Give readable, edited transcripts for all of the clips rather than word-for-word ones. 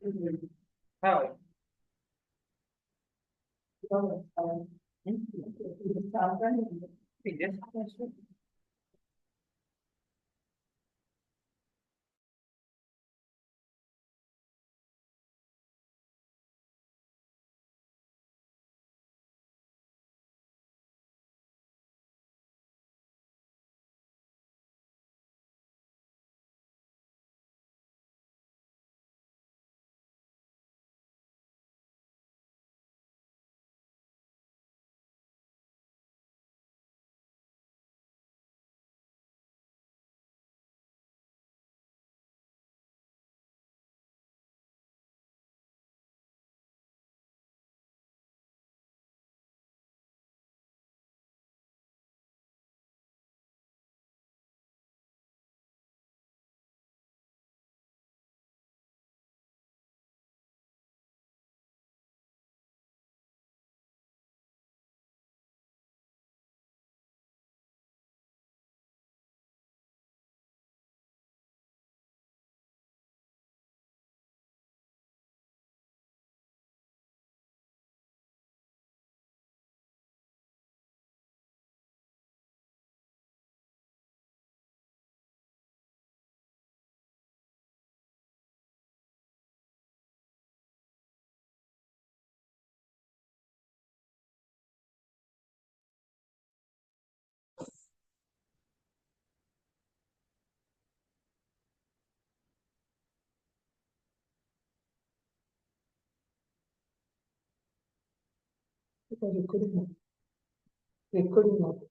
হ্যাঁ। ঠিক আছে। Recording, recording.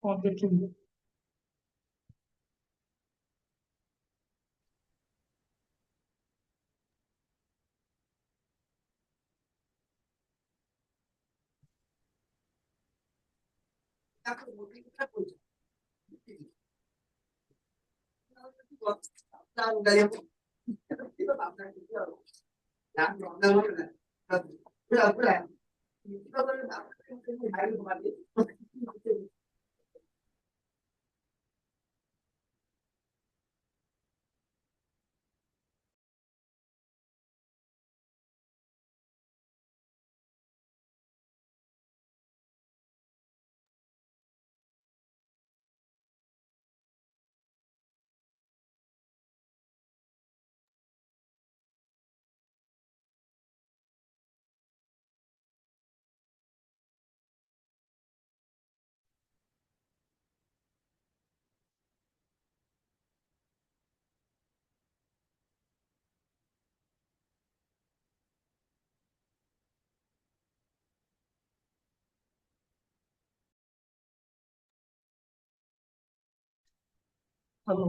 और देखेंगे। हेलो।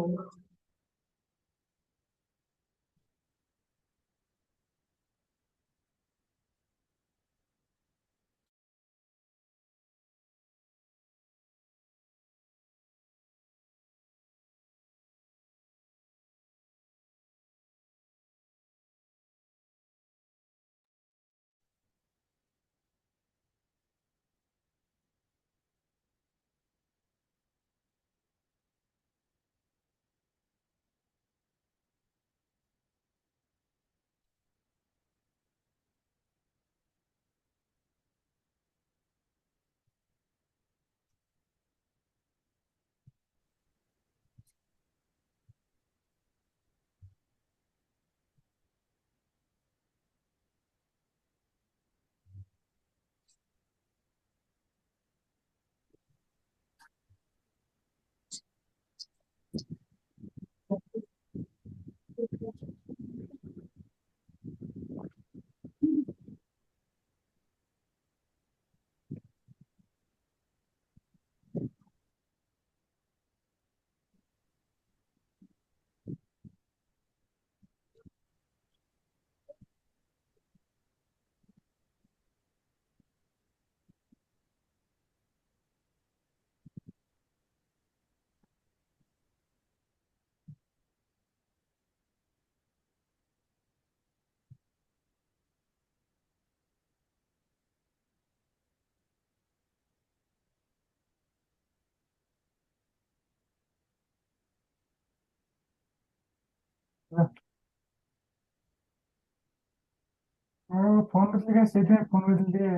फोन करते सीधे फोन कर लिए।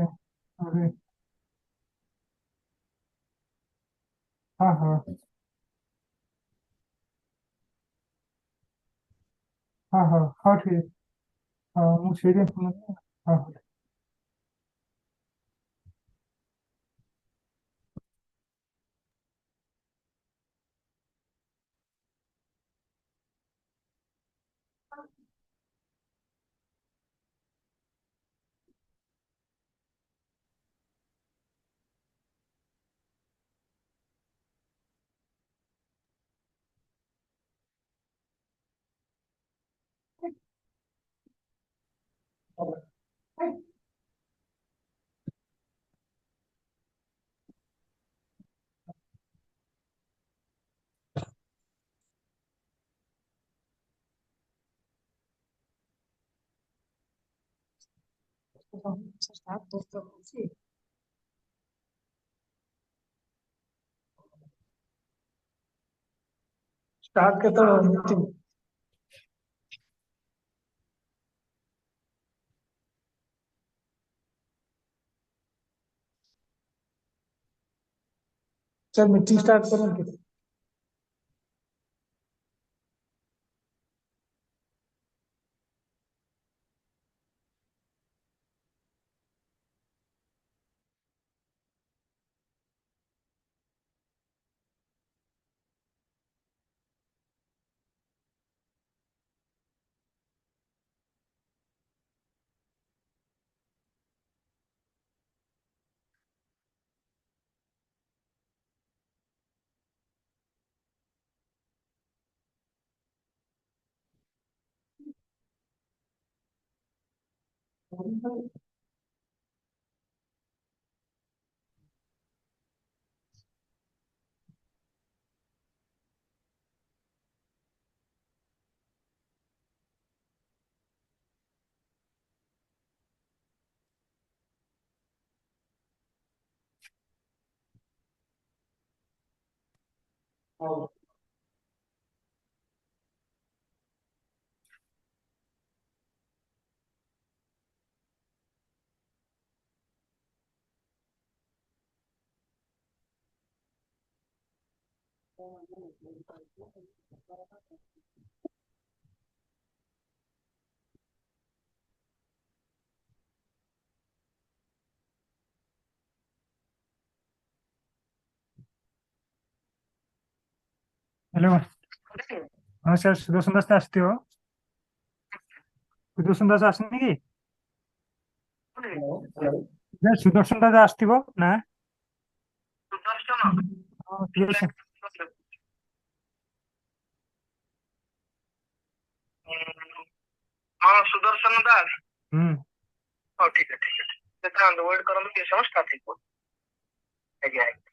अरे हाँ हाँ हाँ हाँ हाँ ठीक है। हाँ मुझे सीधे फोन। हाँ हाँ। स्टार्ट के तो मीटिंग। चल मीटिंग स्टार्ट करेंगे। ହ୍ୟାଲୋ। ହଁ ସାର୍, ସୁଦର୍ଶନ ଦାସ ଆସିଥିବ। ସୁଦର୍ଶନ ଦାସ ଆସିନି କି? ସାର୍, ସୁଦର୍ଶନ ଦାସ ଆସିଥିବ ନା? ହଁ, ଠିକ ଅଛି। हाँ सुदर्शन दास। हाँ ठीक है ठीक है। ଦେଖାନ୍ତୁ ୱେଟ୍ କରନ୍ତୁ ଟିକେ ସମୟ ଷ୍ଟାର୍ଟ ହେଇଯିବ। ଆଜ୍ଞା ଆଜ୍ଞା।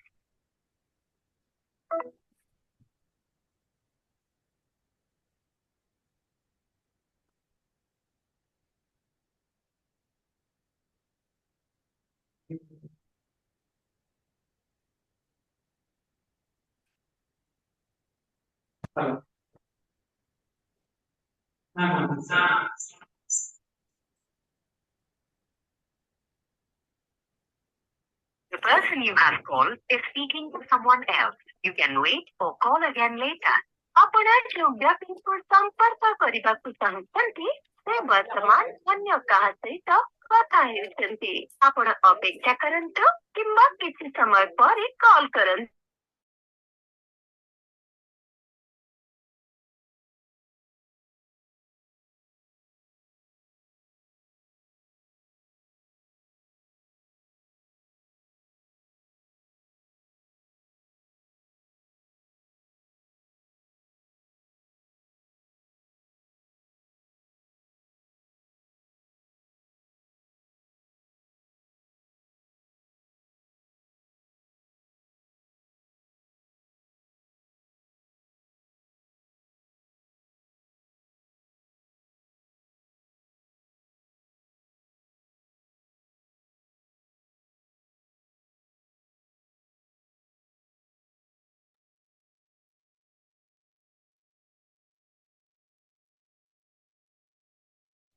The person you have called is speaking to someone else. You can wait or call again later. ଆପଣ ଯେଉଁ ବ୍ୟକ୍ତିଙ୍କୁ ସମ୍ପର୍କ କରିବାକୁ ଚାହୁଁଛନ୍ତି ସେ ବର୍ତ୍ତମାନ ଅନ୍ୟ କାହା ସହିତ କଥା ହେଉଛନ୍ତି। ଆପଣ ଅପେକ୍ଷା କରନ୍ତୁ କିମ୍ବା କିଛି ସମୟ ପରେ କଲ୍ କରନ୍ତୁ।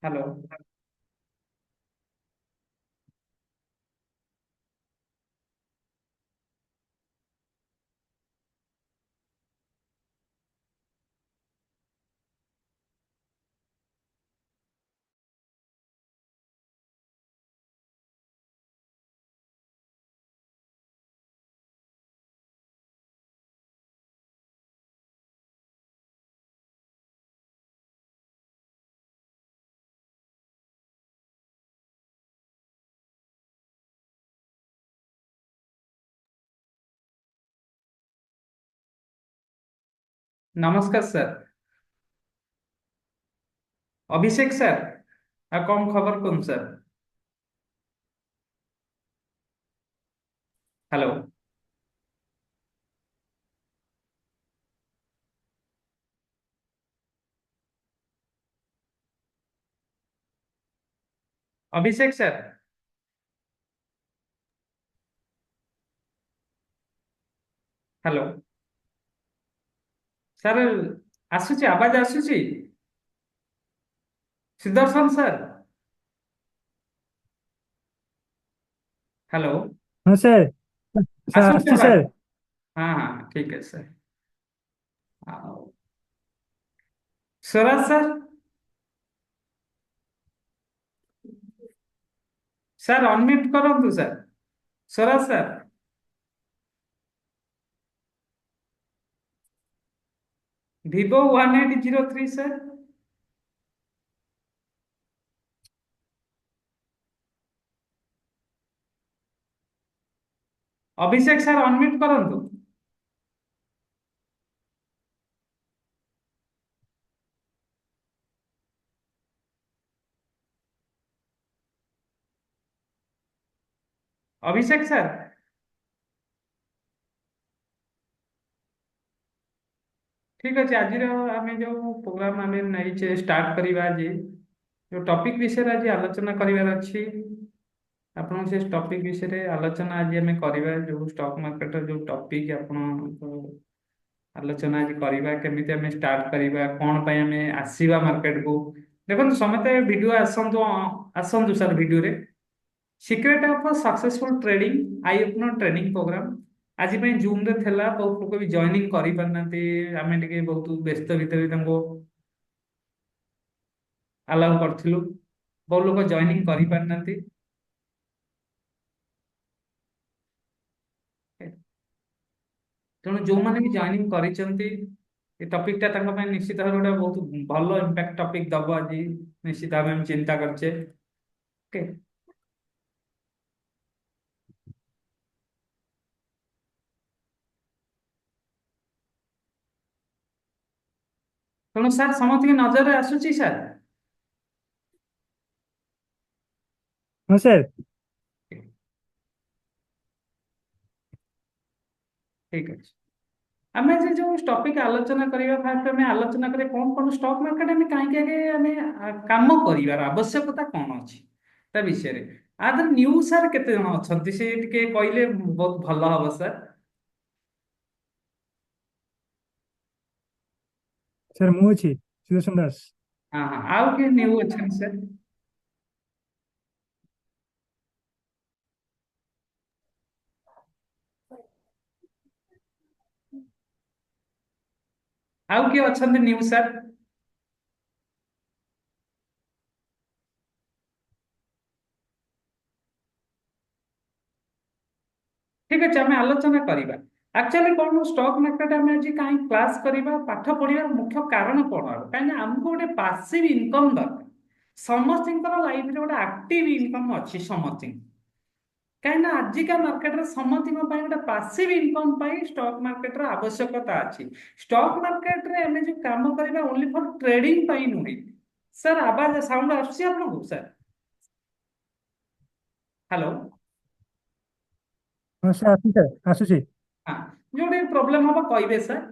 हेलो। नमस्कार सर। अभिषेक सर आ कौन खबर कौन सर? हेलो। अभिषेक सर। हेलो सर, आसुची आवाज आसुची? सुदर्शन सर। हेलो। ହଁ ସାର୍, ସାର୍ आसुची ଆସିଛି आवाज? ସାର୍। हाँ हाँ ठीक है सर। आओ। स्वराज सर। सर अनम्यूट करंतु sir. Swaraj sir. Vivo 1803 sir. Abhishek sir unmute करंतु। ଅଭିଷେକ ସାର୍। ଠିକ ଅଛି, ଆଜିର ଆମେ ଯୋଉ ପ୍ରୋଗ୍ରାମ ଆମେ ନେଇଛେ ଷ୍ଟାର୍ଟ କରିବା ଆଜି, ଯୋଉ ଟପିକ ବିଷୟରେ ଆଜି ଆଲୋଚନା କରିବାର ଅଛି, ଆପଣଙ୍କ ସେ ଟପିକ ବିଷୟରେ ଆଲୋଚନା ଆଜି ଆମେ କରିବା। ଯୋଉ ଷ୍ଟକ୍ ମାର୍କେଟର ଯୋଉ ଟପିକ ଆପଣ ଆଲୋଚନା ଆଜି କରିବା, କେମିତି ଆମେ ଷ୍ଟାର୍ଟ କରିବା, କଣ ପାଇଁ ଆମେ ଆସିବା ମାର୍କେଟକୁ। ଦେଖନ୍ତୁ ସମସ୍ତେ ଭିଡ଼ିଓ ଆସନ୍ତୁ, ଆସନ୍ତୁ ସାର୍ ଭିଡ଼ିଓରେ। Secret of successful trading eye opener training program ଆଜି ପାଇଁ ଜୁମରେ ଥିଲା। ବହୁତ ଲୋକ ବି ଜଏନିଂ କରିପାରିନାହାନ୍ତି, ଆମେ ଟିକେ ବହୁତ ବ୍ୟସ୍ତ ଭିତରେ ତାଙ୍କୁ ଆଲାଉ କରିଥିଲୁ। ବହୁତ ଲୋକ ଜଏନିଂ କରିପାରିନାହାନ୍ତି। ତେଣୁ ଯୋଉମାନେ ବି ଜଏନିଂ କରିଛନ୍ତି, ଏ ଟପିକ ଟା ତାଙ୍କ ପାଇଁ ନିଶ୍ଚିତ ଭାବେ ଗୋଟେ ବହୁତ ଭଲ ଇମ୍ପାକ୍ଟ ଟପିକ ଦବ ଆଜି। ନିଶ୍ଚିତ ଭାବେ ଆମେ ଚିନ୍ତା କରିଛେ। ଓକେ। ତେଣୁ ସାର୍ ସମସ୍ତଙ୍କ ନଜରରେ ଆସୁଛି ସାର୍। ହଁ ସାର୍। ଠିକ ଅଛି। ଆମେ ଯେ ଯୋଉ ଟପିକ ଆଲୋଚନା କରିବା, ଫାଷ୍ଟ ଆମେ ଆଲୋଚନା କରିବା କଣ କଣ ଷ୍ଟକ୍ ମାର୍କେଟ ଆମେ କାହିଁକି ଆଗେ ଆମେ କାମ କରିବାର ଆବଶ୍ୟକତା କଣ ଅଛି ତା ବିଷୟରେ। ଆଦର ନ୍ୟୁ ସାର୍ କେତେ ଜଣ ଅଛନ୍ତି ସେ ଟିକେ କହିଲେ ବହୁତ ଭଲ ହବ ସାର୍। ସାର୍ ମୁଁ ଅଛି ସୁଦର୍ଶନ ଦାସ। ହଁ ହଁ, ଆଉ କିଏ ନ୍ୟୁ ଅଛନ୍ତି ସାର୍? ଆଉ କିଏ ଅଛନ୍ତି ନ୍ୟୁ ସାର୍? ଠିକ ଅଛି, ଆମେ ଆଲୋଚନା କରିବା। ଆକ୍ଚୁଆଲି କଣ ଷ୍ଟକ୍ ମାର୍କେଟ ଆମେ ଆଜି କାହିଁ କ୍ଲାସ କରିବା, ପାଠ ପଢିବାର ମୁଖ୍ୟ କାରଣ କଣ ହବ? କାହିଁକି ଆମକୁ ଗୋଟେ ପାସିଭ ଇନକମ ଦରକାର। ସମସ୍ତଙ୍କର ଲାଇଫରେ ଗୋଟେ ଆକ୍ଟିଭ ଇନକମ ଅଛି ସମସ୍ତଙ୍କ। କାହିଁକିନା ଆଜିକା ମାର୍କେଟରେ ସମସ୍ତଙ୍କ ପାଇଁ ଗୋଟେ ପାସିଭ ଇନକମ ପାଇଁ ଷ୍ଟକ୍ ମାର୍କେଟର ଆବଶ୍ୟକତା ଅଛି। ଷ୍ଟକ୍ ମାର୍କେଟରେ ଆମେ ଯୋଉ କାମ କରିବା ଓନ୍ଲି ଫର ଟ୍ରେଡିଂ ପାଇଁ ନୁହେଁ। ସାର୍ ଆବାଜ ସାଉଣ୍ଡ ଆସୁଛି ଆପଣଙ୍କୁ ସାର୍? ହ୍ୟାଲୋ। ହଁ ସାର୍ ଆସୁଛି ସାର୍ ଆସୁଛି। ହଁ, ଯୋଉଠି ପ୍ରୋବ୍ଲେମ ହବ କହିବେ ସାର୍।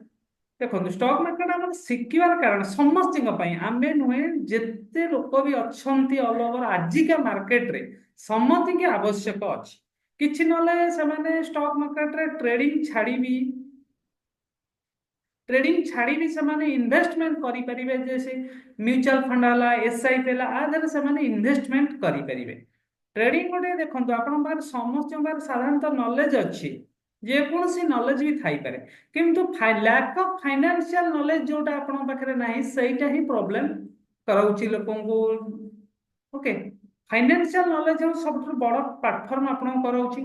ଦେଖନ୍ତୁ ଷ୍ଟକ୍ ମାର୍କେଟ ଆମର ଶିଖିବାର କାରଣ ସମସ୍ତଙ୍କ ପାଇଁ, ଆମେ ନୁହେଁ ଯେତେ ଲୋକ ବି ଅଛନ୍ତି ଅଲ ଓଭର ଆଜିକା ମାର୍କେଟରେ ସମସ୍ତଙ୍କ ଆବଶ୍ୟକ ଅଛି। କିଛି ନହେଲେ ସେମାନେ ଷ୍ଟକ୍ ମାର୍କେଟରେ ଟ୍ରେଡିଂ ଛାଡ଼ି ବି ସେମାନେ ଇନଭେଷ୍ଟମେଣ୍ଟ କରିପାରିବେ। ଯେ ସେ ମ୍ୟୁଚୁଆଲ ଫଣ୍ଡ ହେଲା, ଏସ୍ଆଇପି ହେଲା, ଆ ଦେହରେ ସେମାନେ ଇନଭେଷ୍ଟମେଣ୍ଟ କରିପାରିବେ। ଟ୍ରେଡିଂ ଗୋଟେ ଦେଖନ୍ତୁ ଆପଣଙ୍କ ପାଖରେ ସମସ୍ତଙ୍କ ପାଖରେ ସାଧାରଣତଃ ନଲେଜ ଅଛି, ଯେକୌଣସି ନଲେଜ ବି ଥାଇପାରେ, କିନ୍ତୁ ଲ୍ୟାକ୍ ଅଫ୍ ଫାଇନାନ୍ସିଆଲ ନଲେଜ ଯୋଉଟା ଆପଣଙ୍କ ପାଖରେ ନାହିଁ ସେଇଟା ହିଁ ପ୍ରୋବ୍ଲେମ କରାଉଛି ଲୋକଙ୍କୁ। ଓକେ। ଫାଇନାନ୍ସିଆଲ ନଲେଜ ହେଉଛି ସବୁଠାରୁ ବଡ ପ୍ଲାଟଫର୍ମ ଆପଣଙ୍କୁ କରାଉଛି।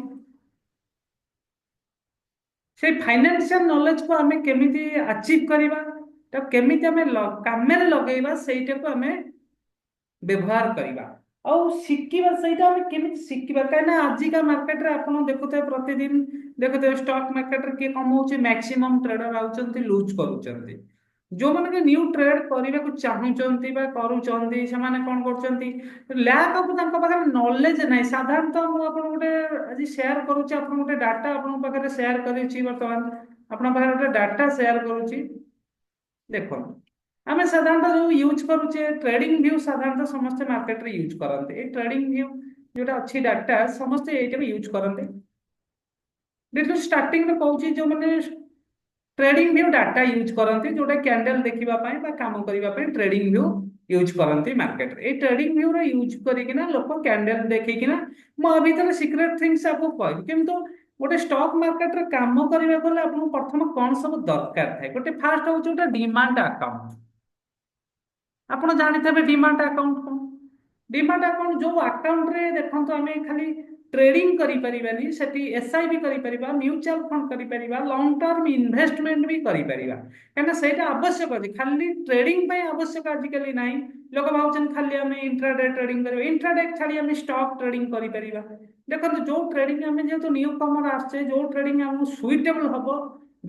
ସେଇ ଫାଇନାନ୍ସିଆଲ ନଲେଜକୁ ଆମେ କେମିତି ଆଚିଭ୍ କରିବା, ତ କେମିତି ଆମେ କାମରେ ଲଗେଇବା, ସେଇଟାକୁ ଆମେ ବ୍ୟବହାର କରିବା। ଆଉ ଶିଖିବା, ସେଇଟା ଆମେ କେମିତି ଶିଖିବା? କାହିଁକିନା ଆଜିକା ମାର୍କେଟରେ ଆପଣ ଦେଖୁଥିବେ, ପ୍ରତିଦିନ ଦେଖୁଥିବେ ଷ୍ଟକ୍ ମାର୍କେଟରେ କିଏ କମଉଛି, ମ୍ୟାକ୍ସିମମ୍ ଟ୍ରେଡର ଆଉଛନ୍ତି ଲୁଜ୍ କରୁଛନ୍ତି। ଯୋଉମାନେ ନ୍ୟୁ ଟ୍ରେଡ କରିବାକୁ ଚାହୁଁଛନ୍ତି ବା କରୁଛନ୍ତି, ସେମାନେ କଣ କରୁଛନ୍ତି, ଲ୍ୟାକ୍ ଅଫ୍ ତାଙ୍କ ପାଖରେ ନଲେଜ ନାହିଁ। ସାଧାରଣତଃ ମୁଁ ଆପଣଙ୍କୁ ଗୋଟେ ଆଜି ସେୟାର କରୁଛି, ଆପଣଙ୍କୁ ଗୋଟେ ଡାଟା ଆପଣଙ୍କ ପାଖରେ ସେୟାର କରିଛି। ବର୍ତ୍ତମାନ ଆପଣଙ୍କ ପାଖରେ ଗୋଟେ ଡାଟା ସେୟାର କରୁଛି, ଦେଖନ୍ତୁ। ଆମେ ସାଧାରଣତଃ ଯୋଉ ୟୁଜ୍ କରୁଛେ ଟ୍ରେଡିଂ ଭ୍ୟୁ, ସାଧାରଣତଃ ସମସ୍ତେ ମାର୍କେଟରେ ୟୁଜ୍ କରନ୍ତି। ଏଇ ଟ୍ରେଡିଂ ଭ୍ୟୁ ଯୋଉଟା ଅଛି ଡାଟା, ସମସ୍ତେ ଏଇଟାକୁ ୟୁଜ୍ କରନ୍ତି। ଦେଖନ୍ତୁ ଷ୍ଟାର୍ଟିଂରେ କହୁଛି, ଯୋଉମାନେ ଟ୍ରେଡିଂ ଭ୍ୟୁ ଡାଟା ୟୁଜ୍ କରନ୍ତି, ଯୋଉଟା କ୍ୟାଣ୍ଡେଲ ଦେଖିବା ପାଇଁ ବା କାମ କରିବା ପାଇଁ ଟ୍ରେଡିଂ ଭ୍ୟୁ ୟୁଜ୍ କରନ୍ତି ମାର୍କେଟରେ। ଏଇ ଟ୍ରେଡିଂ ଭ୍ୟୁର ୟୁଜ୍ କରିକିନା ଲୋକ କ୍ୟାଣ୍ଡେଲ ଦେଖିକିନା, ମୁଁ ଆ ଭିତରେ ସିକ୍ରେଟ ଥିଙ୍ଗସ ଆପଣଙ୍କୁ କହିବି, କିନ୍ତୁ ଗୋଟେ ଷ୍ଟକ୍ ମାର୍କେଟରେ କାମ କରିବାକୁ ହେଲେ ଆପଣଙ୍କୁ ପ୍ରଥମ କଣ ସବୁ ଦରକାର ଥାଏ? ଗୋଟେ ଫାଷ୍ଟ ହଉଛି ଗୋଟେ ଡିମାଣ୍ଡ ଆକାଉଣ୍ଟ। ଆପଣ ଜାଣିଥିବେ ଡିମାଣ୍ଡ ଆକାଉଣ୍ଟ କଣ? ଡିମାଣ୍ଡ ଆକାଉଣ୍ଟ ଯୋଉ ଆକାଉଣ୍ଟରେ ଦେଖନ୍ତୁ ଆମେ ଖାଲି ଟ୍ରେଡିଂ କରିପାରିବାନି, ସେଠି ଏସ୍ଆଇପି କରିପାରିବା, ମ୍ୟୁଚୁଆଲ ଫଣ୍ଡ କରିପାରିବା, ଲଙ୍ଗ ଟର୍ମ ଇନଭେଷ୍ଟମେଣ୍ଟ ବି କରିପାରିବା। କାହିଁକିନା ସେଇଟା ଆବଶ୍ୟକ ଅଛି, ଖାଲି ଟ୍ରେଡିଂ ପାଇଁ ଆବଶ୍ୟକ ଆଜିକାଲି ନାହିଁ। ଲୋକ ଭାବୁଛନ୍ତି ଖାଲି ଆମେ ଇଣ୍ଟ୍ରାଡେ ଟ୍ରେଡିଂ କରିବା, ଇଣ୍ଟ୍ରାଡେ ଛାଡି ଆମେ ଷ୍ଟକ୍ ଟ୍ରେଡିଂ କରିପାରିବା। ଦେଖନ୍ତୁ ଯୋଉ ଟ୍ରେଡିଂ ଆମେ ଯେହେତୁ ନ୍ୟୁ କମର ଆସିଛେ, ଯୋଉ ଟ୍ରେଡିଂ ଆମକୁ ସୁଇଟେବଲ ହବ,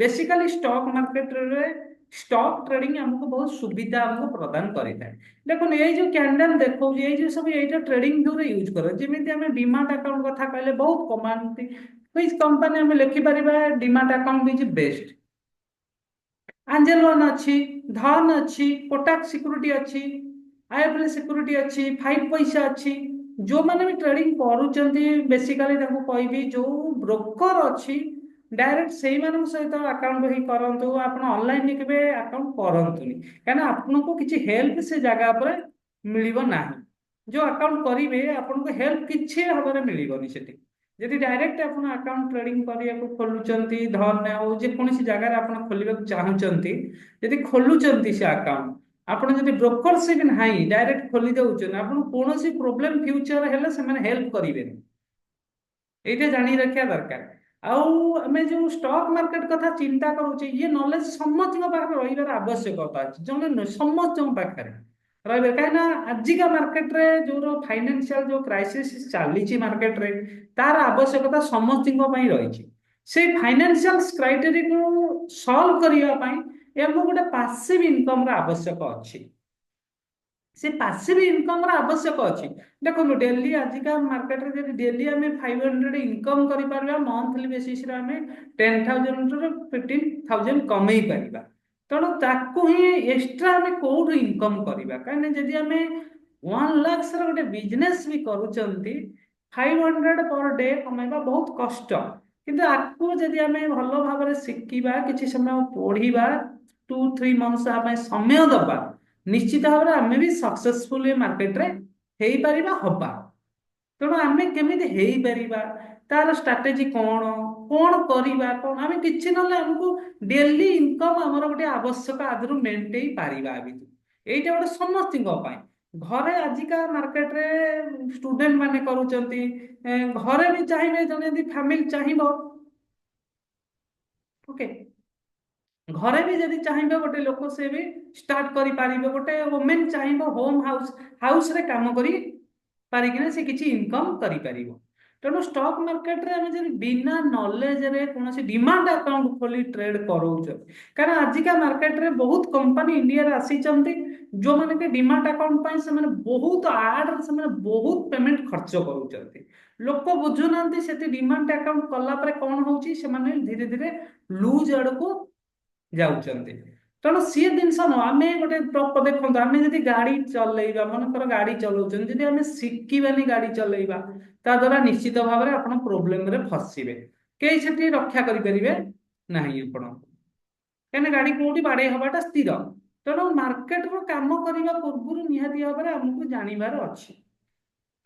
ବେସିକାଲି ଷ୍ଟକ୍ ମାର୍କେଟରେ स्टॉक ट्रेडिंग हमको बहुत सुविधा हमको प्रदान करता है। देखो ये जो कैंडल देखो ये सब ये ट्रेडिंग व्यू रे यूज करो जमी आम डीमार्ट अकाउंट कथा कहले बहुत कमांती कंपानी आम लिखिपर demat account is best. Angel one अच्छी, धन अच्छी, कोटाक सिक्यूरिटी अच्छी, आईएफएल सिक्यूरिटी अच्छी, 5 पैसा अच्छी। जो मैंने भी ट्रेडिंग करूଛନ୍ତି बेसिकली ताको कहबी जो ब्रोकर अच्छी डायरेक्ट से मान सहित अकाउंट ही करंतु आपण ऑनलाइन केबे अकाउंट करंतुनी काना आपनको किछि हेल्प से जगह पर मिलिबो नाही। जो अकाउंट करिवे आपनको हेल्प किछि हबरे मिलिबोनी सेठी। यदि डायरेक्ट आप अकाउंट ट्रेडिंग करने खोलुंट धन हो जेकोसी जगह आप खोलने चाहूँगी यदि खोलुंट से अकाउंट आपड़ जब ब्रोकरशिप ना डायरेक्ट खोली दौरान आपको कौन प्रोब्लेम फ्यूचर हेल्ले से हेल्प करेंगे ये जानी रखा दरकार। आम जो स्टॉक मार्केट कथा चिंता करुचे ये नॉलेज समस्त पाखे रही आवश्यकता अच्छे जन समस्त पाखे रही कहीं आजिका मार्केट रे जो फाइनेंशियल जो क्राइसिस चली मार्केट रे तार आवश्यकता समस्त रही से फाइनेंशियल क्राइटेरिया को सॉल्व करने गोटे पासिव इनकम आवश्यक अच्छी से पासिव इनकम आवश्यक अच्छी। देखो डेली आजिका मार्केट रे डेली आम 500 इनकम कर मंथली बेसिस आम 10,000 ରୁ 15,000 कमई पार तेणु ताकू ही एक्सट्रा आम कौटू इनकम करवा कहीं जदि आम 1 लाख गोटे बिजनेस भी करुँच 500 पर डे कमाइबा बहुत कष्ट किंतु आपको जदि आम भल भाव शिखा कि समय पढ़ा 2-3 मंथ्स समय दबा निश्चित भाव में आम भी सक्सेसफुल मार्केट रे हो पार हवा। तेणु आम केमी तार स्ट्राटेजी कौन कौन करवा कौन आम कि आमको डेली इनकम आमर गोटे आवश्यक आदि मेन्टे पारिबा यहीटा गोटे समस्त घरे आजिका मार्केट रे स्टूडेंट माने करूचंती घरे भी चाहिए जने फैमिली चाहिए ओके घरे भी जब चाहिए गोटे लोक से भी स्टार्ट करि पारिबे गोटे वुमेन चाहिए होम हाउस हाउस रे काम करी पारिकिना से किछि इनकम करि पारिबो। तेणु स्टॉक मार्केट रे आमे जदि बिना नॉलेज रे कौन डिमांड अकाउंट खोली ट्रेड करोच कारण आजिका मार्केट रे बहुत कंपनी इंडिया रे आसी जो माने के डिमांड अकाउंट पाई से माने बहुत आड से माने बहुत पेमेंट खर्च करूचंती लोक बुझुनांती से डिमांड अकाउंट कला परे कौन होची से माने धीरे धीरे लूज आड़ को जाउचंती। तेणु सी जिन आम गोटे देखो आम जब गाड़ी चलैबा मनकर गाड़ी चलाउछन जदि आम शिखिबानी गाड़ी चलैबा ता द्वारा निश्चित भाव में आप प्रोब्लेम रे फसिबे कई से रक्षा करें ना कहीं गाड़ी कौटी बाड़े हवाटा स्थिर। तेणु मार्केट रो काम करने पूर्व निहाती भाव में आमको जानवर अच्छी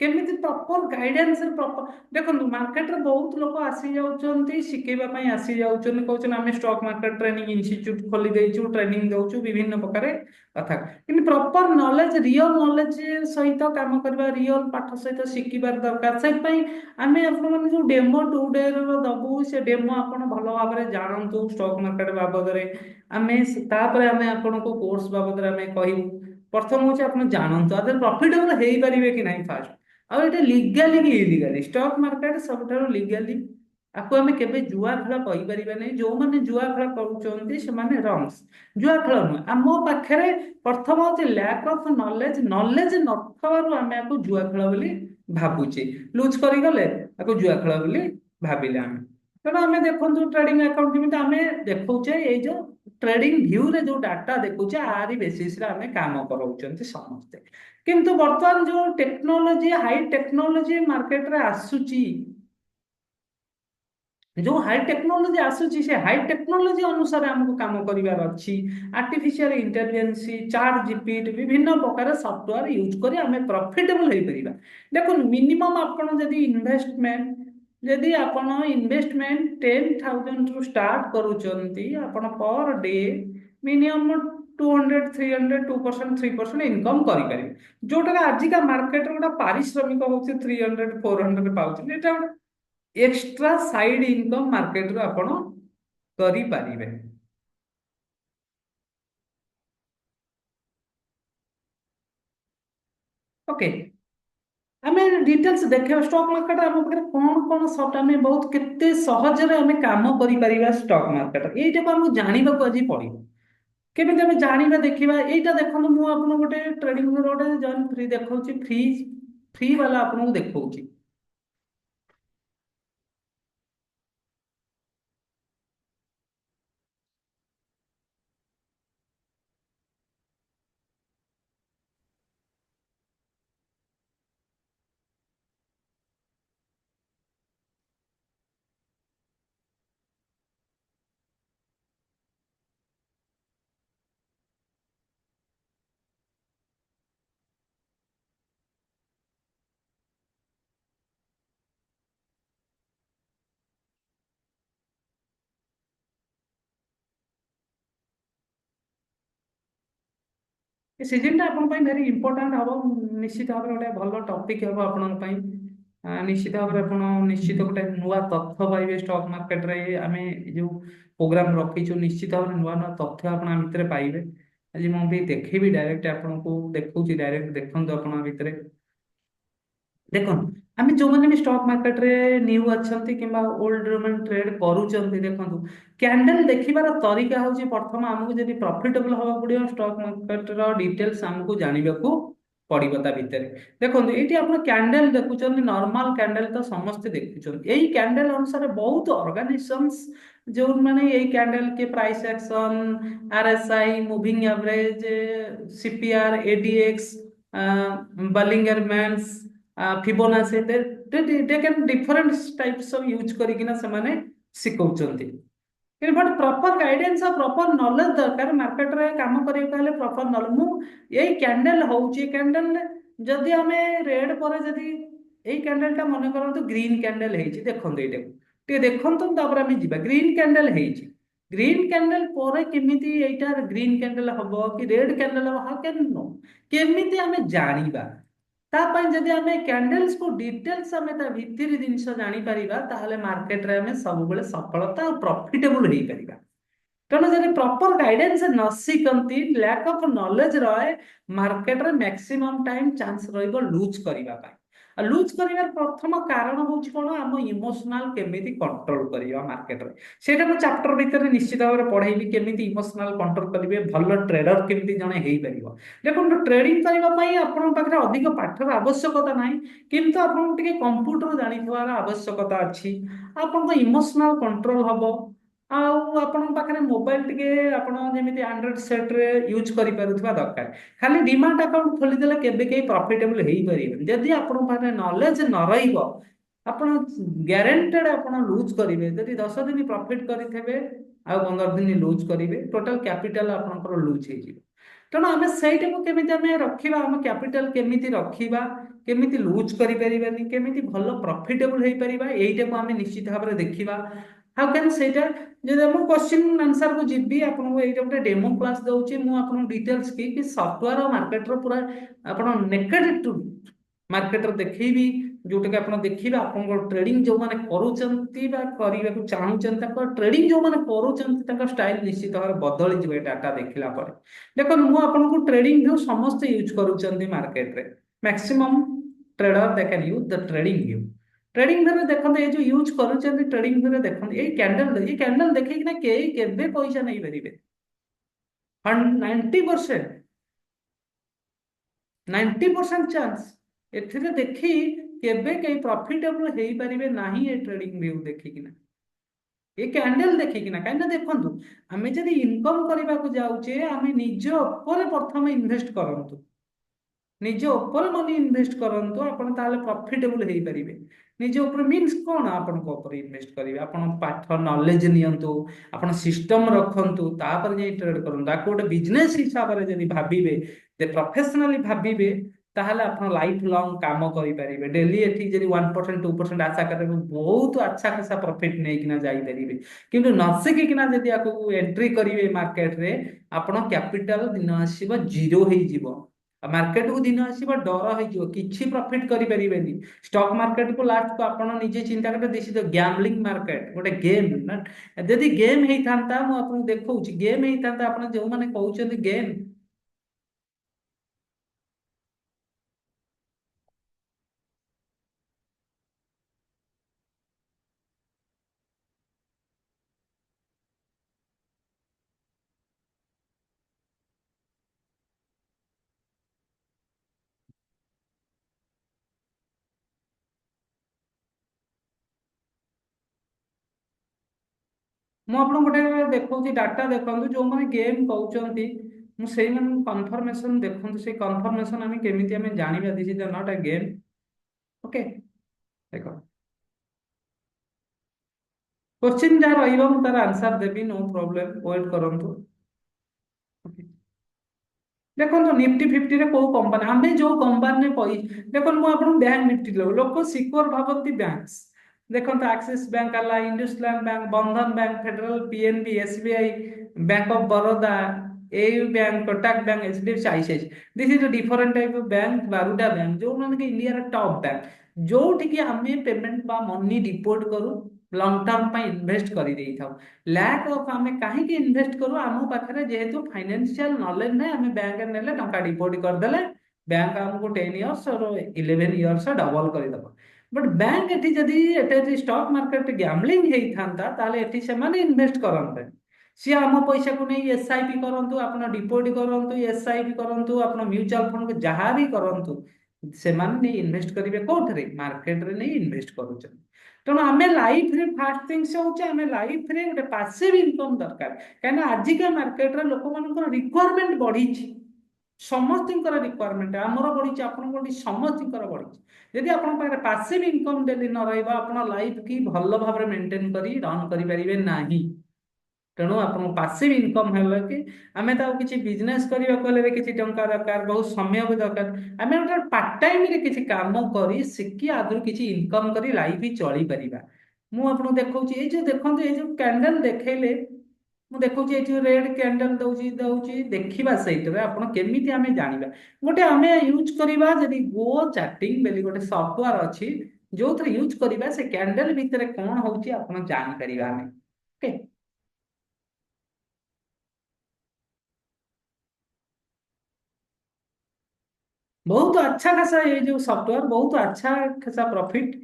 केमिति प्रॉपर गाइडेंस प्रॉपर देखो मार्केट रे बहुत लोग आसी जाउछंती शिखेबा पई आसी जाउछन कहउछन आमे स्टॉक मार्केट ट्रेनिंग इंस्टीट्यूट खोली देइछु ट्रेनिंग दउछु विभिन्न प्रकार कथा कि प्रॉपर नॉलेज रियल नॉलेज सहित काम करबा रियल पाठ सहित शिखिबार दरकार से पई आमे आपन माने जो डेमो 2 डे रो दबु से डेमो आपन भलो भाव रे जानंतु स्टॉक मार्केट बाबद रे आमे तापर आमे आपन को कोर्स बाबद रे आमे कहिबु प्रथम होचे आपन जानंतु आदर प्रॉफिटेबल हेई परिबे कि नाही फास्ट और ये लीगली कि इलीगली स्टॉक मार्केट सब लीगली आपको आम के जुआ खेल कहीपर नहीं जो मैंने जुआ खेल करुँच रंग्स जुआ खेल नुह आम पाखे प्रथम हूँ लैक ऑफ नॉलेज नॉलेज नथबार आम आपको जुआ खेल बोली भावुचे लुज करगले आपको जुआ खेल बोली भाविले आम तेणु आम देखो ट्रेडिंग अकाउंट जमी आम देखौचे ये जो ट्रेडिंग व्यू रे जो डाटा देखुचे आरी बेसिस रे आम काम कराउछंती समस्ते किंतु वर्तमान जो टेक्नोलॉजी हाई टेक्नोलॉजी मार्केट रे आसुची जो हाई टेक्नोलॉजी आसुची से हाई टेक्नोलॉजी अनुसार हमको काम करिवार अच्छी आर्टिफिशियल इंटेलिजेंस चैट जीपीटी विभिन्न प्रकार सॉफ्टवेयर यूज करी हमें प्रॉफिटेबल हो परिबा। देखो मिनिमम आपण जदी इन्वेस्टमेंट जदि आपण इन्वेस्टमेंट 10,000 रु स्टार्ट करूचंती आपण पर डे मिनिमम 200 300 2% 3% इनकम करें जोटा आजिका मार्केट गोटा पारिश्रमिक हूँ 300 400 पाँच एक्स्ट्रा साइड इनकम मार्केट रो आपण करि पारिबे। ओके आम डिटेल्स देखा स्टॉक मार्केट आम पाखे कौन कौन सफ्ट आम बहुत केते सहज आम काम करि परिबा स्टॉक मार्केट यहीटा को आमको जानवा आज पड़ो କେମିତି ଆମେ ଜାଣିବା ଦେଖିବା ଏଇଟା ଦେଖନ୍ତୁ ମୁଁ ଆପଣଙ୍କୁ ଗୋଟେ ଟ୍ରେଡିଂ ଗୋଟେ ଜଏନ୍ ଫ୍ରି ଦେଖଉଛି ଫ୍ରି ଫ୍ରି ବାଲା ଆପଣଙ୍କୁ ଦେଖଉଛି। ଏ ସିଜନଟା ଆପଣଙ୍କ ପାଇଁ ଭେରି ଇମ୍ପୋର୍ଟାଣ୍ଟ ହବ। ନିଶ୍ଚିତ ଭାବରେ ଗୋଟେ ଭଲ ଟପିକ୍ ହବ ଆପଣଙ୍କ ପାଇଁ। ନିଶ୍ଚିତ ଭାବରେ ଆପଣ ନିଶ୍ଚିତ ଗୋଟେ ନୂଆ ତଥ୍ୟ ପାଇବେ ଷ୍ଟକ୍ ମାର୍କେଟରେ। ଆମେ ଏ ଯୋଉ ପ୍ରୋଗ୍ରାମ ରଖିଛୁ ନିଶ୍ଚିତ ଭାବରେ ନୂଆ ନୂଆ ତଥ୍ୟ ଆପଣ ଆ ଭିତରେ ପାଇବେ। ଆଜି ମୁଁ ବି ଦେଖେଇବି ଡାଇରେକ୍ଟ ଆପଣଙ୍କୁ ଦେଖଉଛି ଡାଇରେକ୍ଟ ଦେଖନ୍ତୁ ଆପଣ ଆ ଭିତରେ। ଦେଖନ୍ତୁ ଆମେ ଯୋଉମାନେ ବି ଷ୍ଟକ୍ ମାର୍କେଟରେ ନ୍ୟୁ ଅଛନ୍ତି କିମ୍ବା ଓଲ୍ଡ ମାନେ ଟ୍ରେଡ୍ କରୁଛନ୍ତି ଦେଖନ୍ତୁ କ୍ୟାଣ୍ଡେଲ ଦେଖିବାର ତରିକା ହଉଛି ପ୍ରଥମ ଆମକୁ ଯଦି ପ୍ରଫିଟେବଲ ହବାକୁ ପଡିବ ଷ୍ଟକ୍ ମାର୍କେଟର ଡିଟେଲ୍ସ ଆମକୁ ଜାଣିବାକୁ ପଡିବ ତା ଭିତରେ। ଦେଖନ୍ତୁ ଏଇଠି ଆପଣ କ୍ୟାଣ୍ଡେଲ ଦେଖୁଛନ୍ତି ନର୍ମାଲ କ୍ୟାଣ୍ଡେଲ ତ ସମସ୍ତେ ଦେଖୁଛନ୍ତି। ଏଇ କ୍ୟାଣ୍ଡେଲ ଅନୁସାରେ ବହୁତ ଅର୍ଗାନାଇଜେସନ୍ସ ଯୋଉମାନେ ଏଇ କ୍ୟାଣ୍ଡେଲ କି price action RSI moving average CPR ADX Bollinger ମ୍ୟାନ୍ସ Fibonacci they can different types of use କରିକିନା ସେମାନେ ଶିଖଉଛନ୍ତି। ବଟ୍ ପ୍ରପର ଗାଇଡେନ୍ସ ଆଉ ପ୍ରପର ନଲେଜ ଦରକାର ମାର୍କେଟରେ କାମ କରିବାକୁ ହେଲେ ପ୍ରପର ନଲେଜ। ମୁଁ ଏଇ କ୍ୟାଣ୍ଡେଲ ହଉଛି କ୍ୟାଣ୍ଡେଲ ଯଦି ଆମେ ରେଡ ପରେ ଯଦି ଏଇ କ୍ୟାଣ୍ଡେଲ ଟା ମନେ କରନ୍ତୁ ଗ୍ରୀନ କ୍ୟାଣ୍ଡେଲ ହେଇଛି ଦେଖନ୍ତୁ ଏଇଟାକୁ ଟିକେ ଦେଖନ୍ତୁ ତାପରେ ଆମେ ଯିବା। ଗ୍ରୀନ କ୍ୟାଣ୍ଡେଲ ହେଇଛି ଗ୍ରୀନ କ୍ୟାଣ୍ଡେଲ ପରେ କେମିତି ଏଇଟା ଗ୍ରୀନ କ୍ୟାଣ୍ଡେଲ ହବ କି ରେଡ କ୍ୟାଣ୍ଡେଲ ହବ ହାଉ କ୍ୟାନ୍ ନୋ କେମିତି ଆମେ ଜାଣିବା। ତା ପାଇଁ ଯଦି ଆମେ କ୍ୟାଣ୍ଡେଲ୍ସ କୁ ଡିଟେଲ୍ସ ଆମେ ତା ଭିତରି ଜିନିଷ ଜାଣିପାରିବା ତାହେଲେ ମାର୍କେଟରେ ଆମେ ସବୁବେଳେ ସଫଳତା ଆଉ ପ୍ରଫିଟେବୁଲ ହେଇପାରିବା। ତେଣୁ ଯଦି ପ୍ରପର ଗାଇଡେନ୍ସ ନ ଶିଖନ୍ତି ଲ୍ୟାକ୍ ଅଫ୍ ନଲେଜ ରହେ ମାର୍କେଟରେ ମ୍ୟାକ୍ସିମମ୍ ଟାଇମ ଚାନ୍ସ ରହିବ ଲୁଜ୍ କରିବା ପାଇଁ। ଆଉ ଲୁଜ୍ କରିବାର ପ୍ରଥମ କାରଣ ହଉଛି କଣ ଆମ ଇମୋସନାଲ କେମିତି କଣ୍ଟ୍ରୋଲ କରିବା ମାର୍କେଟରେ। ସେଇଟା ମୁଁ ଚାପ୍ଟର ଭିତରେ ନିଶ୍ଚିତ ଭାବରେ ପଢେଇବି କେମିତି ଇମୋସନାଲ କଣ୍ଟ୍ରୋଲ କରିବେ ଭଲ ଟ୍ରେଡର କେମିତି ଜଣେ ହେଇପାରିବ। ଦେଖନ୍ତୁ ଟ୍ରେଡିଂ କରିବା ପାଇଁ ଆପଣଙ୍କ ପାଖରେ ଅଧିକ ପାଠର ଆବଶ୍ୟକତା ନାହିଁ କିନ୍ତୁ ଆପଣଙ୍କୁ ଟିକେ କମ୍ପ୍ୟୁଟର ଜାଣିଥିବାର ଆବଶ୍ୟକତା ଅଛି। ଆପଣଙ୍କ ଇମୋସନାଲ କଣ୍ଟ୍ରୋଲ ହବ ଆଉ ଆପଣଙ୍କ ପାଖରେ ମୋବାଇଲ ଟିକେ ଆପଣ ଯେମିତି ଆଣ୍ଡ୍ରଏଡ ସେଟରେ ୟୁଜ୍ କରିପାରୁଥିବା ଦରକାର। ଖାଲି ଡିମାଟ ଆକାଉଣ୍ଟ ଖୋଲିଦେଲେ କେବେ କେହି ପ୍ରଫିଟେବଲ ହେଇପାରିବେନି। ଯଦି ଆପଣଙ୍କ ପାଖରେ ନଲେଜ ନ ରହିବ ଆପଣ ଗ୍ୟାରେଣ୍ଟେଡ ଆପଣ ଲୁଜ୍ କରିବେ। ଯଦି 10 ଦିନ ପ୍ରଫିଟ କରିଥିବେ ଆଉ 15 ଦିନ ଲୁଜ୍ କରିବେ ଟୋଟାଲ କ୍ୟାପିଟାଲ ଆପଣଙ୍କର ଲୁଜ୍ ହେଇଯିବ। ତେଣୁ ଆମେ ସେଇଟାକୁ କେମିତି ଆମେ ରଖିବା ଆମ କ୍ୟାପିଟାଲ କେମିତି ରଖିବା କେମିତି ଲୁଜ୍ କରିପାରିବାନି କେମିତି ଭଲ ପ୍ରଫିଟେବଲ ହେଇପାରିବା ଏଇଟାକୁ ଆମେ ନିଶ୍ଚିତ ଭାବରେ ଦେଖିବା। ହାଉ କ୍ୟାନ୍ ସେଇଟା ଯଦି ମୁଁ କ୍ୱେଶ୍ଚିନ୍ ଆନ୍ସରକୁ ଯିବି ଆପଣଙ୍କୁ ଏଇଟା ଗୋଟେ ଡେମୋ କ୍ଲାସ୍ ଦଉଛି ମୁଁ ଆପଣଙ୍କୁ ଡିଟେଲ୍ସ କି ସଫ୍ଟୱେର ଆଉ ମାର୍କେଟର ପୁରା ଆପଣ ନେକେଡ୍ ଟୁ ମାର୍କେଟର ଦେଖେଇବି ଯୋଉଟାକି ଆପଣ ଦେଖିବେ ଆପଣଙ୍କ ଟ୍ରେଡିଂ ଯୋଉମାନେ କରୁଛନ୍ତି ବା କରିବାକୁ ଚାହୁଁଛନ୍ତି ତାଙ୍କ ଟ୍ରେଡିଂ ଯୋଉମାନେ କରୁଛନ୍ତି ତାଙ୍କ ଷ୍ଟାଇଲ ନିଶ୍ଚିତ ଭାବରେ ବଦଳିଯିବ ଏ ଡାଟା ଦେଖିଲା ପରେ। ଦେଖନ୍ତୁ ମୁଁ ଆପଣଙ୍କୁ ଟ୍ରେଡିଂ ଭ୍ୟୁ ସମସ୍ତେ ୟୁଜ୍ କରୁଛନ୍ତି ମାର୍କେଟରେ maximum trader they can use the trading view. Trading ଭ୍ୟୁରେ ଦେଖନ୍ତୁ ଏଇ ଯୋଉ ୟୁଜ୍ କରୁଛନ୍ତି ଟ୍ରେଡିଂ ଭ୍ୟୁରେ ଦେଖନ୍ତୁ ଏଇ କ୍ୟାଣ୍ଡେଲ ଦେଖିକିନା କେହି କେବେ ପଇସା ନେଇପାରିବେ 90% 90% ଚାନ୍ସ ଏଥିରେ ଦେଖି କେବେ କେହି ପ୍ରଫିଟେବଲ ହେଇପାରିବେ ନାହିଁ ଏ ଟ୍ରେଡିଂ ଭ୍ୟୁ ଦେଖିକିନା ଏ କ୍ୟାଣ୍ଡେଲ ଦେଖିକିନା। କାହିଁକିନା ଦେଖନ୍ତୁ ଆମେ ଯଦି ଇନକମ କରିବାକୁ ଯାଉଛେ ଆମେ ନିଜ ଉପରେ ପ୍ରଥମେ ଇନଭେଷ୍ଟ କରନ୍ତୁ ନିଜ ଉପରେ ମନି ଇନଭେଷ୍ଟ କରନ୍ତୁ ଆପଣ ତାହେଲେ ପ୍ରଫିଟେବଲ ହେଇପାରିବେ। ନିଜ ଉପରେ ମିନ୍ସ କଣ ଆପଣଙ୍କ ଉପରେ ଇନଭେଷ୍ଟ କରିବେ ଆପଣ ପାଠ ନଲେଜ ନିଅନ୍ତୁ ଆପଣ ସିଷ୍ଟମ ରଖନ୍ତୁ ତାପରେ ଯାଇ ଟ୍ରେଡ କରନ୍ତୁ। ତାକୁ ଗୋଟେ ବିଜନେସ ହିସାବରେ ଯଦି ଭାବିବେ ପ୍ରଫେସନାଲି ଭାବିବେ ତାହେଲେ ଆପଣ ଲାଇଫ ଲଙ୍ଗ କାମ କରିପାରିବେ। ଡେଲି ଏଠି ଯଦି 1% 2% ଆଶା କରିବେ ବହୁତ ଆଚ୍ଛା ଖାସା ପ୍ରଫିଟ ନେଇକିନା ଯାଇପାରିବେ। କିନ୍ତୁ ନ ଶିଖିକିନା ଯଦି ଆକୁ ଏଣ୍ଟ୍ରି କରିବେ ମାର୍କେଟରେ ଆପଣ କ୍ୟାପିଟାଲ ଦିନ ଆସିବ ଜିରୋ ହେଇଯିବ। ମାର୍କେଟକୁ ଦିନ ଆସିବ ଡର ହେଇଯିବ କିଛି ପ୍ରଫିଟ କରିପାରିବେନି। ଷ୍ଟକ୍ ମାର୍କେଟକୁ ଲାଷ୍ଟକୁ ଆପଣ ନିଜେ ଚିନ୍ତା କରିବେ ଦିସ୍ ଇଜ ଗ୍ୟାମ୍ବଲିଂ ମାର୍କେଟ ଗୋଟେ ଗେମ୍ ନା। ଯଦି ଗେମ୍ ହେଇଥାନ୍ତା ମୁଁ ଆପଣଙ୍କୁ ଦେଖଉଛି ଗେମ୍ ହେଇଥାନ୍ତା ଆପଣ ଯୋଉମାନେ କହୁଛନ୍ତି ଗେମ୍ ମୁଁ ଆପଣଙ୍କୁ ଗୋଟେ ଦେଖଉଛି ଡାଟା ଦେଖନ୍ତୁ, ଯୋଉମାନେ ଗେମ୍ କହୁଛନ୍ତି ମୁଁ ସେଇମାନଙ୍କୁ କନଫର୍ମେସନ ଦେଖନ୍ତୁ, ସେଇ କନଫର୍ମେସନ ଆମେ କେମିତି ଜାଣିବା this is not a game. Okay, ଦେଖ କୋଶ୍ଚିନ୍ ଯାହା ରହିବ ମୁଁ ତାର ଆନ୍ସର ଦେବି, नो ପ୍ରୋବ୍ଲେମ, ୱେଟ୍ କରନ୍ତୁ। Okay। ଦେଖନ୍ତୁ ନିଫ୍ଟି ଫିଫ୍ଟିରେ କୋଉ କମ୍ପାନୀ, ଆମେ ଯୋଉ କମ୍ପାନୀରେ ଦେଖନ୍ତୁ ମୁଁ ଆପଣଙ୍କୁ ବ୍ୟାଙ୍କ ନିଫ୍ଟି ଲୋକ ସିକ୍योर ଭାବନ୍ତି ବ୍ୟାଙ୍କସ୍। ଦେଖନ୍ତୁ ଆକ୍ସିସ୍ ବ୍ୟାଙ୍କ ହେଲା, IndusInd bank, Bandhan bank, federal, PNB, SBI, bank of Baroda, AU bank, Kotak bank, HDFC, ICICI, this is different type of bank. Baroda bank, ଯୋଉମାନେ କି ଇଣ୍ଡିଆର ଟପ୍ ବ୍ୟାଙ୍କ, ଯୋଉଠିକି ଆମେ ପେମେଣ୍ଟ ବା ମନି ଡିପୋଜିଟ କରୁ, ଲଙ୍ଗ ଟର୍ମ ପାଇଁ ଇନଭେଷ୍ଟ କରିଦେଇଥାଉ। ଲ୍ୟାକ୍ ଅଫ୍ ଆମେ କାହିଁକି ଇନଭେଷ୍ଟ କରୁ, ଆମ ପାଖରେ ଯେହେତୁ ଫାଇନାନ୍ସିଆଲ ନଲେଜ ନାହିଁ, ଆମେ ବ୍ୟାଙ୍କରେ ନେଲେ ଟଙ୍କା ଡିପୋଜିଟ କରିଦେଲେ ବ୍ୟାଙ୍କ ଆମକୁ 10 ଇୟର୍ସ or 11 ଇୟର୍ସ ଡବଲ କରିଦେବ। ବଟ୍ ବ୍ୟାଙ୍କ ଏଠି ଯଦି ଏଟା ଯଦି ଷ୍ଟକ୍ ମାର୍କେଟ ଗ୍ୟାମ୍ବଲିଂ ହେଇଥାନ୍ତା ତାହେଲେ ଏଠି ସେମାନେ ଇନଭେଷ୍ଟ କରନ୍ତେ। ସିଏ ଆମ ପଇସାକୁ ନେଇ ଏସ୍ଆଇପି କରନ୍ତୁ, ଆପଣ ଡିପୋଜିଟ କରନ୍ତୁ, ଏସ୍ଆଇପି କରନ୍ତୁ, ଆପଣ ମ୍ୟୁଚୁଆଲ ଫଣ୍ଡ ଯାହା ବି କରନ୍ତୁ, ସେମାନେ ନେଇ ଇନଭେଷ୍ଟ କରିବେ କୋଉଥିରେ, ମାର୍କେଟରେ ନେଇ ଇନଭେଷ୍ଟ କରୁଛନ୍ତି। ତେଣୁ ଆମେ ଲାଇଫରେ ଫାର୍ଷ୍ଟ ଥିଙ୍ଗସ ହଉଛି ଆମେ ଲାଇଫରେ ଗୋଟେ ପାସିଭ ଇନକମ ଦରକାର। କାହିଁକିନା ଆଜିକା ମାର୍କେଟରେ ଲୋକମାନଙ୍କର ରିକ୍ୱାରମେଣ୍ଟ ବଢିଛି, ସମସ୍ତଙ୍କର ରିକ୍ୱାରମେଣ୍ଟ ଆମର ବଢିଛି, ଆପଣଙ୍କର ବଢିଛି, ସମସ୍ତଙ୍କର ବଢିଛି। ଯଦି ଆପଣଙ୍କ ପାଖରେ ପାସିଭ ଇନକମ ଡେଲି ନ ରହିବ, ଆପଣ ଲାଇଫ କି ଭଲ ଭାବରେ ମେଣ୍ଟେନ କରି ରନ୍ କରିପାରିବେ ନାହିଁ। ତେଣୁ ଆପଣଙ୍କୁ ପାସିଭ ଇନକମ ହେଲା କି ଆମେ ତ ଆଉ କିଛି ବିଜନେସ କରିବାକୁ ହେଲେ କିଛି ଟଙ୍କା ଦରକାର, ବହୁତ ସମୟ ବି ଦରକାର। ଆମେ ଗୋଟେ ପାର୍ଟ ଟାଇମରେ କିଛି କାମ କରି ଶିଖି ଆଦରୁ କିଛି ଇନକମ କରି ଲାଇଫ ଚଳିପାରିବା। ମୁଁ ଆପଣଙ୍କୁ ଦେଖଉଛି, ଏଇ ଯୋଉ ଦେଖନ୍ତୁ, ଏଇ ଯୋଉ କ୍ୟାଣ୍ଡେଲ ଦେଖେଇଲେ, ମୁଁ ଦେଖୁଛି ଏଠି ରେଡ କ୍ୟାଣ୍ଡେଲ ଦଉଛି ଦଉଛି ଦେଖିବା ସେଇଟାରେ ଆପଣ କେମିତି ଆମେ ଜାଣିବା। ଗୋଟେ ଆମେ ୟୁଜ କରିବା ଯଦି ଗୋ ଚାଟିଂ ବୋଲି ଗୋଟେ ସଫ୍ଟୱେର ଅଛି, ଯୋଉଥିରେ ୟୁଜ କରିବା ସେ କ୍ୟାଣ୍ଡେଲ ଭିତରେ କଣ ହଉଛି ଆପଣ ଜାଣିପାରିବା ଆମେ। ଓକେ, बहुत अच्छा खासा ये जो सॉफ्टवेयर बहुत अच्छा खासा प्रॉफिट।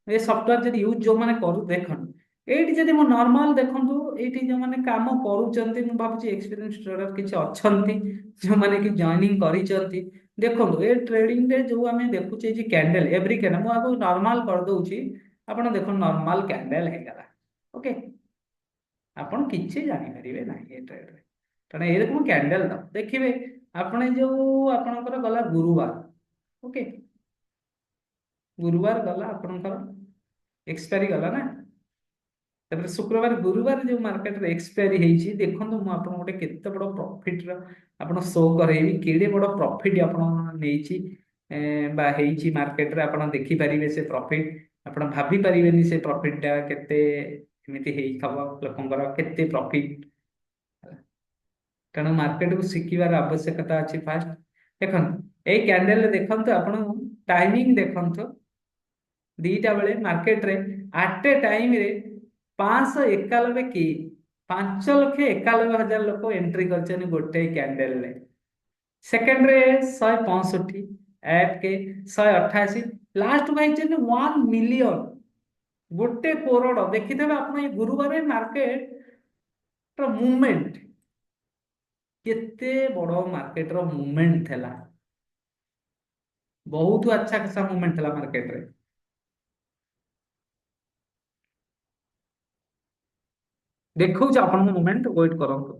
ये सॉफ्टवेयर जब यूज जो माने करू देखन, एठी जदि मो नॉर्मल देखंतु, एठी जो माने काम करूचंती, मु भाबुची एक्सपीरियंस ट्रेडर किछि अछंती जो माने कि जॉइनिंग करिचंती। देखंतु ए ट्रेडिंग रे जो हमें देखुचे जे कैंडल एवरी कैंडल मु आगु नॉर्मल कर दउची, आपण देखो नॉर्मल कैंडल हे गला। ओके, ଆପଣ କିଛି ଜାଣିପାରିବେ ନାହିଁ ଏ ଟ୍ରେଡରେ, କାରଣ ଏରକମ କ୍ୟାଣ୍ଡେଲ ଦ ଦେଖିବେ। ଆପଣ ଯୋଉ ଆପଣଙ୍କର ଗଲା ଗୁରୁବାର, ଓକେ, ଗୁରୁବାର ଗଲା ଆପଣଙ୍କର ଏକ୍ସପାୟରୀ ଗଲା ନା, ତାପରେ ଶୁକ୍ରବାର ଗୁରୁବାର ଯୋଉ ମାର୍କେଟରେ ଏକ୍ସପାୟରୀ ହେଇଛି, ଦେଖନ୍ତୁ ମୁଁ ଆପଣଙ୍କୁ ଗୋଟେ କେତେ ବଡ ପ୍ରଫିଟ ର ଆପଣ ଶୋ କରେଇବି, କେଡେ ବଡ ପ୍ରଫିଟ ଆପଣ ନେଇଛି ବା ହେଇଛି ମାର୍କେଟରେ, ଆପଣ ଦେଖିପାରିବେ ସେ ପ୍ରଫିଟ। ଆପଣ ଭାବି ପାରିବେନି ସେ ପ୍ରଫିଟ ଟା କେତେ ଏମିତି ହେଇଥିବ, ଲୋକଙ୍କର କେତେ ପ୍ରଫିଟ। ତେଣୁ ମାର୍କେଟକୁ ଶିଖିବାର ଆବଶ୍ୟକତା ଅଛି ଫାଷ୍ଟ। ଦେଖନ୍ତୁ ଏଇ କ୍ୟାଣ୍ଡେଲ ଦେଖନ୍ତୁ, ଆପଣ ଟାଇମିଂ ଦେଖନ୍ତୁ, 2ଟା ବେଳେ ମାର୍କେଟରେ ଆଟ ଏ ଟାଇମରେ 591 କି 5,91,000 ଲୋକ ଏଣ୍ଟ୍ରି କରିଛନ୍ତି ଗୋଟେ କ୍ୟାଣ୍ଡେଲରେ। ସେକେଣ୍ଡରେ 165, ଏଫ କେ 188, ଲାଷ୍ଟ ହେଇଛନ୍ତି 1 ମିଲିୟନ, ଗୋଟେ କରୋଡ଼। ଦେଖିଦେବେ ଆପଣ ଏଇ ଗୁରୁବାର ମାର୍କେଟ ମୁଭମେଣ୍ଟ କେତେ ବଡ ମାର୍କେଟର ମୁଭମେଣ୍ଟ ଥିଲା, ବହୁତ ଆଚ୍ଛା ଖାସା ମୁଭମେଣ୍ଟ ଥିଲା ମାର୍କେଟରେ। ଦେଖଉଛି ଆପଣଙ୍କ ମୁଭମେଣ୍ଟ, ୱେଟ୍ କରନ୍ତୁ।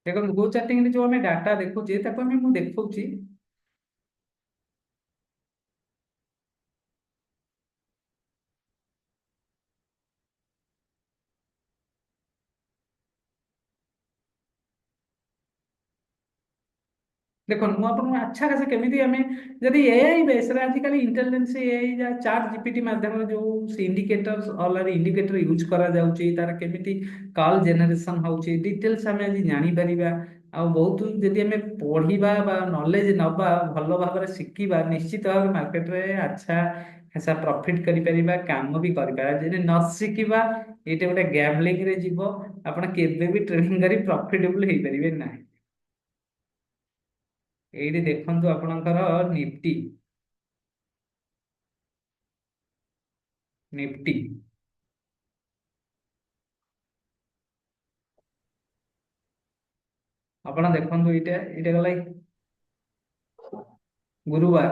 ଦେଖନ୍ତୁ ଗୋ ଚାର୍ଟିଂ ରେ ଯୋଉ ଆମେ ଡାଟା ଦେଖୁଛେ ତାକୁ ମୁଁ ଦେଖଉଛି। ଦେଖନ୍ତୁ ମୁଁ ଆପଣଙ୍କୁ ଆଚ୍ଛା ଖାସା କେମିତି ଆମେ ଯଦି ଏଆଇ ବେସରେ ଆଜିକାଲି ଇଣ୍ଟେଲିଜେନ୍ସ ଏଆଇ ଯା ଚାଟ୍ ଜିପିଟି ମାଧ୍ୟମରେ ଯୋଉ ଇଣ୍ଡିକେଟର ଅଲରେଡି ଇଣ୍ଡିକେଟର ୟୁଜ କରାଯାଉଛି, ତାର କେମିତି କଲ୍ ଜେନେରେସନ ହଉଛି ଡିଟେଲ୍ସ ଆମେ ଆଜି ଜାଣିପାରିବା। ଆଉ ବହୁତ ଯଦି ଆମେ ପଢିବା ବା ନଲେଜ ନବା, ଭଲ ଭାବରେ ଶିଖିବା, ନିଶ୍ଚିତ ଭାବରେ ମାର୍କେଟରେ ଆଚ୍ଛା ଖାସା ପ୍ରଫିଟ କରିପାରିବା, କାମ ବି କରିପାରିବା। ଯଦି ନ ଶିଖିବା ଏଇଟା ଗୋଟେ ଗ୍ୟାମ୍ବଲିଂ ରେ ଯିବ, ଆପଣ କେବେ ବି ଟ୍ରେଡିଂ କରି ପ୍ରଫିଟେବୁଲ ହେଇପାରିବେ ନାହିଁ। ଏଇଠି ଦେଖନ୍ତୁ ଆପଣଙ୍କର ନିଫ୍ଟି, ନିଫ୍ଟି ଆପଣ ଦେଖନ୍ତୁ ଏଇଟା ଗଲା ଗୁରୁବାର।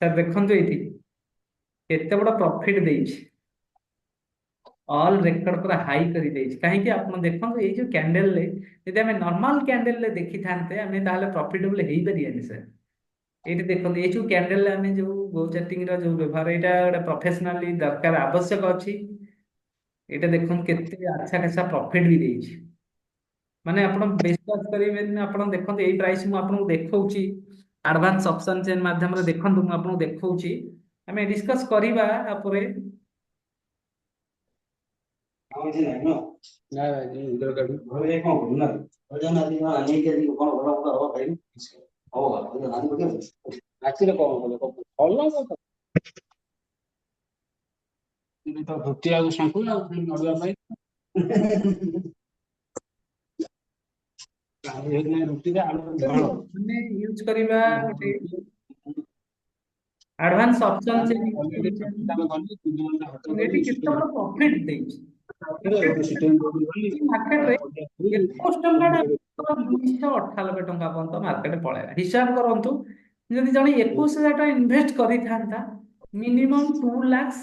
ସାର୍ ଦେଖନ୍ତୁ ଏଇଠି କେତେ ବଡ ପ୍ରଫିଟ ଦେଇଛି, ଅଲ୍ ରେକର୍ଡ ପୁରା ହାଇ କରିଦେଇଛି। କାହିଁକି ଆପଣ ଦେଖନ୍ତୁ ଏଇ ଯୋଉ କ୍ୟାଣ୍ଡେଲରେ ଯଦି ଆମେ ନର୍ମାଲ କ୍ୟାଣ୍ଡେଲରେ ଦେଖିଥାନ୍ତେ ଆମେ ତାହେଲେ ପ୍ରଫିଟେବଲ ହେଇପାରିବାନି ସାର୍। ଏଇଠି ଦେଖନ୍ତୁ ଏଇ ଯୋଉ କ୍ୟାଣ୍ଡେଲ ଆମେ ଯୋଉ ଗୋ ଚାର୍ଟିଂ ର ଯୋଉ ବ୍ୟବହାର, ଏଇଟା ଗୋଟେ ପ୍ରଫେସନାଲି ଦରକାର ଆବଶ୍ୟକ ଅଛି। ଏଇଟା ଦେଖନ୍ତୁ କେତେ ଆଚ୍ଛା ଖାସା ପ୍ରଫିଟ ବି ଦେଇଛି। ମାନେ ଆପଣ ବିଶ୍ୱାସ କରିବେନି, ଆପଣ ଦେଖନ୍ତୁ ଏଇ ପ୍ରାଇସ୍ ମୁଁ ଆପଣଙ୍କୁ ଦେଖଉଛି ଆଡଭାନ୍ସ ଅପସନ ଚେନ୍ ମାଧ୍ୟମରେ। ଦେଖନ୍ତୁ ମୁଁ ଆପଣଙ୍କୁ ଦେଖଉଛି, ଆମେ ଡିସ୍କସ୍ କରିବା ତାପରେ। ଆମେ ୟୁଜ କରିବା ଗୋଟେ ଆଡଭାନ୍ସ ଅପସନ ଚେନ୍ ୟୁଜ କରୁଛେ। ଏଠି କେତେ ବଡ ପ୍ରଫିଟ ଦେଇଛି ମାର୍କେଟରେ। 21,298 ଟଙ୍କା ପର୍ଯ୍ୟନ୍ତ ମାର୍କେଟ ପଳେଇଲା। ହିସାବ କରନ୍ତୁ ଯଦି ଜଣେ 21,000 ଟଙ୍କା ଇନଭେଷ୍ଟ କରିଥାନ୍ତା, ମିନିମମ୍ 2 ଲାକ୍ସ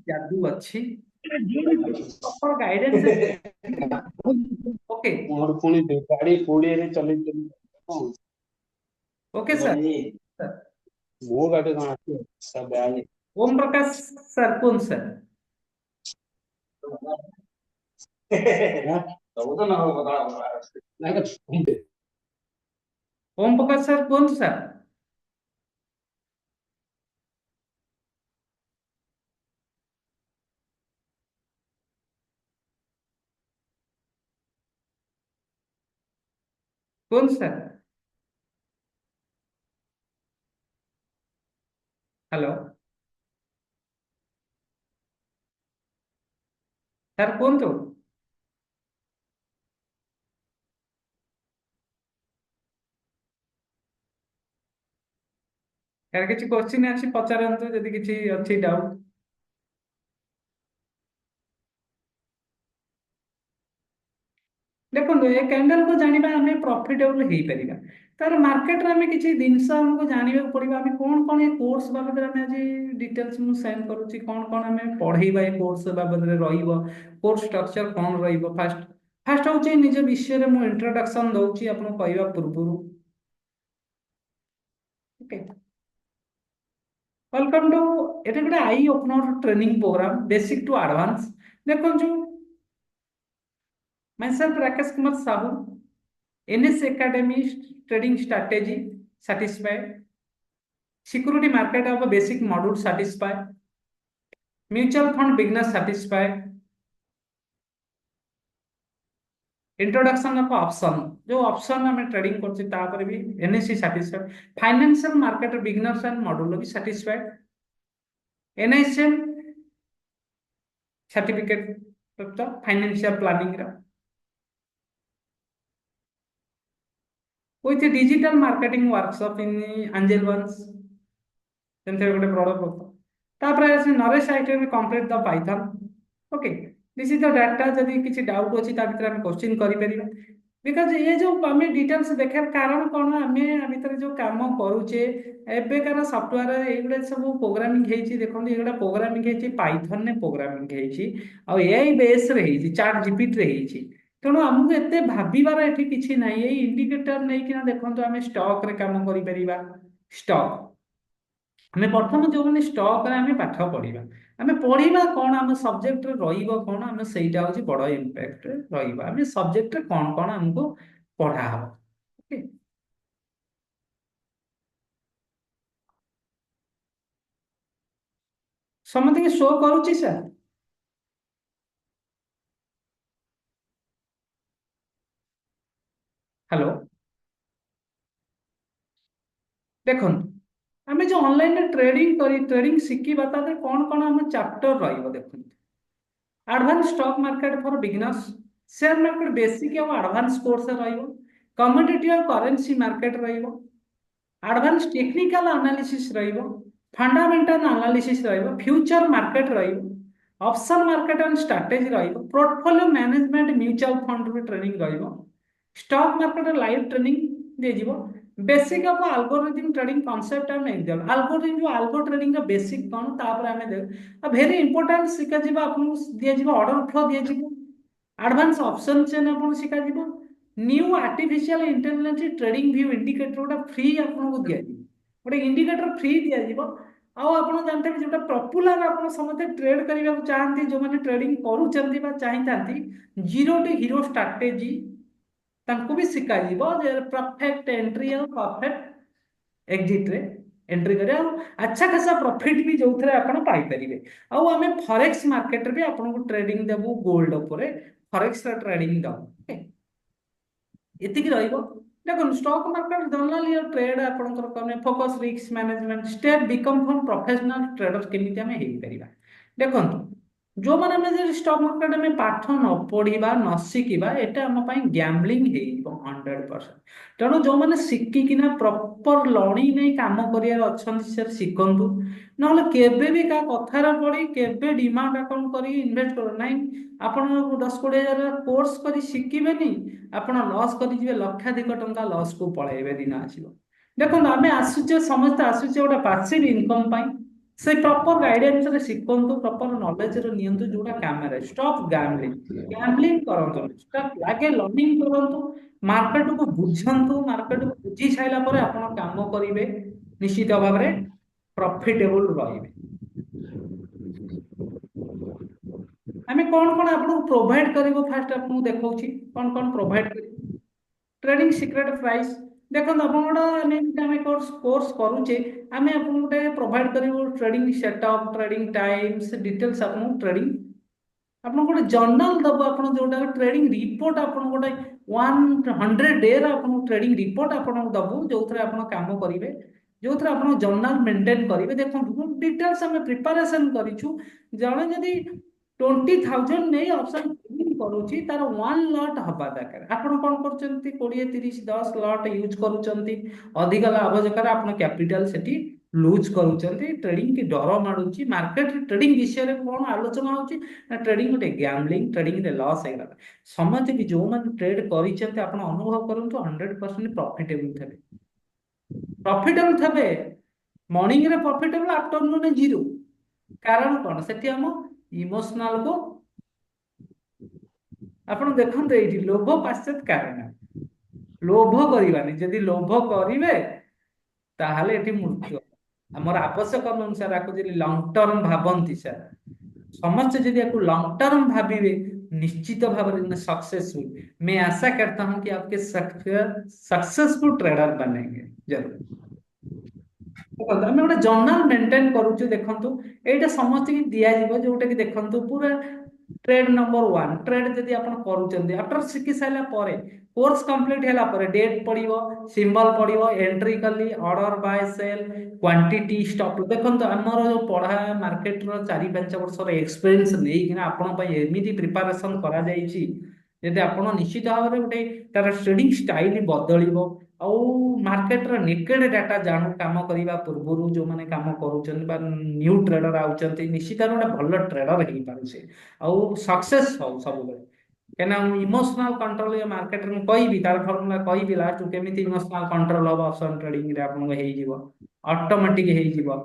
ଯାଦୁ ଅଛି guidance. Okay okay sir. Om Prakash sir कौन सर? ओम प्रकाश सर कौन सर? कौन सर? हेलो सर कौन तो? यार किसी क्वेश्चन अच्छी पचारंतु यदि किसी अच्छी डाउट। देखो ए कैंडल को जानिबा हमें प्रॉफिटेबल हो परिबा। तार मार्केट रे हमें किसी जिंस हमको जानबा पड़िबा। हमें कौन कौन ये कोर्स बाबद रे हमें आज डिटेल्स मु सेंड करूची, कौन कौन हमें पढ़ेबा ए कोर्स बाबद रे रहिबो, कोर्स स्ट्रक्चर कौन रहिबो। फर्स्ट फर्स्ट होची निज विषय रे मु इंट्रोडक्शन दउची आपन कहबा पूर्वरु। ओके वेलकम टू एटा गोटे eye opener training program basic to advance. देखो जो myself Rakesh Kumar Sahu, NS Academy trading strategy satisfied, security market of a basic module satisfied, mutual fund beginner satisfied, introduction of option जो option हमें trading करते तापर भी NSE satisfied, financial market beginners and module भी satisfied, NISM certificate तो financial planning रा with digital marketing workshop in Angel Ones ଯେମିତି ଗୋଟେ ପ୍ରଡକ୍ଟ ତାପରେ ନରେଜ ସାଇଟ୍ ରେ complete the Python. Okay this is the data. ଯଦି କିଛି ଡାଉଟ୍ ଅଛି ତା ଭିତରେ ଆମେ କ୍ୱେଶ୍ଚିନ୍ କରିପାରିବା। ବିକଜ ଏ ଯୋଉ ଆମେ ଡିଟେଲ୍ସ ଦେଖିବାର କାରଣ କଣ, ଆମେ ଆ ଭିତରେ ଯୋଉ କାମ କରୁଛେ ଏବେକାର ସଫ୍ଟୱେର ଏଇଗୁଡ଼ା ସବୁ ପ୍ରୋଗ୍ରାମିଂ ହେଇଛି। ଦେଖନ୍ତୁ ଏଇଗୁଡ଼ା ପ୍ରୋଗ୍ରାମିଂ ହେଇଛି ପାଇଥନ୍ ରେ ପ୍ରୋଗ୍ରାମିଂ ହେଇଛି, ଆଉ ଏଆଇ ବେସ୍ ରେ ହେଇଛି, ଚାଟ୍ ଜିପିଟି ରେ ହେଇଛି। ତେଣୁ ଆମକୁ ଏତେ ଭାବିବାର ଏଠି କିଛି ନାହିଁ। ଏଇ ଇଣ୍ଡିକେଟର ନେଇକିନା ଦେଖନ୍ତୁ ଆମେ ଷ୍ଟକ୍ ରେ କାମ କରିପାରିବା। ଷ୍ଟକ୍ ଆମେ ପ୍ରଥମେ ଯୋଉମାନେ ଷ୍ଟକ୍ ରେ ଆମେ ପାଠ ପଢିବା, ଆମେ ପଢିବା କଣ, ଆମ ସବଜେକ୍ଟରେ ରହିବ କଣ, ଆମେ ସେଇଟା ହଉଛି ବଡ ଇମ୍ପାକ୍ଟରେ ରହିବା। ଆମେ ସବଜେକ୍ଟରେ କଣ କଣ ଆମକୁ ପଢା ହବ। ଓକେ ସମସ୍ତଙ୍କୁ ଶୋ କରୁଛି ସାର୍? ହ୍ୟାଲୋ ଦେଖନ୍ତୁ ଆମେ ଯୋଉ ଅନଲାଇନରେ ଟ୍ରେଡିଂ ଶିଖିବା ତା ଦେହରେ କଣ କଣ ଆମ ଚାପ୍ଟର ରହିବ। ଦେଖନ୍ତୁ ଆଡଭାନ୍ସ ଷ୍ଟକ୍ ମାର୍କେଟ ଫର ବିଗିନର୍ସ, ସେୟାର ମାର୍କେଟ ବେସିକ ଆଉ ଆଡଭାନ୍ସ କୋର୍ସ ରହିବ, କମୋଡିଟି ଆଉ କରେନ୍ସି ମାର୍କେଟ ରହିବ, ଆଡଭାନ୍ସ ଟେକ୍ନିକାଲ ଆନାଲିସିସ୍ ରହିବ, फंडामेंटल एनालिसिस रहिबो, फ्यूचर मार्केट रहिबो, ऑप्शन मार्केट एंड स्ट्रेटजी रहिबो, पोर्टफोलियो मैनेजमेंट म्यूचुअल फंड रो ट्रेनिंग रहिबो, स्टॉक मार्केट लाइव ट्रेनिंग दे जीवो, basic of algorithm trading concept and exam algorithm जो algo trading का basic कोन तापर हमें दे आ वेरी इंपोर्टेंट सिखा जीवो, आपन दिया जीवो ऑर्डर फ्लो दिया जीवो, एडवांस ऑप्शन चेन आपन सिखा जीवो, new artificial intelligence trading view indicator गोटा फ्री आपन को दिया जीवो, गोटे इंडिकेटर फ्री दिया जीवो। आउ आपण जानते हैं जोटा पॉपुलर आपण समते ट्रेड करबा चाहती जो माने ट्रेडिंग करूचंती बा चाहितांती जीरो टू हीरो स्ट्रेटजी तांको भी सिखा जीवो जे परफेक्ट एंट्री और परफेक्ट एग्जिट रे एंट्री करे और अच्छा खासा प्रॉफिट भी जो थे आपण पाई परिबे। आउ आमे फॉरेक्स मार्केट रे भी आपण को ट्रेडिंग देबू गोल्ड ऊपर फॉरेक्स रा ट्रेडिंग दऊ एतिकी रहिबो। देखो स्टॉक मार्केट जनरली ट्रेड आपनकर कने focus risk management step become from professional trader केमिति हमें हेई परिबा। देखो जो माने हमें जे स्टॉक मार्केट में पाठ न पढ़िबा न शिखिबा एटा हम पई गैम्बलिंग हेइबो 100%। तेणु जो माने शिखिकिना प्रॉपर लर्निंग नै काम करियार अछंती से शिखंतु, नहले केबे भी का कथार पड़ी केबे डिमांड अकाउंट करी इन्वेस्ट कर नै। आपण 10-20 हजार कोर्स करी शिखिबेनी आपण लॉस करी जिवे लक्षाधिक टंका लॉस को पळेबे दिन आसीबो। देखो आमे आसुचे समस्त आसुचे ओटा पासिव इनकम पाई से प्रॉपर गाइडेंस रे शिखंतु प्रॉपर नॉलेज रे नियंतु जोटा काम रे स्टॉप गैम्बलिंग गैम्बलिंग करंतु स्टॉप आगे लर्निंग करंतु मार्केट को बुझंतु मार्केट को बुझी साइला परे आपण काम करिवे निश्चित भाव रे प्रॉफिटेबल रहिबे। आमे कोन कोन आपन प्रोवाइड करिवो फास्ट आपन देखौछि कोन कोन प्रोवाइड करिवो ट्रेडिंग सीक्रेट प्राइस। देखो अपन गोटा आम कोर्स कोर्स करुचे आम आप गोटे प्रोवाइड करूँ trading setup trading times details आपन ट्रेडिंग आपन गोटे जर्नल दबो आपन जोटा ट्रेडिंग रिपोर्ट आपन गोटे 100 डे आपन ट्रेडिंग रिपोर्ट आपन दबो जो आपन काम करेंगे जो आपन जर्नल मेंटेन करेंगे। देखो डिटेल्स आम प्रिपारेसन करूँ जड़े जदि 20,000 नहीं ऑप्शन करुच्ची तार 1 लॉट हवा दरकार आपन कौन कर 20-30-10 लॉट यूज करुँच अधिक लाभ जकार आप कैपिटल सेठी लूज करुँच ट्रेडिंग की डर मारूची मार्केट ट्रेडिंग विषय में कौन आलोचना होची ट्रेडिंग गोटे गैम्बलिंग ट्रेडिंग रे लॉस होगा समझ भी जो मैंने ट्रेड कर अनुभव करूँ 100% प्रॉफिटेबल थे मॉर्निंग रे प्रॉफिटेबल आफ्टरनून जीरो कारण कौन से हम इमोशनल को आपण देखते ये लोभ पाश्चात कारण लोभ करवानी जदि लोभ करेंगे ताहले एटी मृत्यु आमर आवश्यक अनुसार आपको जब लंग टर्म भावती सर समस्त जदि आपको लंग टर्म भाविवे निश्चित भाव में सक्सेसफुल मैं आशा करता हूं कि आपके सक्सेसफुल ट्रेडर बनेंगे जरूर। आम गोटे जर्नाल मेंटेन करुचे देखो ये समस्त की दिज्व जोटा कि देखो पूरा ट्रेड नंबर 1 ट्रेड जदि आप आफ्टर शिखी सारा कोर्स कंप्लीट है डेट पड़ो सिंबल पड़ो एंट्री कली order buy sell quantity stop देखो आमर जो पढ़ा मार्केट 4-5 वर्ष एक्सपीरियंस नहीं आपमती प्रिपारेसन कर आप निश्चित भाव में गोटे तार ट्रेडिंग स्टाइल बदल मार्केट नेकेड डाटा जानू काम करने पूर्व जो मैंने काम कर न्यू ट्रेडर आउट निश्चित भाव गोटे भल ट्रेडर हो पारे आउ सक्सेस हो सब कहीं इमोशनल कंट्रोल मार्केट में कहि तार फर्मुला कहि लास्ट केमी इमोशनल कंट्रोल हम ऑप्शन ट्रेडिंग ऑटोमेटिक हो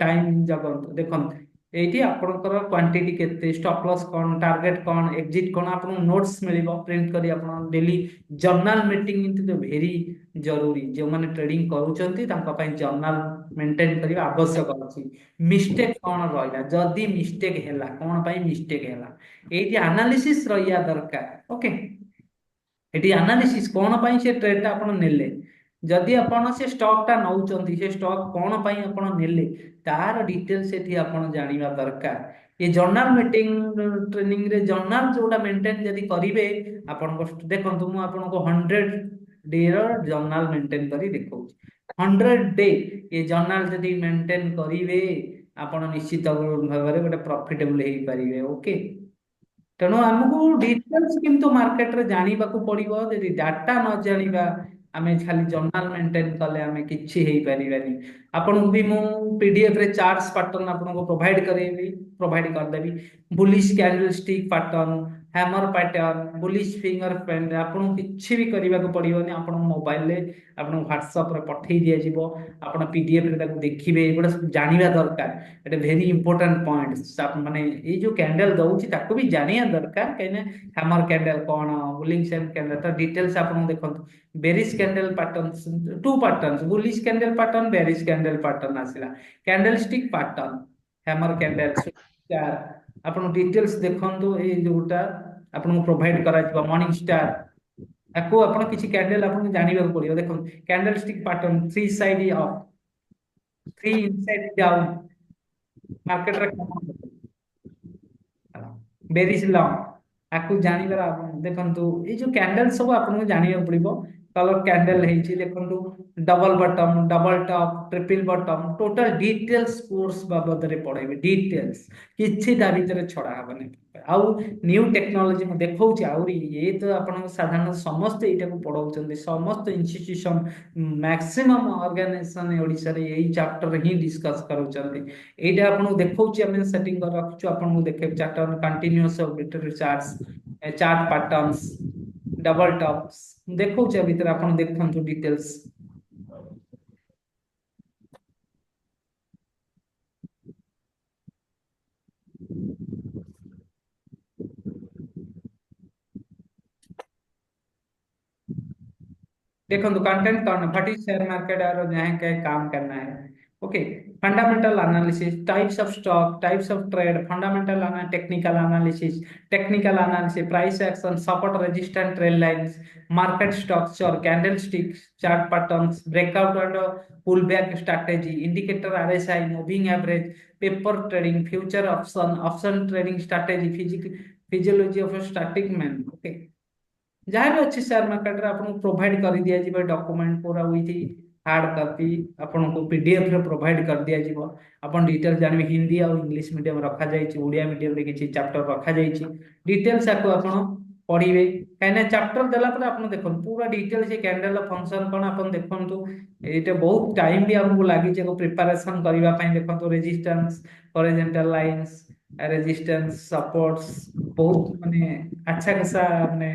टाइम जगत देखो ये आपंकर क्वांटिटी केते स्टॉप लॉस कौन टारगेट कौन एग्जिट कौन आप नोट्स मिल प्रिंट करी daily journal meeting is very जरूरी जो मैंने ट्रेडिंग करुँच जर्नल मेंटेन करने आवश्यक अच्छी मिस्टेक कौन रहा जदि मिस्टेक है कौन मिस्टेक है ये एनालिसिस रहा दरकार ओके ये एनालिसिस कौन से ट्रेड आप नेले जदि आप से स्टॉक टा नौ से स्टॉक कौन नेले तार डिटेल्स ये आप जाना दरकार ये जर्नल मीटिंग ट्रेनिंग रे जर्नल जोटा मेंटेन जदि करेंगे आप देखो मुझे 100 डे जर्नल मेंटेन करी देखो 100 डे ये जर्नल जदि मेंटेन करेंगे आप निश्चित भाव में गोटे प्रॉफिटेबल हो पारे ओके। तेणु आमको डिटेल्स किंतु मार्केट रे जानिबा को पड़िबो जदि डाटा न जानिबा आमे खाली जर्नल मेंटेन कले आमे किछि हेई परिबानी आपन भी मु पीडीएफ रे चार्ट्स पैटर्न आपन को प्रोवाइड कर देबी bullish candle stick pattern hammer pattern bullish finger print आपन किछि भी करबा को पड़िबोनी आपन मोबाइल ले आपन व्हाट्सएप रे पठेई दिया जिवो आपन पीडीएफ रे ताको देखिबे एगुडा जानिबा दरकार एटा वेरी इंपोर्टेंट पॉइंट्स आप माने ए जो कैंडल दउची ताको भी जानिया दरकार कहिने हैमर कैंडल कोन बुलिश कैंडल तो डिटेल्स आपन देखंतु bearish candle patterns two patterns bullish candle pattern bearish candle pattern आसिला candlestick pattern hammer candle star आपन डिटेल्स देखंतु ए जोटा आपन प्रोवाइड करा जिवो मॉर्निंग स्टार आपको आपन किछि कैंडल आपन जानिबा को पड़ियो देखो candle stick pattern three side up three inside down market रे बेरिश लॉन्ग आपको जानिबार आपन देखंतु ए जो कैंडल सब आपन जानिबा पड़िबो कलर कैंडल हेछि देखंतु double bottom double top triple bottom total details course बाबद रे पढाइबे डिटेल्स किछि ता भीतर छडा हबने आउ न्यू टेक्नोलॉजी में देखौछि आउरी ये तो आपन साधारण समस्त एटा को पढाउछन्ते समस्त इंस्टीट्यूशन मैक्सिमम ऑर्गेनाइजेशन ओडिसा रे एई चैप्टर ही डिस्कस करूछन्ते एटा आपन देखौछि हम सेटिंग कर रखछु आपन को देखे चैप्टर कंटीन्यूअस ऑर्बिटरी charts chart patterns double tops देखौछि भीतर आपन देखंतु डिटेल्स देखो तो कंटेंट कौन व्हाट इज शेयर मार्केट और यहाँ क्या काम करना है okay fundamental analysis types of stock types of trade fundamental technical analysis price action support resistance trade lines market structure candle stick chart patterns breakout and pull back strategy indicator RSI moving average paper trading future option trading strategy physiology of static man okay जहाँ भी अच्छी share market रे आपको provide कर दिया जिबे document पूरा with hard copy आपन को पीडीएफ रे प्रोवाइड कर दिया जिवो आपन डिटेल्स जानबे हिंदी और इंग्लिश मीडियम रखा जायछि ओडिया मीडियम रे किछि चैप्टर रखा जायछि डिटेल्स आको आपन पढिबे काइना चैप्टर देला पर आपन देखन पूरा डिटेल्स से कैंडल फंक्शन कोन आपन देखंतु एटा बहुत टाइम भी हमको लागि जे को प्रिपरेशन करिवा पई देखंतु resistance horizontal lines resistance supports बहुत माने अच्छा खासा माने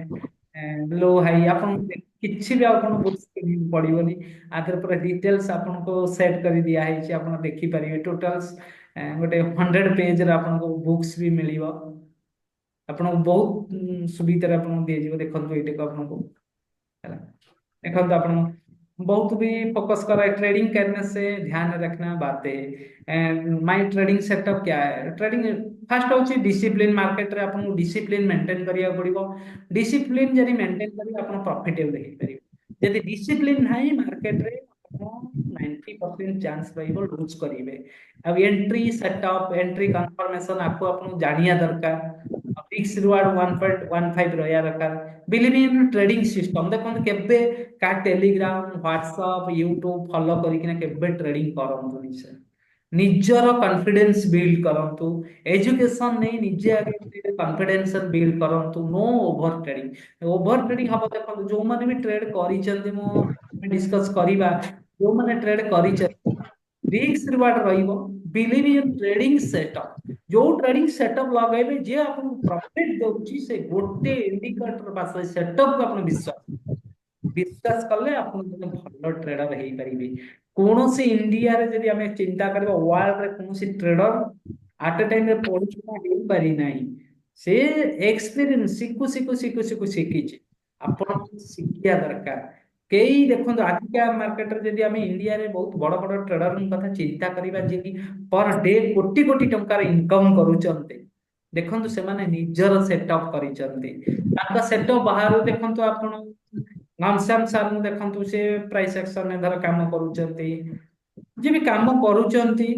लो हाई आपन किछि भी आपन बुक्स के पढिबोनी आकर पूरा डिटेल्स आपन को सेट कर दिया है कि आपन देखि परिबे टोटल्स गोटे 100 पेज रे आपन को बुक्स भी मिलिबो आपन को बहुत सुविधा रे आपन दिए जिवो देखंतु एटे को आपन को हैला देखंतु आपन बहुत भी फोकस कर रहा है ट्रेडिंग करने से ध्यान रखना बातें एंड माय ट्रेडिंग सेटअप क्या है ट्रेडिंग फर्स्ट होची डिसिप्लिन मार्केट रे आपन डिसिप्लिन मेंटेन करिया पड़िबो डिसिप्लिन जरी मेंटेन करी आपन प्रॉफिटेबल हेई परिबो यदि डिसिप्लिन नाही मार्केट रे आपन 90% चांस रहिबो लूज करिवे अब एंट्री सेटअप एंट्री कंफर्मेशन आपको आपन जानिया दरकार फिक्स रिवार्ड 1.15 रहया दरकार बिलीव इन ट्रेडिंग सिस्टम देखो केबे का टेलीग्राम व्हाट्सएप यूट्यूब फॉलो करिकिना केबे ट्रेडिंग करंतु निसे निजर कॉन्फिडेंस बिल्ड करंतु एजुकेशन नहीं निजे आगे कॉन्फिडेंस बिल्ड करंतु नो ओवर ट्रेडिंग हबो देखो जो माने भी ट्रेड करि चंदी मो डिस्कस करिबा जो माने ट्रेड करि रिस्क रिवार्ड रहिबो बिलीव इन ट्रेडिंग सेटअप जो ट्रेडिंग सेटअप लगाइबे जे आपन प्रॉफिट दउची से गोटे इंडिकेटर बा से सेटअप को आपन विश्वास कले आपन जने भलो ट्रेडर हेई परिबे कोनोसी इंडिया रे जदि हमें चिंता करबा वर्ल्ड रे कोनोसी ट्रेडर एट अ टाइम रे पढुछना हेई पारि नाही से एक्सपीरियंस सिकु सिकिछि आपन सिकिया दरकार केई देखो आजिका मार्केट रे जदि हमें इंडिया रे बहुत बड़ बड़ ट्रेडर कथा चिंता करिबा जे कि पर डे कोटी कोटी टंकार इनकम करूचंते देखंतु से माने निजर सेटअप करिचंते ताका सेटअप बाहर देखंतु आपण घनश्याम सर नु देखंतु से प्राइस एक्शन ने धर काम करूचंती जे भी काम करूचंती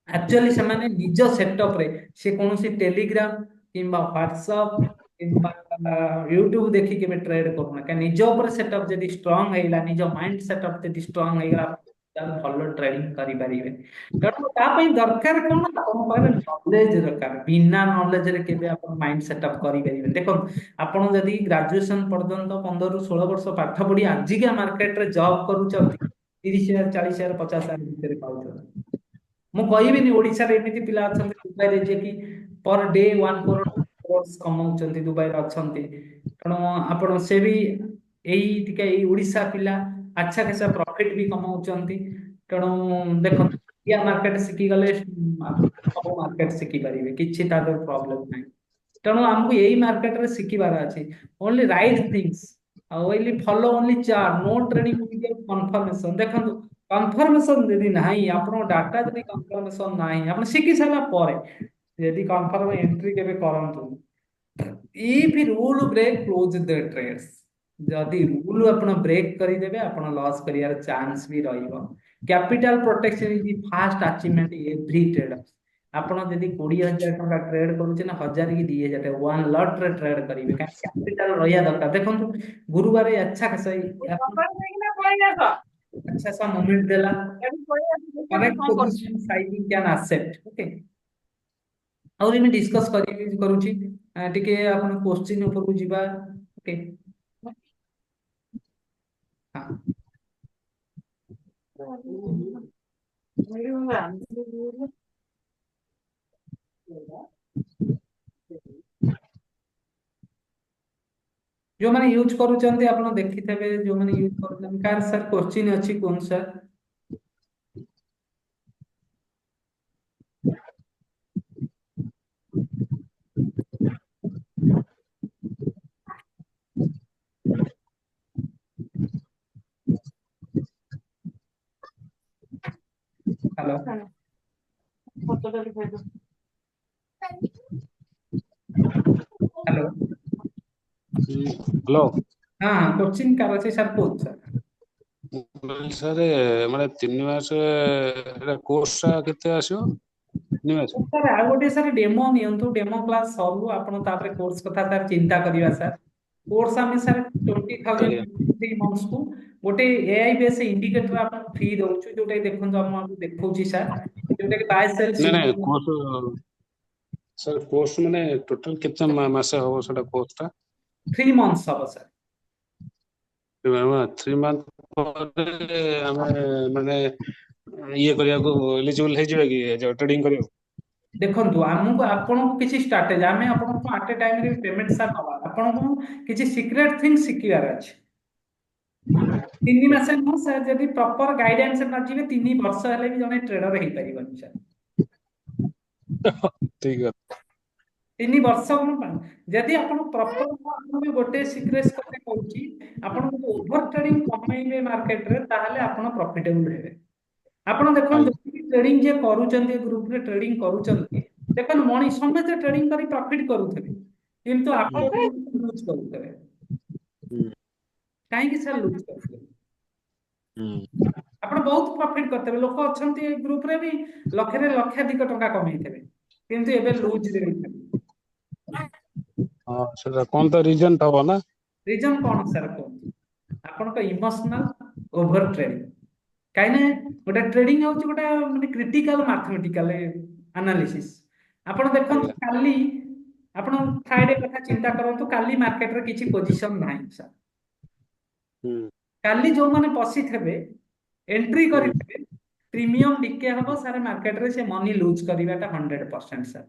एक्चुअली से माने निज सेटअप रे से कोनोसी टेलीग्राम किंबा व्हाट्सएप किंबा यूट्यूब देखि के ट्रेड करूना का निज ऊपर सेटअप जदी स्ट्रांग हेला निज माइंड सेटअप जदी स्ट्रांग हेला ଭଲ ଟ୍ରେଡିଂ କରିପାରିବେ। ତେଣୁ ତା ପାଇଁ ଦରକାର କଣ, ଆପଣଙ୍କ ପାଖରେ ନଲେଜ ଦରକାର। ବିନା ନଲେଜରେ କେବେ ଆପଣ ମାଇଣ୍ଡ ସେଟଅପ୍ କରିପାରିବେନି। ଦେଖନ୍ତୁ, ଆପଣ ଯଦି ଗ୍ରାଜୁଏସନ ପର୍ଯ୍ୟନ୍ତ 15 ରୁ 16 ବର୍ଷ ପାଠ ପଢି ଆଜିକା ମାର୍କେଟରେ ଜବ୍ କରୁଛନ୍ତି, 30,000 40,000 50,000 ଭିତରେ ପାଉଛନ୍ତି। ମୁଁ କହିବିନି ଓଡିଶାରେ ଏମିତି ପିଲା ଅଛନ୍ତି ଦୁବାଇରେ ଯିଏକି ପର ଡେ 1 crore କମାଉଛନ୍ତି, ଦୁବାଇରେ ଅଛନ୍ତି। ତେଣୁ ଆପଣ ସେ ବି ଏଇ ଟିକେ ଏଇ ଓଡିଶା ପିଲା ଆଚ୍ଛା ଖାସା ପ୍ରଫିଟ ବି କମାଉଛନ୍ତି। ତେଣୁ ଦେଖନ୍ତୁ, ଇଣ୍ଡିଆ ମାର୍କେଟ ଶିଖିଗଲେ ଆପଣ ସବୁ ମାର୍କେଟ ଶିଖିପାରିବେ, କିଛି ତା ଦେହରେ ପ୍ରୋବ୍ଲେମ ନାହିଁ। ତେଣୁ ଆମକୁ ଏଇ ମାର୍କେଟରେ ଶିଖିବାର ଅଛି ଓନ୍ଲି ରାଇଟ୍ ଥିଙ୍ଗସ୍। ଆଉ only follow only chart, no trading without confirmation. ଦେଖନ୍ତୁ, କନଫର୍ମେସନ ଯଦି ନାହିଁ, ଆପଣଙ୍କ ଡାଟା ଯଦି କନଫର୍ମେସନ ନାହିଁ, ଆପଣ ଶିଖି ସାରିଲା ପରେ ଯଦି କନଫର୍ମ ଏଣ୍ଟ୍ରି କେବେ କରନ୍ତୁ। If rule break close the trades. ଯଦି ରୁଲ ଆପଣ ବ୍ରେକ୍ କରିଦେବେ, ଆପଣ ଲସ୍ କରିବାର ଚାନ୍ସ ବି ରହିବ। Capital protection is the first achievement every trader. ଆପଣ ଯଦି 20,000 ଟଙ୍କା ଟ୍ରେଡ କରୁଛନ୍ତି ନା, 1,000 କି 2,000 ଟଙ୍କା ୱାନ୍ ଲଟ୍ ରେ ଟ୍ରେଡ କରିବେ, କାହିଁକି କ୍ୟାପିଟାଲ ରହିବା ଦରକାର। ଦେଖନ୍ତୁ, ଗୁରୁବାର ଆଚ୍ଛା ଖାସା अच्छा सा मोमेंट देला, correct position sizing can accept okay. आउरी मैं डिस्कस करूची टिके आपण क्वेश्चन ऊपर को जीवा ओके। हाँ, जो माने यूज करूचंती आपण देखिथेबे, जो माने यूज करूचंती कार सर क्वेश्चन अछि कोन सर? हेलो हेलो, हेलो हाँ हाँ क्वेश्चन कार अछि सर कोन सर? सर ମାନେ 3 ମାସ କୋର୍ସ ଟା କେତେ ଆସିବ 3 ମାସ? सर आ गोटे सर डेमो नियंतु, डेमो क्लास सरू आपण तापर कोर्स कथा सर चिंता करिवा सर। कोर्स आमे सर 20,000 ଆଜ୍ଞା 3 मंथ्स को गोटे एआई बेस इंडिकेटर आपण फ्री दउछु, जोटा देखंतु हम देखौची सर, जोटा कि बाय सेल ନାଇଁ ନାଇଁ सिग्नल କୋର୍ସ सर କୋର୍ସ ମାନେ ଟୋଟାଲ କେତେ ମାସ ହବ ସେଟା କୋର୍ସ ଟା? 3 मंथ्स हबो सर। 3 ମାନ୍ଥ ପରେ ଆମେ ମାନେ ଇଏ କରିବାକୁ ଏଲିଜିବल ହେଇଯିବା କି ଟ୍ରେଡିଂ କରିବାକୁ? देखंतु हमକୁ ଆପଣଙ୍କୁ କିଛି ଷ୍ଟ୍ରାଟେଜି, ଆମେ ଆପଣଙ୍କୁ ଆଟ ଏ ଟାଇम ରେ पेमेंट ସାର୍ ନବା, ଆପଣଙ୍କୁ କିଛି ସିକ୍ରେଟ ଥିଙ୍ଗ ଶିଖିବାର ଅଛି। 3 ମାସ ନୁହଁ ସାର୍, ଯଦି ପ୍ରପର ଗାଇଡାନ୍ସ ନ ଯିବେ 3 ବର୍ଷ ହେଲେ ବି ଜଣେ ଟ୍ରେଡର ହେଇପାରିବନି ସାର୍। ଠିକ ଅଛି। 3 ବର୍ଷ କଣ ପାଇଁ, ଯଦି ଆପଣ ପ୍ରପର ଗୋଟେ ସିକ୍ରେଟ କଥା କହୁଛି, ଆପଣ ଯଦି ଓଭର ଟ୍ରେଡିଂ କମେଇବେ ମାର୍କେଟରେ, ତାହେଲେ ଆପଣ ପ୍ରଫିଟେବୁଲ ହେବେ। ଆପଣ ଦେଖନ୍ତୁ, ଆଜ୍ଞା ଟ୍ରେଡିଂ ଯେ କରୁଛନ୍ତି ଗ୍ରୁପରେ ଟ୍ରେଡିଂ କରୁଛନ୍ତି, ଦେଖନ୍ତୁ ମଣି ସମସ୍ତେ ଟ୍ରେଡିଂ କରି ପ୍ରଫିଟ କରୁଥିବେ, କିନ୍ତୁ ଆପଣ ହୁଁ ଲୁଜ କରୁଥିବେ। ହୁଁ କାହିଁକି ସାର୍ ଲୁଜ କରୁଥିବେ? ହୁଁ ଆପଣ ବହୁତ ପ୍ରଫିଟ କରିଥିବେ, ଲୋକ ଅଛନ୍ତି ଏ ଗ୍ରୁପରେ ବି ଲକ୍ଷରେ ଲକ୍ଷାଧିକ ଟଙ୍କା କମେଇଥିବେ, କିନ୍ତୁ ଏବେ ଲୁଜ ରେ ରହିଥିବେ। ହଁ ସେଟା କଣ ତ ରିଜନ ଥବ ନା? ରିଜନ କଣ ସାର୍ କୁହନ୍ତୁ? ଆପଣଙ୍କ ଇମୋସନାଲ ଓଭର ଟ୍ରେଡିଂ। କାହିଁକି ନା ଗୋଟେ ଟ୍ରେଡିଂ ହଉଛି ଗୋଟେ ମାନେ କ୍ରିଟିକାଲ ମାଥମେଟିକାଲ ଆନାଲିସିସ୍। ଆପଣ ଦେଖନ୍ତୁ ଆଜ୍ଞା କାଲି, ଆପଣ ଫ୍ରାଇଡେ କଥା ଚିନ୍ତା କରନ୍ତୁ, କାଲି ମାର୍କେଟରେ କିଛି ପୋଜିଶନ ନାହିଁ ସାର୍। ହୁଁ କାଲି ଯୋଉମାନେ ପଶିଥିବେ, ଏଣ୍ଟ୍ରି ହୁଁ କରିଥିବେ, ପ୍ରିମିୟମ ଟିକେ ହବ ସାର୍, ମାର୍କେଟରେ ସେ ମନି ଲୁଜ କରିବାଟା 100% ସାର୍।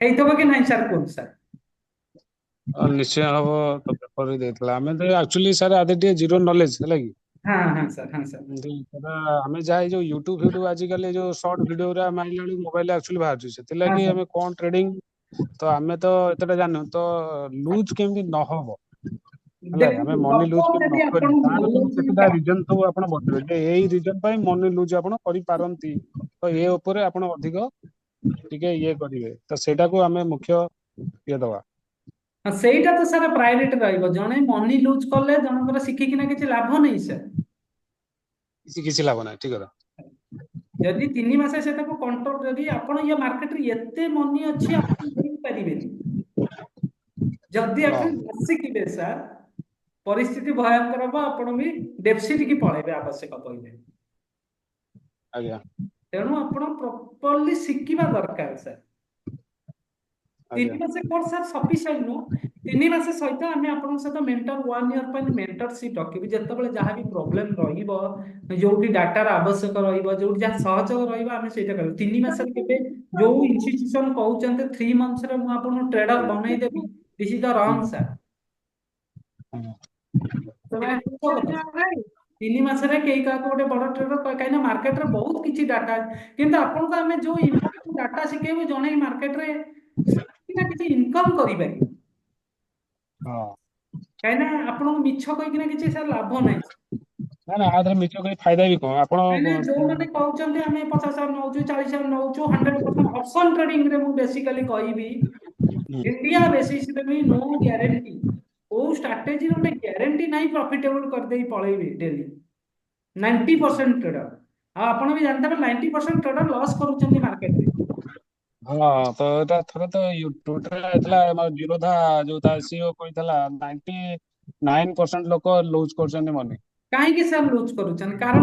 ହେଇଥିବ କି ନାହିଁ ସାର୍ କୁହନ୍ତୁ ସାର୍? ନିଶ୍ଚୟ ହବ। ତ ପେପର ବି ଦେଇଥିଲା, ଆମେ ତ ଆକ୍ଚୁଆଲି ସାର୍ ଆଦେ ଟିକେ ଜିରୋ ନଲେଜ ହେଲା କି। ହଁ ହଁ ସାର୍, ହଁ ସାର୍। ସେଟା ଆମେ ଯାହା ଏଇ ଯୋଉ ୟୁଟ୍ୟୁବ ଫ୍ୟୁଟ୍ୟୁବ ଆଜିକାଲି ଯୋଉ ସର୍ଟ ଭିଡିଓ ଗୁରା ମାରିଲା ବେଳକୁ ମୋବାଇଲ ଆକ୍ଚୁଆଲି ବାହାରୁଛି, ହଁ ସେଥିଲାଗି ସାର୍। ଆମେ କଣ ଟ୍ରେଡିଂ ତ ଆମେ ତ ଏତେଟା ଜାଣିନୁ ତ ଲୁଜ କେମିତି ନହବ ହେଲା, ଆମେ ଦେଖନ୍ତୁ ମନି ଲୁଜ ପ୍ରପର କେମିତି ନ ଯଦି କରିବୁ ଆପଣଙ୍କୁ ତାର ସବୁ ନଲେଜ କେତେଟା ରିଜନ ସବୁ ଆପଣ ବତେଇବେ ଯେ ଏଇ ରିଜନ ପାଇଁ ମନି ଲୁଜ ଆପଣ କରିପାରନ୍ତି, ତ ଏ ଉପରେ ଆପଣ ଅଧିକ ଟିକେ ଇଏ କରିବେ, ତ ସେଇଟାକୁ ଆମେ ମୁଖ୍ୟ ଇଏ ଦବା। ସେଇଟା ତ ସାର୍ ପ୍ରାୟୋରିଟି ରହିବ। ଜଣେ ମନି ଲୁଜ କଲେ ଜଣଙ୍କର ଶିଖିକିନା କିଛି ଲାଭ ନାହିଁ ସାର୍। କିଛି ଲାଭ ନାହିଁ, ଠିକ କଥା। ଯଦି 3 ମାସ ସେ ତାକୁ କଣ୍ଟ୍ରୋଲ, ଯଦି ଆପଣ ଇଏ ମାର୍କେଟରେ ଏତେ ମନି ଅଛି ଆପଣ ପାରିବେନି। ଯଦି ଆପଣ ହଁ ନ ଶିଖିବେ ସାର୍, ପରିସ୍ଥିତି ଭୟଙ୍କର ହବ, ଆପଣ ବି ଡେଫିସିଟ୍ କି ପଳେଇବେ ଆବଶ୍ୟକ ପଇଲେ। ଆଜ୍ଞା ତେଣୁ ଆପଣ ପ୍ରପରଲି ଶିଖିବା ଦରକାର ସାର୍। ଆଜ୍ଞା 3 ମାସ କୋର୍ସ ସାର୍ ସଫିସିଏଣ୍ଟ ନୁହଁ। 3 ମାସ ସହିତ ଆମେ ଆପଣଙ୍କ ସହିତ ମେଣ୍ଟର 1 ଇୟର ପାଇଁ ମେଣ୍ଟରସିପ୍ ରଖିବୁ। ଯେତେବେଳେ ଯାହା ବି ପ୍ରୋବ୍ଲେମ ରହିବ, ଯୋଉଠି ଡାଟାର ଆବଶ୍ୟକ ରହିବ, ଯୋଉଠି ଯାହା ସହଯୋଗ ରହିବ, ଆମେ ସେଇଟା କରିବୁ। 3 ମାସରେ କେବେ ଯୋଉ ଇନଷ୍ଟିଟ୍ୟୁସନ କହୁଛନ୍ତି 3 monthsରେ ମୁଁ ଆପଣଙ୍କୁ ଟ୍ରେଡର ବନେଇଦେବି, ଦିସ୍ ଇଜ ଦ ରଙ୍ଗ ସାର୍। ସେମାନେ ମିଛ କଥା। 3 ମାସରେ କେହି କାହାକୁ ଗୋଟେ ବଡ ଟ୍ରେଡର, କାହିଁକିନା ମାର୍କେଟରେ ବହୁତ କିଛି ଡାଟା, କିନ୍ତୁ ଆପଣଙ୍କୁ ଆମେ ଯୋଉ ଇମ୍ପୋର୍ଟାଣ୍ଟ ଡାଟା ଶିଖେଇବୁ, ଜଣେ ମାର୍କେଟରେ କିଛି ନା କିଛି ଇନକମ୍ କରିପାରିବ। ହଁ କାହିଁକିନା ଆପଣଙ୍କୁ ମିଛ କହିକିନା କିଛି ସାର୍ ଲାଭ ନାହିଁ। ନା ନା ଆ ଦେହରେ ମିଛ କହି ଫାଇଦା ବି କଣ ଆପଣ କାହିଁକିନା ଯୋଉମାନେ କହୁଛନ୍ତି ଆମେ 50,000 ନଉଛୁ, 40,000 ନଉଛୁ, 100% ଅପସନ ଟ୍ରେଡିଂରେ ମୁଁ ବେସିକାଲି କହିବି, ଇଣ୍ଡିଆ ବେସିସରେ ବି ନୋ ଗ୍ୟାରେଣ୍ଟି। କୋଉ ଷ୍ଟ୍ରାଟେଜିର ଗୋଟେ ଗ୍ୟାରେଣ୍ଟି ନାହିଁ ପ୍ରଫିଟେବଲ କରିଦେଇ ପଳେଇବେ ଡେଲି। 90% ଟ୍ରେଡର, ଆଉ ଆପଣ ବି ଜାଣିଥିବେ 90% ଟ୍ରେଡର ଲସ୍ କରୁଛନ୍ତି ମାର୍କେଟରେ। ହଁ ତ ଏଟା ଥରେ ତ ୟୁଟ୍ୟୁବରେ ହେଇଥିଲା, ଆମର ଜିରୋଧା ଯୋଉ ତା ସିଓ କହିଥିଲା 99% ଲୋକ ଲୁଜ କରୁଛନ୍ତି ମନି। କାହିଁକି ସାର୍ ଲୁଜ୍ କରୁଛନ୍ତି? କାରଣ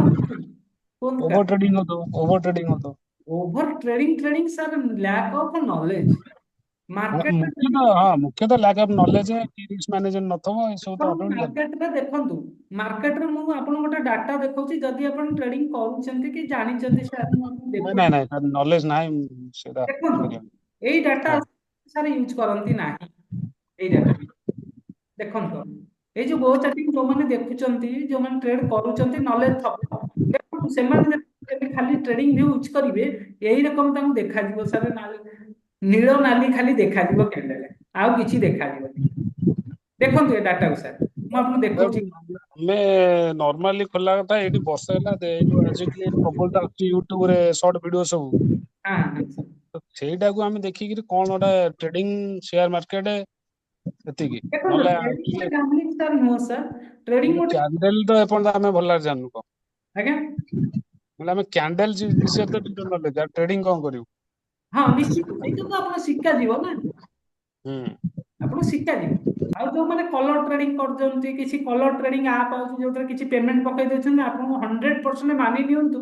କୁହନ୍ତୁ। ଓଭର ଟ୍ରେଡିଂ ହଉଥିବ। Over trading sir lack of knowledge. ମାର୍କେଟରେ ମୁଖ୍ୟତଃ lack of knowledge, risk management ନଥିବ, ଏସବୁ ତ ଆପଣ ଅଟୋମେଟିକ। ମାର୍କେଟରେ ଦେଖନ୍ତୁ, ମାର୍କେଟରେ ମୁଁ ଆପଣଙ୍କୁ ଗୋଟେ ଡାଟା ଦେଖଉଛି, ଯଦି ଆପଣ ଟ୍ରେଡିଂ କରୁଛନ୍ତି କି ଜାଣିଛନ୍ତି ସାର୍, ମୁଁ ଆପଣଙ୍କୁ ଦେଖୁଛି। ନାଇଁ ସାର୍ ନଲେଜ ନାହିଁ ସେଇଟା ଦେଖନ୍ତୁ, କରିବ। ଏଇ ଡାଟା ହଁ ସାର୍ ୟୁଜ କରନ୍ତି ନାହିଁ। ଏଇ ଡାଟା ଦେଖନ୍ତୁ, ଏଇ ଯୋଉ ଗୋ ଚାଟିଂ ଯୋଉମାନେ ଦେଖୁଛନ୍ତି, ଯୋଉମାନେ ଟ୍ରେଡ କରୁଛନ୍ତି, ନଲେଜ ଥବ, ଦେଖନ୍ତୁ ସେମାନେ ଯଦି ଖାଲି ଟ୍ରେଡିଂ ଭିଉ ୟୁଜ କରିବେ, ଏଇ ରକମ ତାଙ୍କୁ ଦେଖାଯିବ ସାର୍, ନୀଳ ନାଲି ଖାଲି ଦେଖାଯିବ କ୍ୟାଣ୍ଡେଲ, ଆଉ କିଛି ଦେଖାଯିବନି। ଦେଖନ୍ତୁ ଏ ଡାଟାକୁ ସାର୍, ମୁଁ ଆପଣଙ୍କୁ ଦେଖଉଛି। ଆମେ ନର୍ମାଲି ଖୋଲା କଥା, ଏଇଠି ବର୍ଷେ ହେଲା ଏଇ ଯୋଉ ଆଜିକାଲି ପ୍ରବଳ ଆସୁଛି ୟୁଟ୍ୟୁବରେ ସର୍ଟ ଭିଡିଓ ସବୁ, ହଁ ହଁ ସାର୍। ତ ସେଇଟାକୁ ଆମେ ଦେଖିକିରି କଣ ଗୋଟେ ଟ୍ରେଡିଂ ସେୟାର ମାର୍କେଟ ଏତିକି, ଦେଖନ୍ତୁ ନହେଲେ ଟ୍ରେଡିଂ ଗୋଟେ ଗ୍ୟାମ୍ବଲିଂ ସାର୍ ନୁହଁ ସାର୍। ଟ୍ରେଡିଂ ଗୋଟେ, କ୍ୟାଣ୍ଡେଲ ତ ଏପର୍ଯ୍ୟନ୍ତ ଆମେ ଭଲ ଭାବରେ ଜାଣିନୁ କଣ। ଆଜ୍ଞା ବୋଲେ ଆମେ କ୍ୟାଣ୍ଡେଲ ବିଷୟରେ ତ ଟିକେ ନଲେଜ, ଟ୍ରେଡିଂ କଣ କରିବୁ। ହଁ ନିଶ୍ଚିତ, ସେଇଟା ତ ଆପଣ ଶିଖାଯିବ ନା, ହୁଁ ଆପଣ ଶିଖାଯିବ। ଆଉ ଯୋଉମାନେ କଲର ଟ୍ରେଡିଂ କରୁଛନ୍ତି, କିଛି କଲର ଟ୍ରେଡିଂ ଆପ୍ ଅଛି ଯୋଉଥିରେ କିଛି ପେମେଣ୍ଟ ପକେଇ ଦଉଛନ୍ତି, ଆପଣଙ୍କୁ 100% ମାନି ନିଅନ୍ତୁ,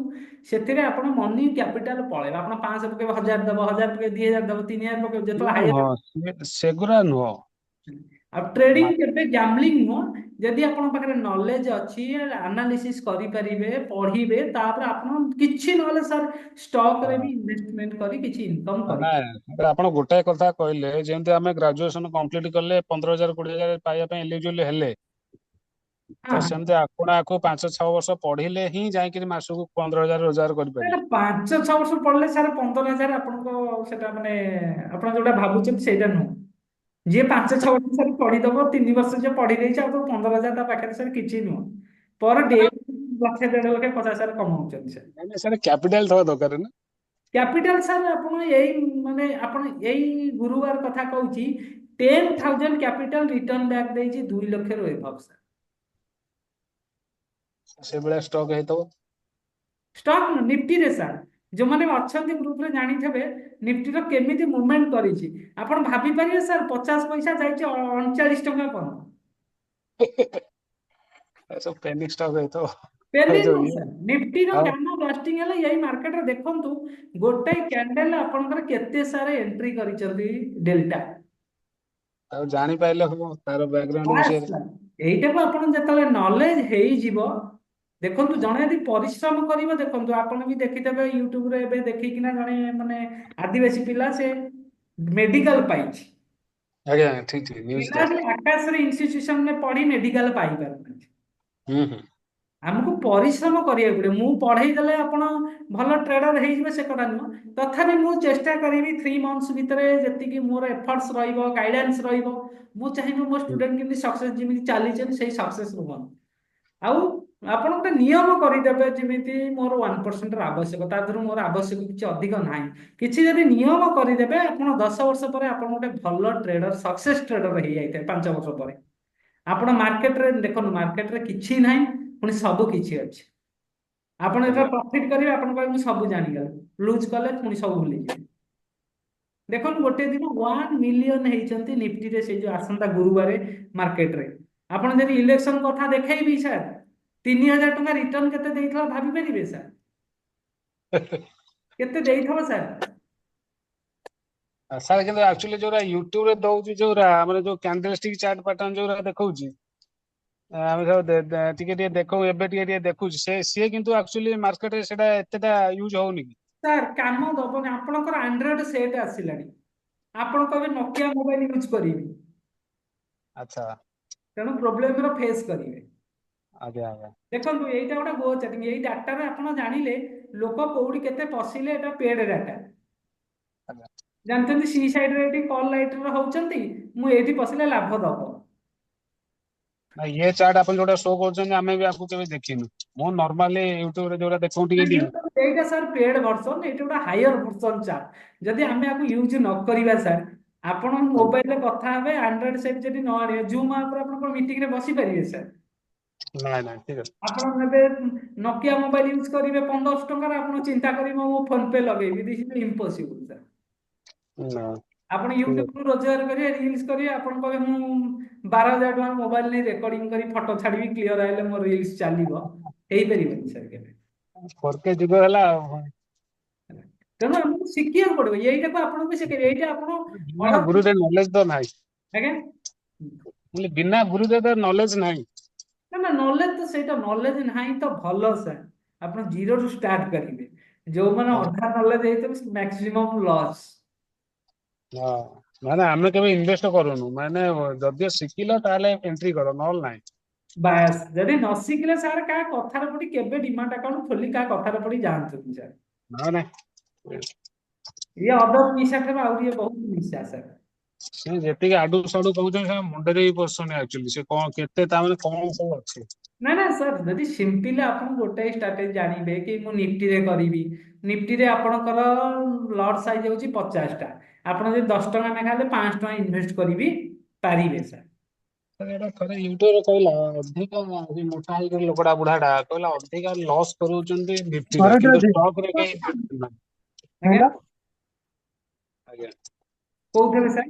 ସେଥିରେ ଆପଣ ମନି କ୍ୟାପିଟାଲ ପଳେଇବ। ଆପଣ 500 ପକେଇବେ 1000 ଦବ, 1000 ପକେଇବେ 2000 ଦବ, 3000 ପକେଇବେ, ଯେତେବେଳେ ହାଇଏଷ୍ଟ। ସେଗୁରା ନୁହଁ। ଆଉ ଟ୍ରେଡିଂ କେବେ ଗ୍ୟାମ୍ବଲିଂ ନୁହଁ। ଯଦି ଆପଣଙ୍କ ପାଖରେ ନଲେଜ ଅଛି, ଆନାଲିସିସ୍ କରିପାରିବେ, ପଢିବେ, ତାପରେ ଆପଣ କିଛି ନହେଲେ ସାର୍ ଷ୍ଟକରେ ବି ଇନଭେଷ୍ଟମେଣ୍ଟ କରି କିଛି ଇନକମ୍ କରିବେ। ନାଇଁ ଆପଣ ଗୋଟାଏ କଥା କହିଲେ, ଯେମିତି ଆମେ ଗ୍ରାଜୁଏସନ କମ୍ପ୍ଲିଟ କଲେ 15,000 20,000 ପାଇବା ପାଇଁ ଏଲିଜିବଲ ହେଲେ, ହଁ ତ ସେମିତି ଆପଣ ଆକୁ 5-6 ବର୍ଷ ପଢିଲେ ହିଁ ଯାଇକିରି ମାସକୁ 15,000 ରୋଜଗାର କରିପାରିବେ। 5-6 ବର୍ଷ ପଢିଲେ ସାର୍ 15,000 ଆପଣଙ୍କ, ସେଟା ମାନେ ଆପଣ ଯୋଉଟା ଭାବୁଛନ୍ତି ସେଇଟା ନୁହଁ। ଯିଏ 5-6 ବର୍ଷ ସାର୍ ପଢିଦବ, 3 ବର୍ଷ ଯିଏ ପଢି ଦେଇଛି, ଆଉ ତ 15,000 ତା ପାଖରେ ସାର୍ କିଛି ନୁହଁ। ପର ଡେ 1,00,000 1,50,000 50,000 କମାଉଛନ୍ତି ସାର୍। ନାଇଁ ସାର୍ କ୍ୟାପିଟାଲ ଥିବା ଦରକାର ନା। କ୍ୟାପିଟାଲ ସାର୍ ଆପଣ ମାନେ ଆପଣ ଏଇ ଗୁରୁବାର କଥା କହୁଛି, 10,000 କ୍ୟାପିଟାଲ ରିଟର୍ନ ବ୍ୟାକ୍ ଦେଇଛି 2 ଲକ୍ଷରୁ ଏଭବ ସାର୍। ସେଇଭଳିଆ ଷ୍ଟକ୍ ହେଇଥିବ। ଷ୍ଟକ୍ ନିଫ୍ଟିରେ ସାର୍, ଯୋଉମାନେ ଅଛନ୍ତି ଗ୍ରୁପରେ ଜାଣିଥିବେ ନିଫ୍ଟିର କେମିତି ମୁଭମେଣ୍ଟ କରିଛି। ଆପଣ ଭାବିପାରିବେ ସାର୍, 50 ପଇସା ଯାଇଛି 39 ଟଙ୍କା ପର୍ଯ୍ୟନ୍ତ। ସବୁ ପେନି ଷ୍ଟକ୍ ହେଇଥିବ। ପେନି ଏଇ ଯୋଉ ନୁହଁ ଇଏ ସାର୍, ନିଫ୍ଟିର ଆଉ ଗାମା ବ୍ଲାଷ୍ଟିଂ ହେଲେ ଏଇ ମାର୍କେଟରେ ଦେଖନ୍ତୁ, ଗୋଟାଏ କ୍ୟାଣ୍ଡେଲ ଆପଣଙ୍କର କେତେ ସାର୍ ଏଣ୍ଟ୍ରି କରିଛନ୍ତି ଡେଲ୍ଟା। ଆଉ ଜାଣିପାରିଲେ ହବ ତାର ବ୍ୟାକଗ୍ରାଉଣ୍ଡ ବାସ୍ ବିଷୟରେ। ସାର୍, ଏଇଟାକୁ ଆପଣ ଯେତେବେଳେ ନଲେଜ ହେଇଯିବ, ଦେଖନ୍ତୁ ଜଣେ ଯଦି ପରିଶ୍ରମ କରିବ, ଦେଖନ୍ତୁ ଆପଣ ବି ଦେଖିଥିବେ ୟୁଟ୍ୟୁବରେ ଏବେ ଦେଖିକିନା, ଜଣେ ମାନେ ଆଦିବାସୀ ପିଲା, ସେ ମେଡିକାଲ ପାଇଛି। ଆଜ୍ଞା ଠିକ ଠିକ ନ୍ୟୁଜ ପିଲା ବି ଆକାଶରେ ଇନଷ୍ଟିଚ୍ୟୁସନରେ ପଢି ମେଡିକାଲ ପାଇପାରୁନାହାନ୍ତି। ହୁଁ। ଆମକୁ ପରିଶ୍ରମ କରିବାକୁ ପଡିବ। ମୁଁ ପଢେଇ ଦେଲେ ଆପଣ ଭଲ ଟ୍ରେଡର ହେଇଯିବେ ସେ କଥା ନୁହଁ। ତଥାପି ମୁଁ ଚେଷ୍ଟା କରିବି 3 months ଭିତରେ, ଯେତିକି ମୋର ଏଫର୍ଟସ ରହିବ, ଗାଇଡାନ୍ସ ରହିବ, ମୁଁ ଚାହିଁବି ମୋ ହୁଁ ଷ୍ଟୁଡେଣ୍ଟ କେମିତି ସକ୍ସେସ, ଯେମିତି ଚାଲିଛନ୍ତି ସେଇ ସକ୍ସେସ ରୁହନ୍ତୁ। ଆଉ ଆପଣ ଗୋଟେ ନିୟମ କରିଦେବେ, ଯେମିତି ମୋର 1% ର ଆବଶ୍ୟକ, ତା ଦେହରୁ ମୋର ଆବଶ୍ୟକ କିଛି ଅଧିକ ନାହିଁ, କିଛି ଯଦି ନିୟମ କରିଦେବେ, ଆପଣ 10 ବର୍ଷ ପରେ ଆପଣ ଗୋଟେ ଭଲ ଟ୍ରେଡର, ସକ୍ସେସ ଟ୍ରେଡର ହେଇଯାଇଥାଏ 5 ବର୍ଷ ପରେ। ଆପଣ ମାର୍କେଟରେ ଦେଖନ୍ତୁ, ମାର୍କେଟରେ କିଛି ନାହିଁ, ପୁଣି ସବୁ କିଛି ଅଛି। ଆପଣ ଆଜ୍ଞା ଯେତେବେଳେ ପ୍ରଫିଟ କରିବେ, ଆପଣ କହିବେ ମୁଁ ସବୁ ଜାଣିଗଲି, ଲୁଜ କଲେ ପୁଣି ସବୁ ଭୁଲିଯିବେ। ଦେଖନ୍ତୁ ଗୋଟେ ଦିନ 1 ମିଲିୟନ ହେଇଛନ୍ତି ନିଫ୍ଟିରେ, ସେଇ ଯୋଉ ଆସନ୍ତା ଗୁରୁବାରେ ମାର୍କେଟରେ। ଆପଣ ଯଦି ଇଲେକ୍ସନ କଥା ଦେଖେଇବି ସାର୍ 3000 ଟଙ୍କା ରିଟର୍ନ କେତେ ଦେଇଥିଲା ଭାବି ପାରିବେ ସାର୍? କେତେ ଦେଇଥିବ ସାର୍? ସାର୍ କିନ୍ତୁ ଆକ୍ଚୁଆଲି ଯୋଉରା ୟୁଟ୍ୟୁବ ରେ ଦଉଛି ଯୋଉରା ଆମର ଯୋଉ କ୍ୟାଣ୍ଡେଲଷ୍ଟିକ ଚାର୍ଟ ପାଟର୍ନ ଯୋଉରା ଦେଖଉଛି ଆମେ ସବୁ ଟିକେ ଟିକେ ଦେଖୁ ଏବେ ଟିକେ ଟିକେ ଦେଖୁଛି ସିଏ କିନ୍ତୁ ଆକ୍ଚୁଆଲି ମାର୍କେଟରେ ସେଟା ଏତେଟା ୟୁଜ ହଉନି କି? ସାର୍ କାମ ଦବନି। ଆପଣଙ୍କର ଆଣ୍ଡ୍ରଏଡ ସେଟ୍ ଆସିଲାଣି, ଆପଣ କହିବେ ନୋକିଆ ମୋବାଇଲ ୟୁଜ କରିବି, ଆଚ୍ଛା। ତେଣୁ ପ୍ରୋବ୍ଲେମର ଫେସ୍ କରିବେ। ଆଜ୍ଞା ଆଜ୍ଞା। ଦେଖନ୍ତୁ ଏଇଟା ଗୋଟେ ଗୋ ଚାଟିଂ। ଏଇ ଡାଟାରେ ଆପଣ ଜାଣିଲେ ଲୋକ କୋଉଠି କେତେ ପଶିଲେ, ଏଟା ପେଡ ଡାଟା। ଆଜ୍ଞା। ଜାଣିଛନ୍ତି ସି ସାଇଡ୍ ରେ ଏଠି କଲ୍ ଲାଇଟର ହଉଛନ୍ତି, ମୁଁ ଏଇଠି ପଶିଲେ ଲାଭ ଦବ। ଇଏ ଚାର୍ଟ ଆପଣ ଯୋଉଟା ଶୋ କରୁଛନ୍ତି ଆମେ ବି ଆକୁ କେବେ ଦେଖିନୁ। ମୁଁ ନର୍ମାଲି ୟୁଟ୍ୟୁବରେ ଯୋଉଟା ଦେଖୁ ଟିକେ ଟିକେ। ଏଇଟା ସାର୍ ପେଡ୍ ଭର୍ସନ, ଏଇଟା ଗୋଟେ ହାୟର ଭର୍ସନ ଚାର୍ଟ। ଯଦି ଆମେ ଆକୁ ୟୁଜ ନ କରିବା ସାର୍, ଆପଣ ମୋବାଇଲରେ କଥା ହେବେ, ଆଣ୍ଡ୍ରଏଡ ସେଟ୍ ଯଦି ନ ଆଣିବେ, ଜୁମ୍ ଆପରେ ଆପଣ କଣ ମିଟିଂରେ ବସି ପାରିବେ ସାର୍? ନାଇଁ ନାଇଁ ଠିକ ଅଛି। ଆପଣ ଏବେ ନୋକିଆ ମୋବାଇଲ ୟୁଜ କରିବେ 1500 ଟଙ୍କାର, ଆପଣ ଚିନ୍ତା କରିବେ ମୁଁ ଫୋନ ପେ ଲଗେଇବି, ଦିସ୍ ଇଜ ଇମ୍ପସିବଲ ସାର୍। ନା ଆପଣ ଠିକ ୟୁଟ୍ୟୁବରୁ ରୋଜଗାର କରିବେ, ରିଲ୍ସ କରିବେ, ଆପଣ କହିବେ ମୁଁ 12,000 ଟଙ୍କା ମୋବାଇଲ ନେଇ ରେକର୍ଡିଂ କରି ଫଟୋ ଛାଡିବି, କ୍ଲିୟର ଆଇଲେ ମୋ ରିଲ୍ସ ଚାଲିବ, ହେଇପାରିବନି ସାର୍ କେବେ। ଅଛି। ଫୋରକେ ଯୁଗ ହେଲା ଆଉ। ତେଣୁ ଆମକୁ ଶିଖିବାକୁ ପଡିବ, ଏଇଟାକୁ ଆପଣଙ୍କୁ ଶିଖେଇବେ। ଏଇଟା ଆପଣ ବିନା ଗୁରୁରେ ନଲେଜ ତ ନାହିଁ। ଆଜ୍ଞା ବିନା ଗୁରୁରେ ତ ନଲେଜ ନାହିଁ। ନା ନା, ନଲେଜ ତ ସେଇଟା, ନଲେଜ ନାହିଁ ତ ଭଲ ସାର୍। ଆପଣ ଜିରୋରୁ ଷ୍ଟାର୍ଟ କରିବେ। ଯୋଉମାନେ ଆଜ୍ଞା। ଅଧା ନଲେଜ ହେଇଥିବ ମ୍ୟାକ୍ସିମମ୍ ଲସ୍। ହଁ ମାନେ ଆମେ କେବେ ଇନଭେଷ୍ଟ କରୁନୁ, ମାନେ ଯଦି ଶିଖିଲ ତାହେଲେ ଏଣ୍ଟ୍ରି କର, ନହେଲେ ନାହିଁ। ବାସ୍, ଯଦି ନ ଶିଖିଲେ ସାର୍ କାହା କଥାରେ ପଡି କେବେ ଡିମାଟ ଆକାଉଣ୍ଟ ଖୋଲି କାହା କଥାରେ ପଡି ଯାଆନ୍ତୁନି ସାର୍। ନହେଲେ ନାହିଁ। ଇଏ ଅଦର ନିଶା ଠାରୁ ଆଉ ଟିକେ ବହୁତ ନିଶା ସାର୍। ସେ ଯେତିକି ଆଡୁ ସାଡୁ କହୁଛନ୍ତି ସେ ମୁଣ୍ଡରେ ବି ପଶୁନି ଆକ୍ଚୁଆଲି, ସେ କଣ କେତେ ତା ମାନେ କଣ ସବୁ ଅଛି। ନା ନା ସାର୍, ଯଦି ସିମ୍ପଲି ଆପଣ ଗୋଟାଏ ଷ୍ଟ୍ରାଟେଜି ଜାଣିବେ କି ମୁଁ ନିଫ୍ଟିରେ କରିବି, ନିଫ୍ଟିରେ ଆପଣଙ୍କର ଲଟ୍ ସାଇଜ୍ ହେଉଛି 50ଟା, ଆପଣ ଯଦି 10 ଟଙ୍କା ଲେଖା ହେଲେ 500 ଟଙ୍କା ଇନଭେଷ୍ଟ କରିବି ପାରିବେ ସାର୍। ଏଇଟା ଥରେ ୟୁଟ୍ୟୁବରେ କହିଲା, ଅଧିକ ମୋଟା ହେଇକି ଲୋକଟା ବୁଢାଟା କହିଲା ଅଧିକା ଲସ୍ କରୁଛନ୍ତି ନିଫ୍ଟିରେ, ଘରଟେ କିନ୍ତୁ ଅଛି ଷ୍ଟକ୍ ରେ କେହି କରୁନାହାନ୍ତି। ଆଜ୍ଞା ଆଜ୍ଞା। କୋଉଥିରେ ସାର୍?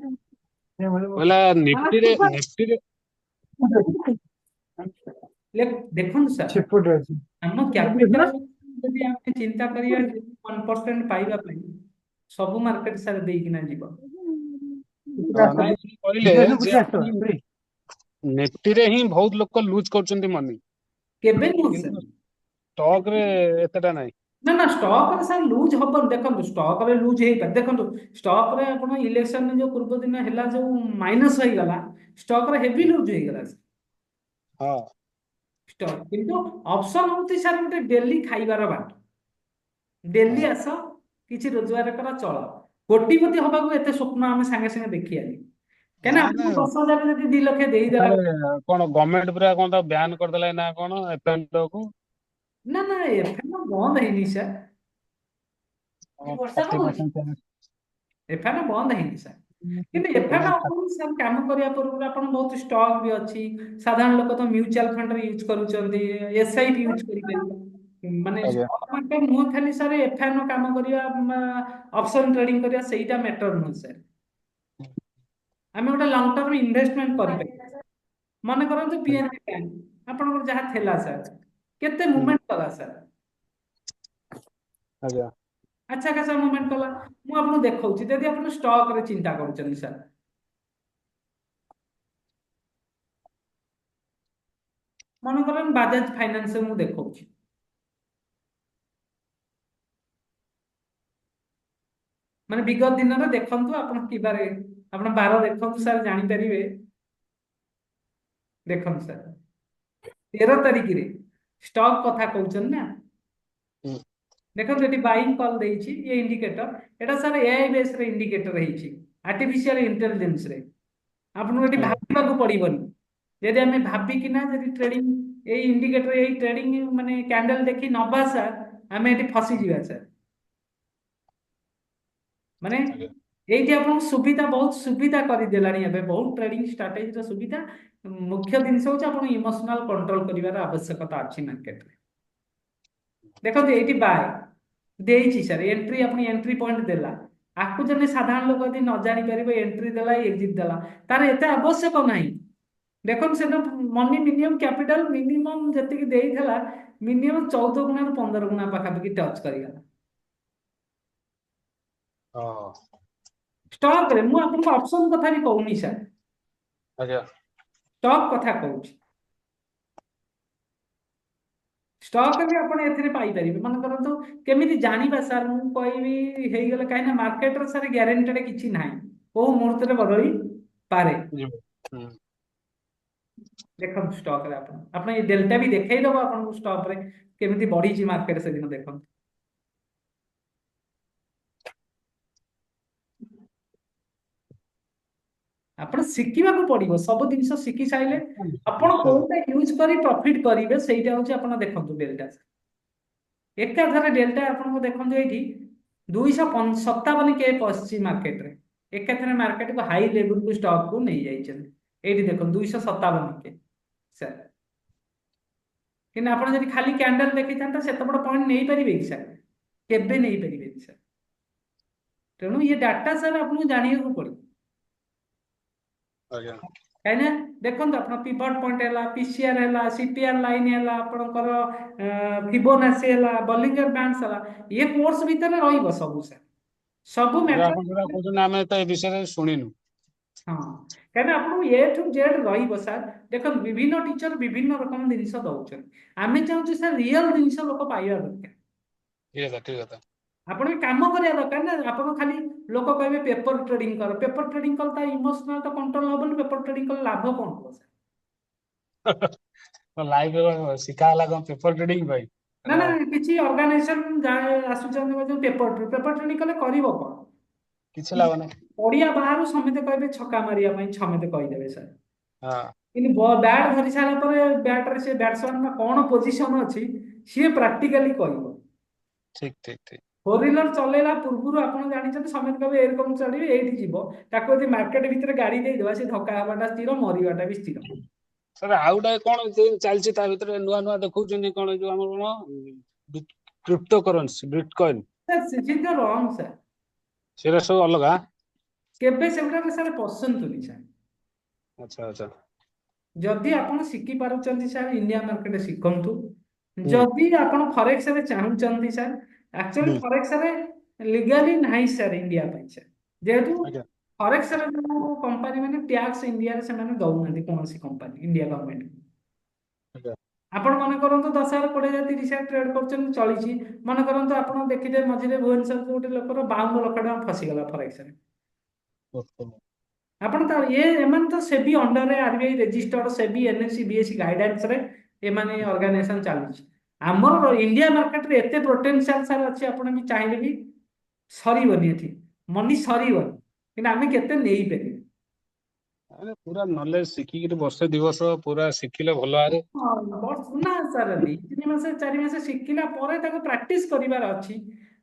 କହିଲା ନିଫ୍ଟିରେ ନିଫ୍ଟିରେ ଦେଖନ୍ତୁ ସାର୍, ସେପଟେ ଅଛି ଆମ କ୍ୟାପିଟାଲ ଯଦି ଆମେ ଚିନ୍ତା କରିବା 1% ପାଇବା ପାଇଁ, ସବୁ ମାର୍କେଟ ସାର୍ ଦେଇକିନା ଯିବ। ନାଇଁ ସେ କହିଲେ ଯେ ନିଫ୍ଟିରେ ହିଁ ବହୁତ ଲୋକ ଲୁଜ କରୁଛନ୍ତି ମନି, କେବେ ନୁହଁ ସାର୍। କିନ୍ତୁ ଷ୍ଟକ୍ ରେ ଏତେଟା ନାହିଁ। ନା ନା, ଷ୍ଟକ୍ ରେ ସାର୍ ଲୁଜ ହବନି। ଦେଖନ୍ତୁ ଷ୍ଟକ୍ ରେ ଲୁଜ ହେଇପାରେ। ଦେଖନ୍ତୁ ଷ୍ଟକ୍ ରେ ଆପଣ ଇଲେକ୍ସନ ଯୋଉ ପୂର୍ବ ଦିନ ହେଲା, ଯୋଉ ମାଇନସ ହେଇଗଲା, ଷ୍ଟକ୍ ରେ ହେଭି ଲୁଜ ହେଇଗଲା। ହଁ ଷ୍ଟକ୍ କିନ୍ତୁ ଅପସନ ହଉଛି ସାର୍ ଗୋଟେ ଡେଲି ଖାଇବାର ବାଟ। ଡେଲି ହଁ। ଆସ, କିଛି ରୋଜଗାର କର, ଚଳ। କୋଟିପତି ହବାକୁ ଏତେ ସ୍ୱପ୍ନ ଆମେ ସାଙ୍ଗେ ସାଙ୍ଗେ ଦେଖିବାନି। କାହିଁକିନା ନାଇଁ ଆମକୁ ନାଇଁ 10,000 ଯଦି 2 ଲକ୍ଷ ଦେଇଦେଲା। ସାର୍ କଣ ଗଭର୍ଣମେଣ୍ଟ ପୁରା କଣ ତାକୁ ବ୍ୟାନ୍ କରିଦେଲା ନା କଣ ଏଫ୍&ଓ? ନା ନା, ଏଫ୍ ବନ୍ଦ ହେଇନି ସାର୍। ଏଫ୍ ବନ୍ଦ ହେଇନି ସାର୍। କିନ୍ତୁ ଏଫ୍ ସାର୍ କାମ କରିବା ପୂର୍ବରୁ ଆପଣ ବହୁତ ଷ୍ଟକ୍ ବି ଅଛି। ସାଧାରଣ ଲୋକ ତ ମ୍ୟୁଚୁଆଲ ଫଣ୍ଡରେ ୟୁଜ୍ କରୁଛନ୍ତି, SIP ୟୁଜ୍ କରିପାରିବେ। ମାନେ ଆଜ୍ଞା ଷ୍ଟକ୍ ମାର୍କେଟ ନୁହଁ ଖାଲି ସାର୍ ଏଫ୍ କାମ କରିବା, ଅପସନ ଟ୍ରେଡିଂ କରିବା, ସେଇଟା ମ୍ୟାଟର ନୁହଁ ସାର୍। ଆମେ ଗୋଟେ ଲଙ୍ଗ ଟର୍ମ ଇନଭେଷ୍ଟମେଣ୍ଟ କରିପାରିବା। ମନେ କରନ୍ତୁ PNB ବ୍ୟାଙ୍କ, ଆପଣଙ୍କର ଯାହା ଥିଲା ସାର୍, କେତେ ହୁଁ ମୁଭମେଣ୍ଟ କଲା ସାର୍? ଆଜ୍ଞା। ଆଚ୍ଛା ଖାସା ମୁଭମେଣ୍ଟ କଲା। ମୁଁ ଆପଣଙ୍କୁ ଦେଖଉଛି, ଯଦି ଆପଣ ଷ୍ଟକ୍ ରେ ଚିନ୍ତା କରୁଛନ୍ତି ସାର୍, ମନେ କରନ୍ତୁ ବାଜାଜ ଫାଇନାନ୍ସ ମୁଁ ଦେଖଉଛି, ମାନେ ବିଗତ ଦିନରେ ଦେଖନ୍ତୁ, ଆପଣ କିବାରେ ଆପଣ ବାର ଦେଖନ୍ତୁ ସାର୍, ଜାଣିପାରିବେ। ଦେଖନ୍ତୁ ସାର୍ 13 ତାରିଖରେ ଷ୍ଟକ୍ କଥା କହୁଛନ୍ତି ନା, ହୁଁ ଦେଖନ୍ତୁ ଏଠି ବାଇଂ କଲ୍ ଦେଇଛି, ଏ ଇଣ୍ଡିକେଟର। ଏଟା ସାର୍ AI ବେସ୍ ରେ ଇଣ୍ଡିକେଟର ହେଇଛି, ଆର୍ଟିଫିସିଆଲ ଇଣ୍ଟେଲିଜେନ୍ସ ରେ। ଆପଣଙ୍କୁ ଏଠି ଆଜ୍ଞା ଭାବିବାକୁ ପଡିବନି। ଯଦି ଆମେ ଭାବିକିନା ଯଦି ଟ୍ରେଡିଂ, ଏଇ ଇଣ୍ଡିକେଟର, ଏଇ ଟ୍ରେଡିଂ ମାନେ କ୍ୟାଣ୍ଡେଲ ଦେଖି ନବା ସାର୍, ଆମେ ଏଠି ଫସିଯିବା ସାର୍। ମାନେ ଆଜ୍ଞା। ଏଇଠି ଆପଣଙ୍କୁ ସୁବିଧା, ବହୁତ ସୁବିଧା କରିଦେଲାଣି ଏବେ, ବହୁତ ଟ୍ରେଡିଂ ଷ୍ଟ୍ରାଟେଜିର ସୁବିଧା। ମୁଖ୍ୟ ଜିନିଷ ହଉଛି ଆପଣ ଇମୋସନାଲ କଣ୍ଟ୍ରୋଲ କରିବାର ଆବଶ୍ୟକତା ଅଛି ମାର୍କେଟରେ। ଦେଖନ୍ତୁ ଏଇଠି ବାଏ ଦେଇଛି ସାର୍, ଏଣ୍ଟ୍ରି, ଆପଣ ଏଣ୍ଟ୍ରି ପଏଣ୍ଟ ଦେଲା। ଆକୁ ଜଣେ ସାଧାରଣ ଲୋକ ଯଦି ନ ଜାଣି ପାରିବ, ଏଣ୍ଟ୍ରି ଦେଲା, ଏକ୍ଜିଟ୍ ଦେଲା, ତାର ଏତେ ଆବଶ୍ୟକ ନାହିଁ। ଦେଖନ୍ତୁ ସେଟା ମନି ମିନିମମ୍ କ୍ୟାପିଟାଲ ମିନିମମ୍ ଯେତିକି ଦେଇଥିଲା ମିନିମମ୍ 14 ଗୁଣାରୁ 15 ଗୁଣା ପାଖାପାଖି ଟଚ୍ କରିଗଲା। ହଁ ଷ୍ଟକ୍ ରେ ମୁଁ ଆପଣଙ୍କୁ ଅପସନ କଥା ବି କହୁନି ସାର୍, ଆଜ୍ଞା ଷ୍ଟକ୍ କଥା କହୁଛି। ଷ୍ଟକ୍ ବି ଆପଣ ଏଥିରେ ପାଇପାରିବେ। ମନେ କରନ୍ତୁ କେମିତି ଜାଣିବା ସାର୍, ମୁଁ କହିବି ହେଇଗଲେ, କାହିଁକି ନା ମାର୍କେଟରେ ସାର୍ ଗ୍ୟାରେଣ୍ଟେଡ କିଛି ନାହିଁ, କୋଉ ମୁହୂର୍ତ୍ତରେ ବଦଳି ପାରେ। ଯିବ। ହୁଁ। ଦେଖନ୍ତୁ ଷ୍ଟକ୍ ରେ ଆପଣ ଏଇ ଡେଲ୍ଟା ବି ଦେଖେଇଦବ ଆପଣଙ୍କୁ ଷ୍ଟକ୍ ରେ କେମିତି ବଢିଛି ମାର୍କେଟ ସେଦିନ ଦେଖନ୍ତୁ। ଆପଣ ଶିଖିବାକୁ ପଡିବ, ସବୁ ଜିନିଷ ଶିଖି ସାରିଲେ ଆପଣ ନିଶ୍ଚୟ କୋଉଟା ୟୁଜ କରି ପ୍ରଫିଟ କରିବେ ସେଇଟା ହଉଛି ଆପଣ ଦେଖନ୍ତୁ ଡେଲ୍ଟା। ଏକାଥରେ ଡେଲ୍ଟା ଆପଣଙ୍କୁ ଦେଖନ୍ତୁ ଏଇଠି 257 କେ ପଶିଛି ମାର୍କେଟରେ, ଏକାଥରେ ମାର୍କେଟକୁ ହାଇ ଲେଭେଲକୁ ଷ୍ଟକ୍ କୁ ନେଇଯାଇଛନ୍ତି। ଏଇଠି ଦେଖନ୍ତୁ 257 କେ ସାର୍। କିନ୍ତୁ ଆପଣ ଯଦି ଖାଲି କ୍ୟାଣ୍ଡେଲ ଦେଖିଥାନ୍ତେ ସେତେ ବଡ ପଏଣ୍ଟ ନେଇପାରିବେ କି ସାର୍? କେବେ ନେଇପାରିବେନି ସାର୍। ତେଣୁ ଇଏ ଡାଟା ସାର୍ ଆପଣଙ୍କୁ ଜାଣିବାକୁ ପଡିବ। ଆଜ୍ଞା କାହିଁକିନା ଦେଖନ୍ତୁ ଆପଣ ପିଭଟ ପଏଣ୍ଟ ହେଲା, ପିସିଆର ହେଲା, ସିପିଆର ଲାଇନ ହେଲା, ଆପଣଙ୍କର ଫିବୋନାସି ହେଲା, ବଲିଙ୍ଗର ବ୍ୟାଣ୍ଡସ୍ ହେଲା, ଇଏ କୋର୍ସ ଭିତରେ ରହିବ ସବୁ ସାର୍। ସବୁ ଏବେ ମ୍ୟାଟର। ଆପଣ ଯୋଉଟା କହୁଛନ୍ତି ଆମେ ତ ଏ ବିଷୟରେ ଶୁଣିନୁ। ହଁ, କାହିଁକିନା ଆପଣଙ୍କୁ ଏ ଠୁ ଜେଡ୍ ରହିବ ସାର୍। ଦେଖନ୍ତୁ ବିଭିନ୍ନ ଟିଚର ବିଭିନ୍ନ ରକମ ଜିନିଷ ଦଉଛନ୍ତି, ଆମେ ଚାହୁଁଛୁ ସାର୍ ରିଅଲ ଜିନିଷ ଲୋକ ପାଇବା ଦରକାର। ଠିକ କଥା ଠିକ କଥା। ଆପଣ ବି କାମ କରିବା ଦରକାର ନା। ଆପଣ ଖାଲି ଲୋକ କହିବେ ପେପର ଟ୍ରେଡିଂ କର, ପେପର ଟ୍ରେଡିଂ କଲେ ତା ଇମୋସନାଲ ତ କଣ୍ଟ୍ରୋଲ ହବନି, ପେପର ଟ୍ରେଡିଂ କଲେ ଲାଭ କଣ ହବ ସାର୍? ଲାଇଭ ଶିଖା ହେଲା କଣ ପେପର ଟ୍ରେଡିଂ ପାଇଁ? ନା ନା, କିଛି ଅର୍ଗାନାଇଜେସନ ଯାଏ ଆସୁଛନ୍ତି ପେପର ଟ୍ରେଡିଂ କଲେ କରିବ କଣ? କିଛି ଲାଭ ନାହିଁ। ପଡିଆ ବାହାରୁ ସମସ୍ତେ କହିବେ ଛକା ମାରିବା ପାଇଁ, ସମସ୍ତେ କହିଦେବେ ସାର୍। ହଁ କିନ୍ତୁ ବ୍ୟାଟ୍ ଧରି ସାରିଲା ପରେ ବ୍ୟାଟରେ ସେ ବ୍ୟାଟ୍ସମ୍ୟାନ କଣ ପୋଜିସନ ଅଛି ସିଏ ପ୍ରାକ୍ଟିକାଲି କହିବ। ଠିକ ଠିକ ଠିକ। ଫୋର ହ୍ୱିଲର ଚଲେଇଲା ପୂର୍ବରୁ ଆପଣ ଜାଣିଛନ୍ତି ସମସ୍ତେ କହିବେ ଏରକମ ଚଳିବେ ଏଇଠି ଯିବ, ତାକୁ ଯଦି ମାର୍କେଟ ଭିତରେ ଗାଡି ଦେଇଦବା ସେ ଧକ୍କା ହବାଟା ସ୍ଥିର, ମରିବାଟା ବି ସ୍ଥିର। ସାର୍ ଆଉ ଗୋଟେ କଣ ଚାଲିଛି ତା ଭିତରେ ନୂଆ ନୂଆ ଦେଖଉଛନ୍ତି କଣ ଯୋଉ ଆମର କଣ crypto currency bitcoin, sir season ରଙ୍ଗ ସାର୍। ସେଟା ସବୁ ଅଲଗା। କେବେ ସେଗୁଡାକ ସାର୍ ପଶନ୍ତୁନି ସାର୍। ଆଚ୍ଛା ଆଚ୍ଛା। ଯଦି ଆପଣ ଶିଖି ପାରୁଛନ୍ତି ସାର୍ ଇଣ୍ଡିଆ ମାର୍କେଟ ଶିଖନ୍ତୁ। ହୁଁ ଯଦି ଆପଣ ଫରେକ୍ସ ରେ ଚାହୁଁଛନ୍ତି ସାର୍, ଆକ୍ଚୁଆଲି ହୁଁ ଫରେକ୍ସ ରେ ଲିଗାଲି ନାହିଁ ସାର୍ ଇଣ୍ଡିଆ ପାଇଁ ସାର୍। ଯେହେତୁ ଆଜ୍ଞା ଫରେକ୍ସ ରେ ଯୋଉ କମ୍ପାନୀ ମାନେ ଟ୍ୟାକ୍ସ ଇଣ୍ଡିଆରେ ସେମାନେ ଦଉନାହାନ୍ତି, କୌଣସି କମ୍ପାନୀ ଇଣ୍ଡିଆ ଗଭର୍ଣ୍ଣମେଣ୍ଟ। ଆଜ୍ଞା ଆପଣ ମନେ କରନ୍ତୁ 10,000, 20,000, 30,000 ଟ୍ରେଡ୍ କରୁଛନ୍ତି ଚଳିଛି। ମନେ କରନ୍ତୁ ଆପଣ ଦେଖିଥିବେ ମଝିରେ ଭୁବନେଶ୍ୱର ଗୋଟେ ଲୋକର 52 ଲକ୍ଷ ଟଙ୍କା ଫସିଗଲା ଫରେକ୍ସରେ। ଓହୋ। ଆପଣ ତ ଏମାନେ ତ ସେବି ଅଣ୍ଡରରେ ଆରବିଆଇ ରେଜିଷ୍ଟର୍ଡ, ସେବି ଏନଏସସି ବିଏସସି ଗାଇଡାନ୍ସ ରେ ଏମାନେ ଅର୍ଗାନାଇଜେସନ ଚାଲୁଛି। ଆମର ଇଣ୍ଡିଆ ମାର୍କେଟରେ ଏତେ ପୋଟେନସିଆଲ ସାର୍ ଅଛି, ଆପଣ ବି ଚାହିଁଲେ ବି ସରିବନି, ଏଠି ମନି ସରିବନି, କିନ୍ତୁ ଆମେ କେତେ ନେଇପାରିବେ। ଆରେ ପୁରା ନଲେଜ ଶିଖିକିରି ବର୍ଷେ 2 ବର୍ଷ ପୁରା ଶିଖିଲେ ଭଲ ଭାବରେ। ହଁ, ନା ସାର୍ 2-3 ମାସ 4 ମାସ ଶିଖିଲା ପରେ ତାକୁ ପ୍ରାକ୍ଟିସ କରିବାର ଅଛି।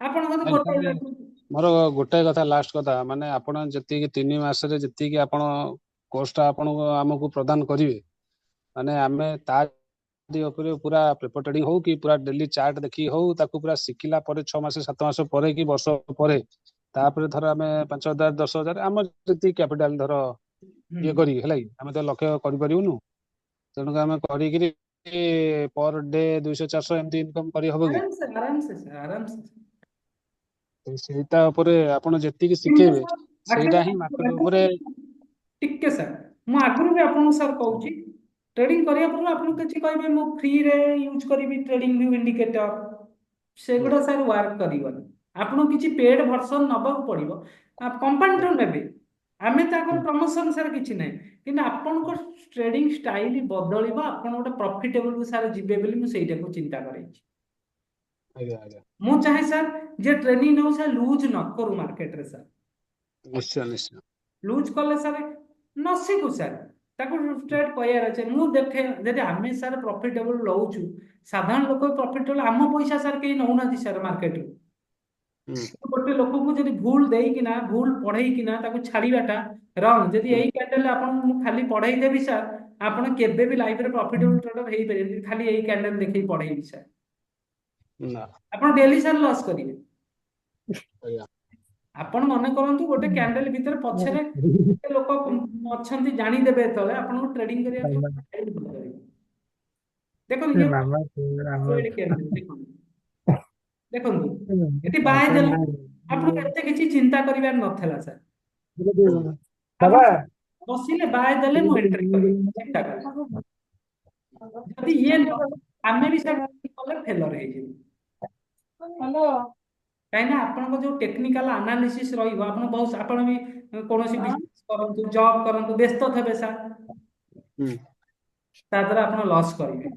ଆପଣଙ୍କର ଗୋଟେ ତାପରେ ମୋର ଗୋଟାଏ କଥା, ଲାଷ୍ଟ କଥା, ମାନେ ଆପଣ ଯେତିକି 3 ମାସରେ ଯେତିକି ଆପଣ କୋର୍ସ ଟା ଆପଣଙ୍କୁ ଆମକୁ ପ୍ରଦାନ କରିବେ, ମାନେ ଆମେ ତା ଉପରେ ପୁରା ପେପର ଟ୍ରେଡିଂ ହଉ କି ପୁରା ଡେଲି ଚାର୍ଟ ଦେଖିକି ହଉ, ତାକୁ ପୁରା ଶିଖିଲା ପରେ 6 ମାସ 7 ମାସ ପରେ କି ବର୍ଷ ପରେ, ତାପରେ ଧର ଆମେ 5,000 10,000 ଆମର ଯେତିକି କ୍ୟାପିଟାଲ ଧର ଇଏ କରିକି ହେଲା କି, ଆମେ ତ ଲକ୍ଷ୍ୟ କରିପାରିବୁନୁ। ତେଣୁକ ଆମେ କରିକିରି ପର ଡେ 200 400 ଏମିତି ଇନକମ କରି ହବ କି? ଆରାମସେ ଆରାମସେ ସାର୍ ଆରାମସେ। ସେଇଟା ଉପରେ ଆପଣ ଯେତିକି କିନ୍ତୁ ଶିଖେଇବେ ସାର୍ ସେଇଟା ହିଁ ମାର୍କେଟ ଉପରେ। ଟିକେ ସାର୍, ମୁଁ ଆଗରୁ ବି ଆପଣଙ୍କୁ ସାର୍ କହୁଛି, ଟ୍ରେଡିଂ କରିବା ପୂର୍ବରୁ ଆପଣ କିଛି କହିବେ ମୁଁ ଫ୍ରିରେ ୟୁଜ୍ କରିବି ଟ୍ରେଡିଂ ଭ୍ୟୁ ଇଣ୍ଡିକେଟର, ହୁଁ, ସେଗୁଡ଼ା ସାର୍ ୱାର୍କ କରିବନି। ଆପଣଙ୍କୁ କିଛି ପେଡ୍ ଭର୍ସନ ନବାକୁ ପଡିବ, ହୁଁ, କମ୍ପାନୀଠୁ ନେବେ। ଆମେ ତାଙ୍କର ହୁଁ, ପ୍ରମୋସନ ସାର୍ କିଛି ନାହିଁ, କିନ୍ତୁ ଆପଣଙ୍କ ଟ୍ରେଡିଂ ଷ୍ଟାଇଲ ବଦଳିବ, ଆପଣ ଗୋଟେ ପ୍ରଫିଟେବଲ ସାର୍ ଯିବେ ବୋଲି ମୁଁ ସେଇଟାକୁ ଚିନ୍ତା କରେଇଛି। ଆଜ୍ଞା ଆଜ୍ଞା। ମୁଁ ଚାହେଁ ସାର୍ ଯେ ଟ୍ରେନିଂ ନେଉ ସାର୍ ଲୁଜ୍ ନ କରୁ ମାର୍କେଟରେ ସାର୍। ନିଶ୍ଚୟ ନିଶ୍ଚୟ। ଲୁଜ୍ କଲେ ସାର୍ ନ ଶିଖୁ ସାର୍, ତାକୁ ଷ୍ଟ୍ରେଟ୍ କହିବାର ଅଛି। ମୁଁ ଦେଖେ ଯଦି ଆମେ ସାର୍ ପ୍ରଫିଟେବଲ ରହୁଛୁ, ସାଧାରଣ ଲୋକ ପ୍ରଫିଟେବଲ, ଆମ ପଇସା ସାର୍ କେହି ନଉନାହାନ୍ତି ସାର୍ ମାର୍କେଟରୁ। ହୁଁ, ଗୋଟେ ଲୋକକୁ ଯଦି ଭୁଲ ଦେଇକିନା, ଭୁଲ ପଢେଇକିନା ତାକୁ ଛାଡିବାଟା ରଙ୍ଗ। ଯଦି ହୁଁ, ଏଇ କ୍ୟାଣ୍ଡେଲ ଆପଣଙ୍କୁ ମୁଁ ଖାଲି ପଢେଇ ଦେବି ସାର୍, ଆପଣ କେବେ ବି ଲାଇଫରେ ପ୍ରଫିଟେବଲ ଟ୍ରେଡର ହେଇପାରିବେନି, ଖାଲି ଏଇ କ୍ୟାଣ୍ଡେଲ ଦେଖେଇ ପଢେଇବି ସାର୍। ନା ଆପଣ ଡେଲି ସାର୍ ଲସ୍ କରିବେ। ଆଜ୍ଞା। ଆପଣ ମନେ କରନ୍ତୁ ଗୋଟେ କ୍ୟାଣ୍ଡେଲ ଭିତରେ ପଛରେ କେତେ ଲୋକ ଅଛନ୍ତି ଜାଣିଦେବେ ଯେତେବେଳେ ଆପଣଙ୍କୁ ଟ୍ରେଡିଂ କରିବାକୁ ଭାରି ଭଲ ଲାଗିବ। ଦେଖନ୍ତୁ ଇଏ ମାମା ଗୋଟେ candle, ଦେଖନ୍ତୁ ଦେଖନ୍ତୁ ଏଠି ବାଏ ଦେଲେ ଆପଣଙ୍କୁ ଏତେ କିଛି ଚିନ୍ତା କରିବାର ନଥିଲା ସାର୍। ଆପଣ ବାବା ବସିଲେ ବାଏ ଦେଲେ ମୁଁ ଏଣ୍ଟ୍ରି କରିବି, ଚିନ୍ତା କଲେ ଯଦି ଇଏ ନ ଆମେ ବି ସେଟା କଲେ ଫେଲର ହେଇଯିବ। କାହିଁକି ନା ଆପଣଙ୍କ ଯୋଉ ଟେକ୍ନିକାଲ ଆନାଲିସିସ୍ ରହିବ, ଆପଣ ବହୁତ ଆପଣ ବି କୌଣସି ବିଜନେସ୍ କରନ୍ତୁ, ଜବ୍ କରନ୍ତୁ, ବ୍ୟସ୍ତ ଥିବେ ସାର୍, ତା ଦ୍ୱାରା ଆପଣ ଲସ୍ କରିବେ।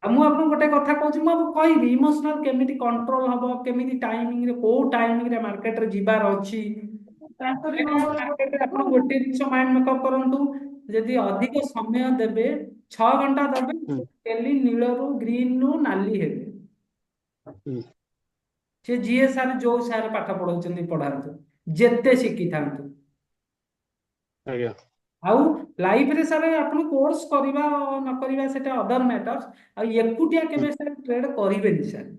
ଆଉ ମୁଁ ଆପଣଙ୍କୁ ଗୋଟେ କଥା କହୁଛି, ମୁଁ ଆପଣଙ୍କୁ କହିବି ଇମୋସନାଲ କେମିତି କଣ୍ଟ୍ରୋଲ ହବ, କେମିତି ଟାଇମିଂରେ କୋଉ ଟାଇମିଂରେ ମାର୍କେଟରେ ଯିବାର ଅଛି। ମାର୍କେଟରେ ଆପଣ ଗୋଟେ ଜିନିଷ ମାଇଣ୍ଡ ମେକଅପ୍ କରନ୍ତୁ, ଯଦି ଅଧିକ ସମୟ ଦେବେ 6 ଘଣ୍ଟା ଦେବେ, ଡେଲି ନୀଳରୁ ଗ୍ରୀନରୁ ନାଲି ହେବେ। ସେ ଯିଏ ସାର୍ ଯୋଉ ସାର୍ ପାଠ ପଢଉଛନ୍ତି ପଢାନ୍ତୁ, ଯେତେ ଶିଖିଥାନ୍ତୁ। ଆଜ୍ଞା ଆଉ ଲାଇଫରେ ସାର୍ ଆପଣ କୋର୍ସ କରିବା ନ କରିବା ସେଟା ଅଦର ମ୍ୟାଟର। ଆଉ ଏକୁଟିଆ କେବେ ସାର୍ ଟ୍ରେଡ୍ କରିବେନି ସାର୍।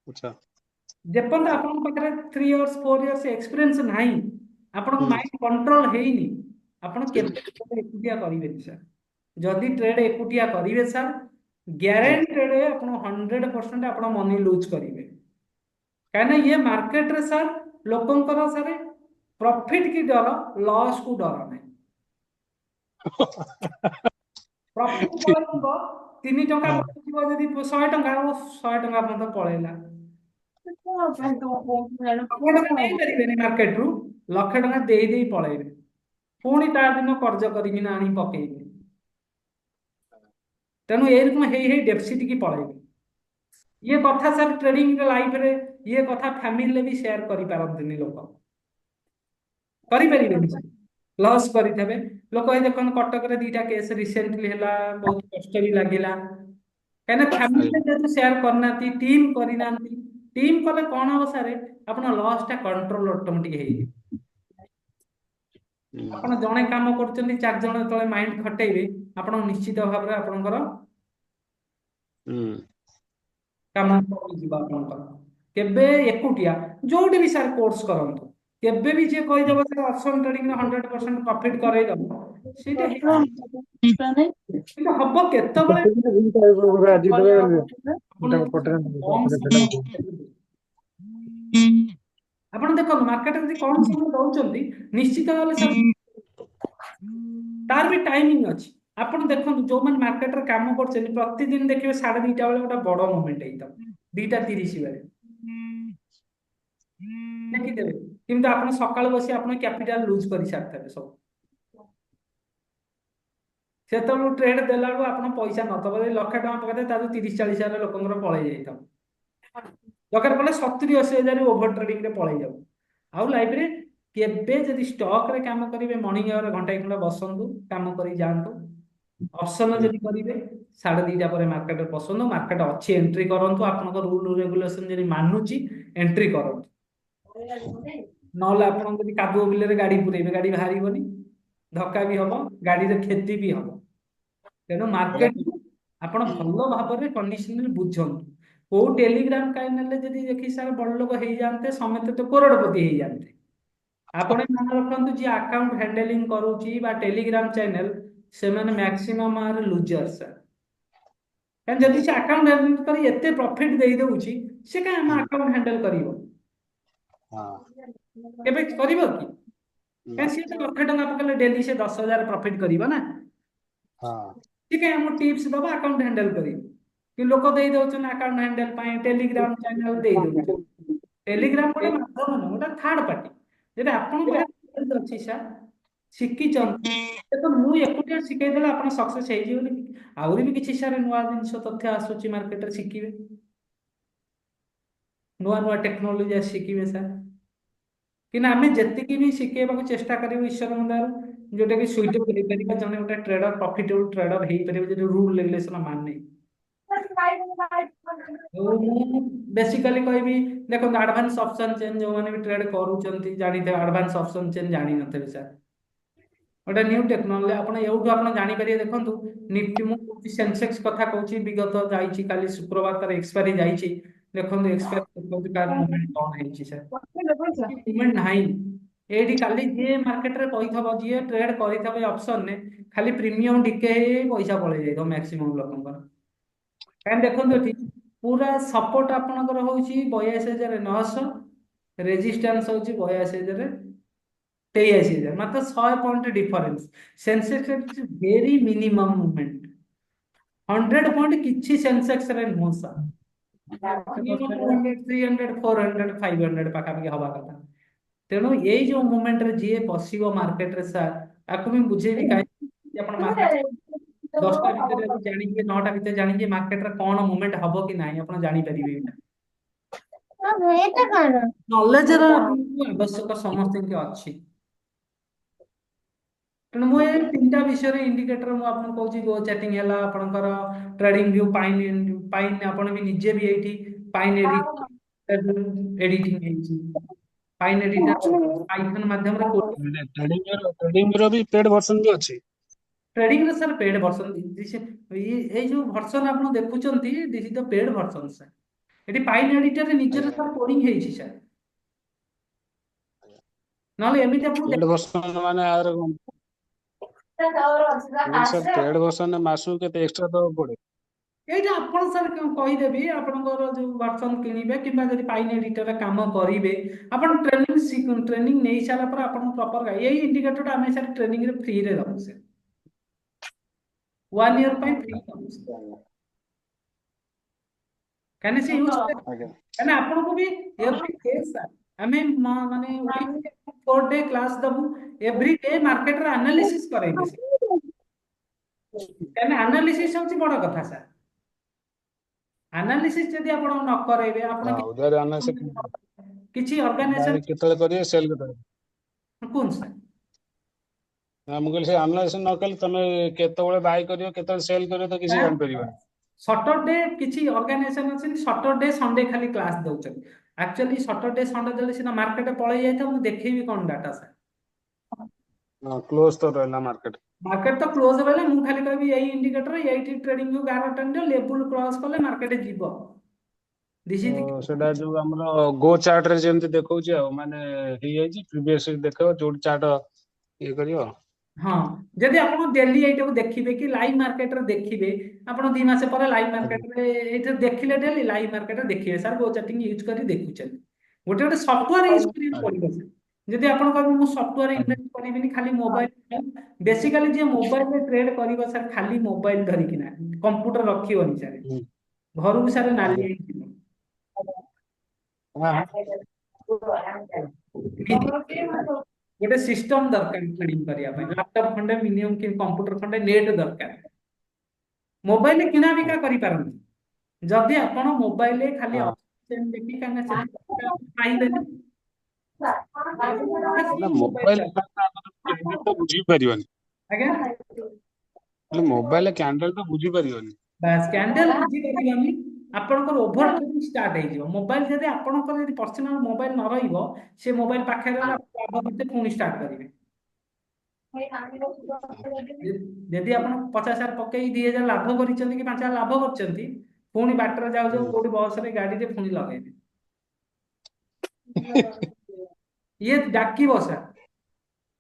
ଆଚ୍ଛା ଯେପର୍ଯ୍ୟନ୍ତ ଆପଣଙ୍କ ପାଖରେ 3 ଇୟର୍ସ 4 ଇୟର୍ସ ଏକ୍ସପିରିଏନ୍ସ ନାହିଁ, ଆପଣଙ୍କ ମାଇଣ୍ଡ କଣ୍ଟ୍ରୋଲ ହେଇନି, ଆପଣ କେବେ ଏକୁଟିଆ କରିବେନି ସାର୍। ଯଦି ଟ୍ରେଡ୍ ଏକୁଟିଆ କରିବେ ସାର୍, ଗ୍ୟାରେଣ୍ଟେଡ୍ ଆପଣ 100% ଆପଣ ମନି ଲୁଜ୍ କରିବେ। କାହିଁକିନା ଇଏ ମାର୍କେଟରେ ସାର୍ ଲୋକଙ୍କର ସାର୍ ପ୍ରଫିଟ କି ଡର, ଲସ୍ କୁ ଡର ନାହିଁ। ପ୍ରଫିଟ ପଳେଇବ, 3 ଟଙ୍କା ବଳିଯିବ, ଯଦି 100 ଟଙ୍କା ଆଉ 100 ଟଙ୍କା ପର୍ଯ୍ୟନ୍ତ ପଳେଇଲା, ଲକ୍ଷେ ଟଙ୍କା ନେଇପାରିବେନି ମାର୍କେଟରୁ, ଲକ୍ଷେ ଟଙ୍କା ଦେଇ ଦେଇ ପଳେଇବେ, ପୁଣି ତା ଦିନ କର୍ଜ କରିକିନା ଆଣି ପକେଇବେ। ତେଣୁ ଏରକମ ହେଇ ହେଇ ଡେଫିସିଟ୍ କି ପଳେଇବେ। ଇଏ କଥା ସାର୍ ଟ୍ରେଡିଂ ଲାଇଫରେ, ଇଏ କଥା ଫ୍ୟାମିଲିରେ ବି ସେୟାର କରିପାରନ୍ତିନି ଲୋକ, କରିପାରିବେନି ସାର୍, ଲସ୍ କରିଥିବେ ଲୋକ। ଏଇ ଦେଖନ୍ତୁ କଟକରେ 2ଟା କେସ୍ ରିସେଣ୍ଟଲି ହେଲା, ବହୁତ କଷ୍ଟ ବି ଲାଗିଲା। କାହିଁକିନା ଫ୍ୟାମିଲିରେ ଯେହେତୁ ସେୟାର କରିନାହାନ୍ତି, ଟିମ୍ କରିନାହାନ୍ତି। ଟିମ୍ କଲେ କଣ ହବ ସାର୍, ଆପଣ ଲସ୍ ଟା କଣ୍ଟ୍ରୋଲ ଅଟୋମେଟିକ ହେଇଯିବ। ଆପଣ ଜଣେ କାମ କରୁଛନ୍ତି, 4 ଜଣ ଯେତେବେଳେ ମାଇଣ୍ଡ ଖଟେଇବେ, ଆପଣ ନିଶ୍ଚିତ ଭାବରେ ଆପଣଙ୍କର କାମ ଯିବ ଆପଣଙ୍କର। କେବେ ଏକୁଟିଆ ଯୋଉଠି ବି ସାର୍ କୋର୍ସ କରନ୍ତୁ, କେବେ ବି ଯିଏ କହିଦବ ସାର୍ ଅପସନ ଟ୍ରେଡିଂ 100% ପ୍ରଫିଟ କରେଇଦବ, ସେଇଟା କିନ୍ତୁ ହବ କେତେବେଳେ ଆଜି ଦେବେ ଆପଣ ପଟରେ କମ ସମୟ ଆପଣ ଦେଖନ୍ତୁ ମାର୍କେଟରେ ଯଦି କମ ସମୟ ଦଉଛନ୍ତି, ନିଶ୍ଚିତ ଭାବରେ ସାର୍ ତାର ବି ଟାଇମିଂ ଅଛି। ଆପଣ ଦେଖନ୍ତୁ ଯୋଉମାନେ ମାର୍କେଟରେ କାମ କରୁଛନ୍ତି, ପ୍ରତିଦିନ ଦେଖିବେ 2:30 ବେଳେ ଗୋଟେ ବଡ ମୁଭମେଣ୍ଟ ହେଇଥିବ, 2:30 ବେଳେ ଦେଖିଦେବେ, କିନ୍ତୁ ଆପଣ ସକାଳୁ ବସି ଆପଣ କ୍ୟାପିଟାଲ ଲୁଜ କରି ସାରିଥିବେ ସବୁ। ସେତେବେଳକୁ ଟ୍ରେଡ୍ ଦେଲା ବେଳକୁ ଆପଣ ପଇସା ନଥିବ, ଲକ୍ଷେ ଟଙ୍କା ପକେଇଦେବେ, ତା 30-40 ହଜାର ଲୋକଙ୍କର ପଳେଇ ଯାଇଥିବ। ଦରକାର ପଡ଼ିଲେ 70-80 ହଜାର ଓଭର ଟ୍ରେଡିଂ ରେ ପଳେଇ ଯାଉ। ଆଉ ଲାଇଫରେ କେବେ ଯଦି ଷ୍ଟକ ରେ କାମ କରିବେ, ମର୍ଣ୍ଣିଂ ଆୱାର ଘଣ୍ଟାଏ ଖଣ୍ଡେ ବସନ୍ତୁ, କାମ କରି ଯାଆନ୍ତୁ। ଅପସନ ଯଦି କରିବେ 2:30 ପରେ ମାର୍କେଟରେ ପଶନ୍ତୁ, ମାର୍କେଟ ଅଛି ଏଣ୍ଟ୍ରି କରନ୍ତୁ, ଆପଣଙ୍କ ରୁଲ ରେଗୁଲେସନ ଯଦି ମାନୁଛି ଏଣ୍ଟ୍ରି କରନ୍ତୁ। ନହେଲେ ଆପଣ ଯଦି କାଦୁଅ ବିଲରେ ଗାଡି ପୁରେଇବେ, ଗାଡି ବାହାରିବନି, ଧକ୍କା ବି ହବ, ଗାଡିରେ କ୍ଷତି ବି ହବ। ତେଣୁ ମାର୍କେଟ ଆପଣ ଭଲ ଭାବରେ କଣ୍ଡିସନରେ ବୁଝନ୍ତୁ। କୋଉ ଟେଲିଗ୍ରାମ ଚ୍ୟାନେଲରେ ଯଦି ଦେଖି ସାର୍ ବଡ ଲୋକ ହେଇଯାଆନ୍ତେ, ସମେତ ତ କରୋଡପତି ହେଇଯାଆନ୍ତେ। ଆପଣ ମନେ ରଖନ୍ତୁ, ଯିଏ ଆକାଉଣ୍ଟ ହ୍ୟାଣ୍ଡେଲିଂ କରୁଛି ବା ଟେଲିଗ୍ରାମ ଚ୍ୟାନେଲ, ସେମାନେ ମ୍ୟାକ୍ସିମମ୍ ଆର ଲୁଜର ସାର୍। କାରଣ ଯଦି ସେ ଆକାଉଣ୍ଟ ହ୍ୟାଣ୍ଡେଲ କରି ଏତେ ପ୍ରଫିଟ ଦେଇ ଦଉଛି, ସେ କାହିଁ ଆମ ଆକାଉଣ୍ଟ ହ୍ୟାଣ୍ଡେଲ କରିବ? କେବେ କରିବ କି? କାରଣ ସିଏ ତ ଲକ୍ଷେ ଟଙ୍କା ପକେଇଲେ ଡେଲି ସେ 10,000 ପ୍ରଫିଟ କରିବ ନା। ठीक है, हम टिप्स दबा अकाउंट हैंडल करी कि लोक देई दउछन अकाउंट हैंडल पाए टेलीग्राम चैनल देई दउछन। टेलीग्राम गोटे माध्यम न, गोटे थर्ड पार्टी, जेटा आपन पाखरे अछि सर शिखी चन तो मु एकुटिया शिखै देला आपन सक्सेस हे जिवनि। आउरी भी किछि सर नुवा जिंस तथ्य आसुची मार्केट रे शिखिबे, नुवा नुवा टेक्नोलॉजी शिखिबे सर। कि ना आमे जेतिकी भी शिखेबाकू चेष्टा करिबु ईश्वर मंदारू, जोटा कि सुइटेबल हे परिबा, जने गोटे ट्रेडर प्रॉफिटेबल ट्रेडर हे परिबे, जे रूल रेगुलेशन माने। बेसिकली कहबी देखो, एडवांस ऑप्शन चेन जो माने भी ट्रेड करूचंती जानिते, एडवांस ऑप्शन चेन जानि नथे सर, गोटे न्यू टेक्नोलॉजी आपण एउठू आपण जानि परिबे। देखंतु निफ्टी मु सेंसेक्स कथा कहूची, विगत जाईची काली शुक्रवार तार एक्सपायरी जाईची, ଦେଖନ୍ତୁ ଏକ୍ସପାୟାର ଦେଖନ୍ତୁ କାର ମୁଭମେଣ୍ଟ କଣ ହେଇଛି ସାର୍, ମୁଭମେଣ୍ଟ ନାହିଁ ଏଇଠି ଖାଲି ଯିଏ ମାର୍କେଟରେ କହିଥବ ଯିଏ ଟ୍ରେଡ୍ କରିଥବ ଏ ଅପସନରେ ଖାଲି ପ୍ରିମିୟମ ଡିକେ ହେଇ ପଇସା ପଳେଇ ଯାଇଥିବ ମ୍ୟାକ୍ସିମମ୍ ଲୋକଙ୍କର। କାହିଁକି ଦେଖନ୍ତୁ ଏଠି ପୁରା ସପୋର୍ଟ ଆପଣଙ୍କର ହଉଛି 82,900, ରେଜିଷ୍ଟାନ୍ସ ହଉଛି 82,000 ମାତ୍ର 100 point difference. Sensex very minimum movement 100 point କିଛି ସେନ୍ସେକ୍ସ ରେ ନୁହଁ ସାର୍, 200, 300, 400, 500 ପାଖାପାଖି ହବା କଥା। ତେଣୁ ଏଇ ଯୋଉ ମୁଭମେଣ୍ଟରେ ଯିଏ ପଶିବ ମାର୍କେଟରେ ସାର୍ ତାକୁ ମୁଁ ବୁଝେଇବି କାହିଁକି ଆପଣ ମାର୍କେଟ 10ଟା ଭିତରେ ଯଦି ଜାଣିଯିବେ 9ଟା ଭିତରେ ଜାଣିଯିବେ ମାର୍କେଟରେ କଣ ମୁଭମେଣ୍ଟ ହବ କି ନାହିଁ ଆପଣ ଜାଣିପାରିବେ ଏଇଟା। ନଲେଜର ଆପଣଙ୍କୁ ଆବଶ୍ୟକ ସମସ୍ତଙ୍କୁ ଅଛି। ତେଣୁ ମୁଁ ଏ 3ଟା ବିଷୟରେ ଇଣ୍ଡିକେଟର ମୁଁ ଆପଣଙ୍କୁ କହୁଛି, ଗୋ ଚାଟିଂ ହେଲା ଆପଣଙ୍କର ଟ୍ରେଡିଂ ଭ୍ୟୁ ପାଇନ୍ ପାଇନ୍ ଆପଣ ବି ନିଜେ ବି ଏଇଠି ପାଇନ୍ ଏଡିଟିଂ ହେଇଛି, ପାଇନ୍ ଏଡିଟର ପାଇଥନ ମାଧ୍ୟମରେ ଟ୍ରେଡିଂ ର ବି ପେଡ୍ ଭର୍ସନ ବି ଅଛି। ट्रेडिंग ରେ ସାର୍ ପେଡ୍ ଭର୍ସନ ଏଇ ଯୋଉ ଭର୍ସନ ଆପଣ ଦେଖୁଛନ୍ତି this is the paid version sir. ଏଠି ପାଇନ୍ ଏଡିଟରରେ ନିଜର ଆଜ୍ଞା ସାର୍ କୋଡିଂ ହେଇଛି ସାର୍, ନହେଲେ ଏମିତି ଆପଣଙ୍କୁ ପେଡ୍ ଭର୍ସନ ମାନେ ଆର ମୁଁ କହିଲି ସାର୍ ପେଡ୍ ଭର୍ସନ ମାସକୁ କେତେ ଏକ୍ସଟ୍ରା ଦବାକୁ ପଡେ? ଏଇଟା ଆପଣ ସାର୍ କହିଦେବି ଆପଣଙ୍କର ଯୋଉ ଭର୍ସନ କିଣିବେ କିମ୍ବା ଯଦି ପାଇନ୍ ଏଡିଟରରେ କାମ କରିବେ ଆପଣ ଟ୍ରେନିଂ ନେଇ ସାରିଲା ପରେ ଆପଣଙ୍କୁ ପ୍ରପର ଏଇ ଇଣ୍ଡିକେଟରଟା ଆମେ ସାର୍ ଟ୍ରେନିଂରେ ଫ୍ରିରେ ଦବୁ ସାର୍, 1 ଇୟର ପାଇଁ ଫ୍ରି ଦବୁ ସାର୍। କାହିଁକି ସେ ୟୁଜ ଆଜ୍ଞା କାହିଁକି ଆପଣଙ୍କୁ ବି ଏଭ୍ରି ଡେ ସାର୍ ଆମେ ମାନେ 4 ଡେ କ୍ଲାସ ଦବୁ, ଏଭ୍ରି ଡେ ମାର୍କେଟର ଆନାଲିସିସ୍ କରେଇବେ ସେ, କାହିଁକି ଆନାଲିସିସ୍ ହଉଛି ବଡ କଥା ସାର୍। ଆନାଲିସିସ୍ ଯଦି ଆପଣ ନ କରେଇବେ ଆପଣ ଉଦାହରଣ ଆମେ ସେ କିଛି ବାଇ ଅର୍ଗାନାଇଜେସନ କେତେବେଳେ କରିବେ ସେଲ୍ କେତେବେଳେ? କୁହନ୍ତୁ ସାର୍। ମୁଁ କହିଲି ସେ ଆନାଲାଇସିସ୍ ନ କଲେ ତମେ କେତେବେଳେ ବାଇ କରିବ କେତେବେଳେ ସେଲ୍ କରିବ ତ କିଛି ଜାଣିପାରିବନି। ସଟରଡେ କିଛି ଅର୍ଗାନାଇଜେସନ ଅଛନ୍ତି ସଟରଡେ ସଣ୍ଡେ ଖାଲି କ୍ଲାସ ଦଉଛନ୍ତି, ଆକ୍ଚୁଆଲି ସଟରଡେ ସଣ୍ଡେ ଦେଲେ ସିନା ମାର୍କେଟ ପଳେଇ ଯାଇଥାଉ, ମୁଁ ଦେଖେଇବି କଣ ଡାଟା ସାର୍। କ୍ଲୋଜ ତ ରହିଲା ମାର୍କେଟ। ମାର୍କେଟ ତ କ୍ଲୋଜ ରହିଲେ ମୁଁ ଖାଲି କହିବି ଏଇ ଇଣ୍ଡିକେଟର ଏଇଠି ଟ୍ରେଡିଂ ଭ୍ୟୁ 11 ଟାଣିଦିଅ, ଲେବୁଲ କ୍ରସ କଲେ ମାର୍କେଟ ଯିବ। ଦିସ୍ ଇଜ ସେଟା ଯୋଉ ଆମର ଗୋ ଚାର୍ଟ ରେ ଯେମିତି ଦେଖଉଛି ଆଉ ମାନେ ହେଇଯାଇଛି ପ୍ରିଭିୟସ ଦେଖେଇବ ଯୋଉଠି ଚାର୍ଟ ଇଏ କରିବ। ହଁ ଯଦି ଆପଣ ଡେଲି ଏଇଟାକୁ ଦେଖିବେ କି ଲାଇଭ ମାର୍କେଟରେ ଦେଖିବେ, ଆପଣ 2 ମାସ ପରେ ଲାଇଭ ଆଜ୍ଞା ମାର୍କେଟରେ ଏଇଟା ଦେଖିଲେ ଡେଲି ଲାଇଭ ମାର୍କେଟରେ ଦେଖିବେ ସାର୍ ଗୋ ଚାଟିଂ ୟୁଜ କରି ଦେଖୁଛନ୍ତି। ଗୋଟେ ଗୋଟେ ସଫ୍ଟୱେୟାର ୟୁଜ କରିବାକୁ ଆଜ୍ଞା ପଡିବ ସାର୍। ଯଦି ଆପଣ କହିବେ ମୁଁ ସଫ୍ଟୱେୟାର ଆଜ୍ଞା ଇନଭେଷ୍ଟ କରିବିନି ଖାଲି ମୋବାଇଲ, ବେସିକାଲି ଯିଏ ମୋବାଇଲରେ ଟ୍ରେଡ୍ କରିବ ସାର୍ ଖାଲି ମୋବାଇଲ ଧରିକିନା କମ୍ପ୍ୟୁଟର ରଖିବନି ସାର୍, ହୁଁ, ଘରକୁ ସାର୍ ନାଲି ଆଜ୍ଞା ହେଇଯିବ। ହଁ ଏମିତି ଗୋଟେ ସିଷ୍ଟମ ଦରକାର ଟ୍ରେଡିଂ କରିବା ପାଇଁ, ଲାପଟପ୍ ଖଣ୍ଡେ ମିନିମମ୍ କି କମ୍ପ୍ୟୁଟର ଖଣ୍ଡେ ନେଟ୍ ଦରକାର। ମୋବାଇଲରେ କିଣା ବିକା କରିପାରନ୍ତି, ଯଦି ଆପଣ ମୋବାଇଲରେ ଖାଲି ହଁ ଅପସନ୍ ଦେଖି କାହିଁକିନା ସେଥିରେ ପାଇବେନି। ନା ମୋବାଇଲ ମୋବାଇଲ କ୍ୟାଣ୍ଡେଲ ତ ବୁଝି ପାରିବନି। ଆଜ୍ଞା ମୋବାଇଲ କ୍ୟାଣ୍ଡେଲ ତ ବୁଝି ପାରିବନି। ବାସ୍ କ୍ୟାଣ୍ଡେଲ ବୁଝିପାରିବନି, ଆପଣଙ୍କର ଓଭର ଟ୍ରେଡିଂ ଷ୍ଟାର୍ଟ ହେଇଯିବ। ମୋବାଇଲ ଯଦି ଆପଣଙ୍କର ଯଦି ପର୍ସନାଲ ମୋବାଇଲ ନ ରହିବ, ସେ ମୋବାଇଲ ପାଖରେ ରହିଲେ ଆପଣ ଲାଭ କେତେ ପୁଣି ଷ୍ଟାର୍ଟ କରିବେ। ଯଦି ଆପଣ 50,000 ପକେଇ 2,000 ଲାଭ କରିଛନ୍ତି କି 5,000 ଲାଭ କରିଛନ୍ତି, ପୁଣି ବାଟରେ ଯାଉ ଯାଉ ହୁଁ। କୋଉଠି ବସରେ ଗାଡିରେ ପୁଣି ଲଗେଇବେ। ଇଏ ଡାକିବ ସାର୍,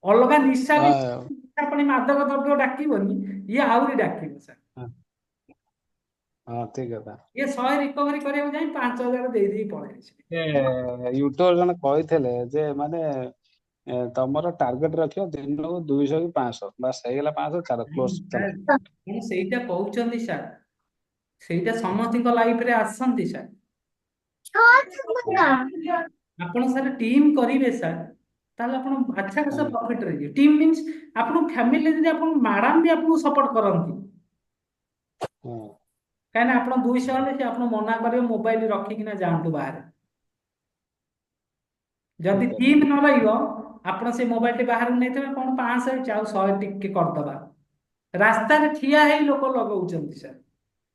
ଅଲଗା ନିଶା ବି ହଁ ଆପଣ ମାଦକ ଦ୍ରବ୍ୟ ଡାକିବନି, ଇଏ ଆହୁରି ଡାକିବ ସାର୍। ହଁ ଠିକ କଥା। ଇଏ 100 ରିକଭରି କରିବାକୁ ଯାଇ 5,000 ଦେଇଦେଇ ପଳେଇଛି। ୟୁଟ୍ୟୁବ ଜଣେ କହିଥିଲେ ଯେ ମାନେ ତମର ଟାର୍ଗେଟ ରଖିବ ଦିନକୁ 200 କି 500 ବାସ୍ ହେଇଗଲା 500 ଚାଲ କ୍ଲୋଜ ଚାଲ। ମୁଁ ସେଇଟା କହୁଛନ୍ତି ସାର୍, ସେଇଟା ସମସ୍ତଙ୍କ ଲାଇଫରେ ଆସନ୍ତି ସାର୍। ଆପଣ ସାର୍ ଟିମ୍ କରିବେ ସାର୍, ତାହେଲେ ଆପଣ ଆଚ୍ଛା ଖାସା ଆଜ୍ଞା ପ୍ରଫିଟ ରହିବେ। ଟିମ୍ ମିନ୍ସ ଆପଣ ଫ୍ୟାମିଲି ଯଦି ଆପଣ ମ୍ୟାଡାମ ବି ଆପଣଙ୍କୁ ସପୋର୍ଟ କରନ୍ତି, ହଁ କାହିଁକିନା ଆପଣ 200 ହେଲେ ସେ ଆପଣ ମନା କରିବେ ମୋବାଇଲ ରଖିକିନା ଯାଆନ୍ତୁ ବାହାରେ। ଯଦି ଠିକ କଥା। ଟିମ୍ ନ ରହିବ ଆପଣ ସେ ମୋବାଇଲଟି ବାହାରକୁ ନେଇଥିବେ କଣ 500 ହେଇଛି ଆଉ 100 ଟିକେ କରିଦବା, ରାସ୍ତାରେ ଠିଆ ହେଇ ଲୋକ ଲଗଉଛନ୍ତି ସାର୍।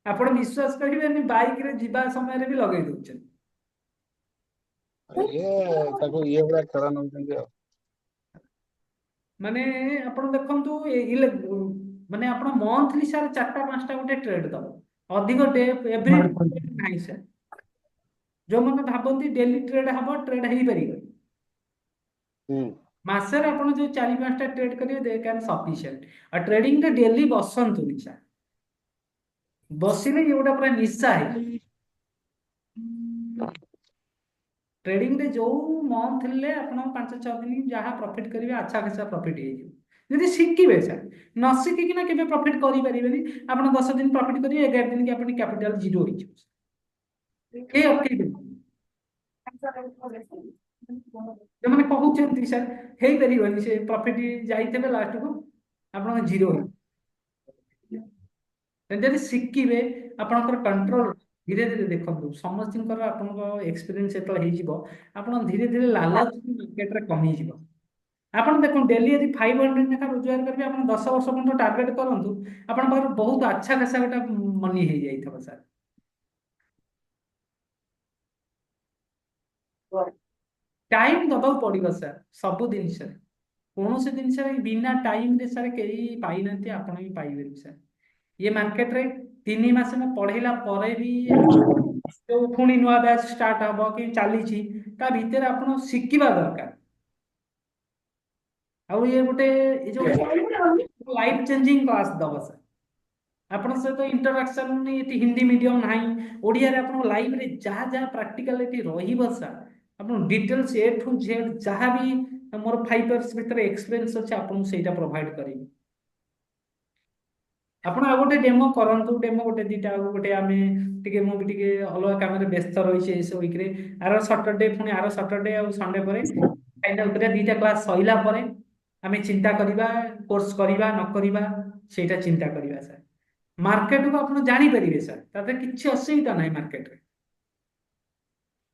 ଆପଣ ବିଶ୍ୱାସ କରିବେନି ବାଇକରେ ଯିବା ସମୟରେ ବି ଲଗେଇ ଦଉଛନ୍ତି। ଇଏ ତାକୁ ଇଏ ଭଳିଆ ଖେଳ ନଉଛନ୍ତି ଆଉ। ମାନେ ଆପଣ ଦେଖନ୍ତୁ ମାନେ ଆପଣ ମନ୍ଥଲି ସାର୍ 4ଟା 5ଟା ଗୋଟେ ଟ୍ରେଡ୍ ଦବ, ଅଧିକ ଡେ ଏଭ୍ରି ନାହିଁ ସାର୍। जो मैंने भावती डेली ट्रेड हम ट्रेड हो पार ହୁଁ मासरे आप जो 4-5टा ट्रेड करेंगे दे कैन सफिशिएंट और ट्रेडिंग रे डेली बसंतु निशा बसिले ये गोटा पूरा निशा है ट्रेडिंग रे जो मंथ ले आपण 5-6 दिन जहाँ प्रॉफिट करेंगे अच्छा खासा प्रॉफिट हो शिखे सर न शिखिकी केवे प्रॉफिट करें आप 10 दिन प्रॉफिट करेंगे 11 दिन की अपनी कैपिटल जीरो जो कहते सर हो पार से प्रॉफिट जाइए लास्ट को आप जीरो जब शिखे आपंकर कंट्रोल धीरे धीरे देखो समस्त एक्सपीरियंस जो आप धीरे धीरे लालच मार्केट रे कमी जीव आप देखो डेली यदि 500 लेखा रोजगार करेंगे आप 10 वर्ष पर्यटन टार्गेट करूँ आप बहुत अच्छा खासा गोटा मनी हो जाइए सर टाइम दबाव पड़ो सर सब जिन कौन से जिन बिना टाइम रे सर कहीं पाई ना आप भी पाइबे सर ये मार्केट रे 3 मास में पढ़ेला पर भी जो पुणी नुआ बैच स्टार्ट हम कि चली ता भितर आप शिखा दरकार आउ ये गोटे जो लाइफ चेंजिंग क्लास दब सर आपण सहित इंटराक्शन ये हिंदी मीडियम ना ओडिया रे आपण लाइफ रे जहाँ जहाँ प्रैक्टिकलिटी रहिबो सर आपण डिटेल्स ए टू जेड जहाँ भी मोर 5 इयर्स भीतर एक्सपीरियंस अच्छे आपन सेटा प्रोवाइड करेंगे ଆପଣ ଆଉ ଗୋଟେ ଡେମो କରନ୍ତୁ ଡେମो ଗୋଟେ ଦିଟା ଆଉ ଗୋଟେ ଆମେ ଟିକେ ମୁଁ ବି ଟିକେ ଅଲଗା କାମରେ ବ୍ୟସ୍ତ ରହିଛି ଏଇ ସବୁ ୱିକରେ ଆର ସଟରଡେ ପୁଣି ଆର ସଟରଡେ ଆଉ ସଣ୍ଡେ ପରେ ଫାଇନାଲ କରିବା ଦିଟା କ୍ଲାସ୍ ସଇଲା ପରେ ଆମେ ଚିନ୍ତା କରିବା କୋର୍ସ କରିବା ନ କରିବା ସେଇଟା ଚିନ୍ତା କରିବା ସାର୍ ମାର୍କେଟକୁ ଆପଣ ଜାଣିପାରିବେ ସାର୍ ତାতে କିଛି ଅସୁବିଧା ନାହିଁ ମାର୍କେଟରେ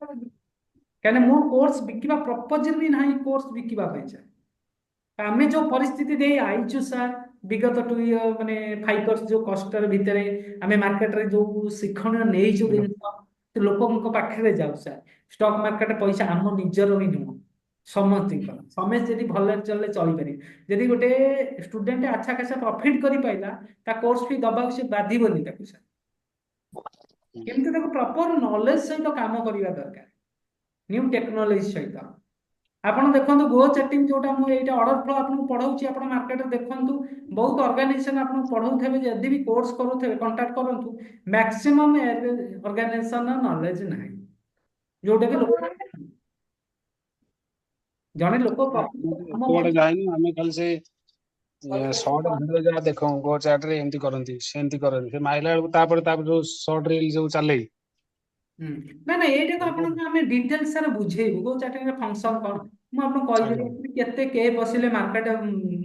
କାହିଁକିନା ମୁଁ କୋର୍ସ ବିକିବା ପ୍ରପୋଜଲ ବି ନାହିଁ କୋର୍ସ ବିକିବା ପାଇଁ ସାର୍ आम जो परिस्थिति दे आईचु सर विगत 2 इयर माने 5 इयर्स जो कष्टर भितर आम मार्केट रे जो शिक्षण नहीं जिन लोक पाखे जाऊ सर स्टॉक मार्केट पैसा आम निजर भी नुह समस्त समस्त जब भल चलने चली पारे जदि गोटे स्टूडेंट अच्छा खासा प्रॉफिट कर पाइला ता कोर्स फी दबा से बाधिबनी सर केमती प्रॉपर नॉलेज सहित काम करवा दरकार न्यू टेक्नोलॉजी सहित आपन देखो गो चैटिंग जोटा मुझे ऑर्डर फ्लो आपको पढ़ाऊँ आप मार्केट देखु बहुत ऑर्गेनाइजेशन आपको पढ़ाऊे जदि भी कोर्स करुवे कंटाक्ट करूँ मैक्सिमम ऑर्गेनाइजेशन नॉलेज ना जोटा कि जड़े लोक कुआडे जाइनी आमे खाली से शॉर्ट वीडियो जरा देखो गो चैट रे एमती करंती सेमती करंती से माइला बेलू तापर जो शॉर्ट रील जो चले ना ना ये तो आपन हमें डिटेल्स सारा बुझेबु गो चैटिंग रे फंक्शन कोन मु आपन कहबे केते के बसिले मार्केट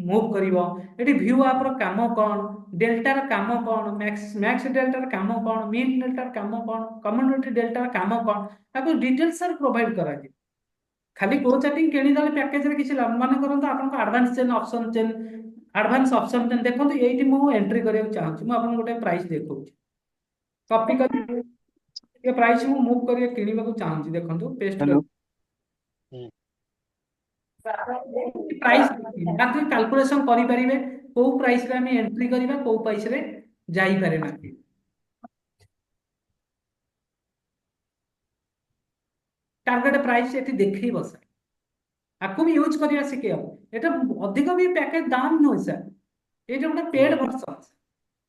मूव करिवो एटी व्यू आप रो काम कोन डेल्टा रो काम कोन मैक्स मैक्स डेल्टा रो काम कोन मीन डेल्टा रो काम कोन कम्युनिटी डेल्टा रो काम कोन ताको डिटेल्स सारा प्रोवाइड करा जे खाली गो चैटिंग केनी दले पैकेज रे किछि लाभ माने करन आपन को advance chain option chain advance option chain देखो एटी मु एंट्री करिया चाहूची मु आपन गोटे प्राइस देखौची कॉपी कर ये प्राइस मु मूव करिया किनिबा को चाहूची देखंतु पेस्ट कर प्राइस बाकी कैलकुलेशन करि परिबे को प्राइस रे हम एंट्री करिबा को प्राइस रे जाई पारे मार्केट टारगेट प्राइस एठी देखैबो सर आपको भी यूज करिया सिके एटा अधिक भी पैकेज दाम न सर एटा गोटे पेड वर्जन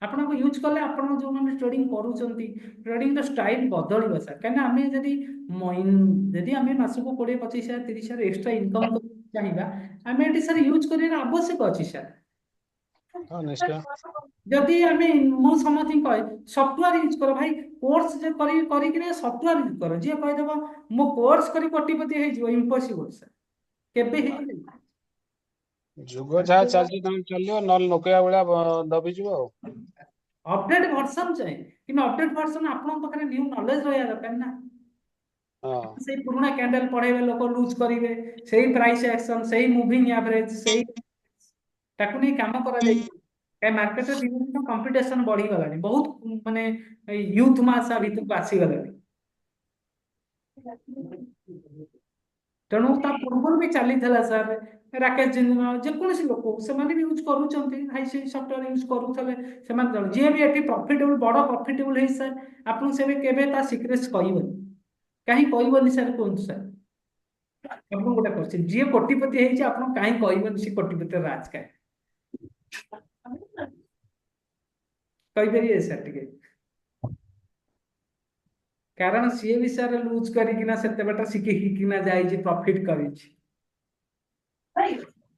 आपको यूज कले आप जो मैंने ट्रेडिंग करूँगी ट्रेडिंग स्टाइल बदल सर कहीं आम जदि आम मास को 20-25,000 30,000 एक्सट्रा इनकम चाहिए आम ये सर यूज कर आवश्यक अच्छी सर जदि आम मो समझ कहे सफ्टवेयर यूज कर भाई कोर्स कर सफ्टवेयर यूज कर जी कहीदेव मो कोर्स कर कोटिपति हो इम्पॉसिबल सर केबे जुग जहाँ चलती चलियो न नोकिया भाया दबी जीव अपडेट वर्जन चाहिए कि अपडेट वर्जन आपन पाखे न्यू नॉलेज रहा दरकार ना से पुराना कैंडल पढ़ेबे लोक लूज करेंगे सही प्राइस एक्शन सही मूविंग एवरेज सही ताकू नहीं काम करा जाए कहीं मार्केट रे दिन दिन कंपटीशन बढ़ी गलानी बहुत माने यूथ मासा भीतर को आसी गलानी तेणु ता पूर्व भी चली सर राकेश जिंदना जेकोसी लोक से भी यूज करुँच सफ्टवेयर यूज करुले जी भी ये प्रॉफिटेबल बड़ प्रॉफिटेबल है सर आपको से केवे ता सिक्रेट्स कहबनी କାହିଁ କହିବନି ସାର୍, କୁହନ୍ତୁ ସାର୍। ଆପଣ ଗୋଟେ କ୍ୱେଶ୍ଚିନ୍, ଯିଏ କୋଟିପତି ହେଇଛି ଆପଣ କାହିଁ କହିବନି ସେ କୋଟିପତିର ରାଜ କାହିଁ? କହିପାରିବେ ସାର୍ ଟିକେ? କାରଣ ସିଏ ବି ସାର୍ ଲୁଜ କରିକିନା ସେତେ ବାଟ ଶିଖିକିନା ଯାଇଛି, ପ୍ରଫିଟ କରିଛି।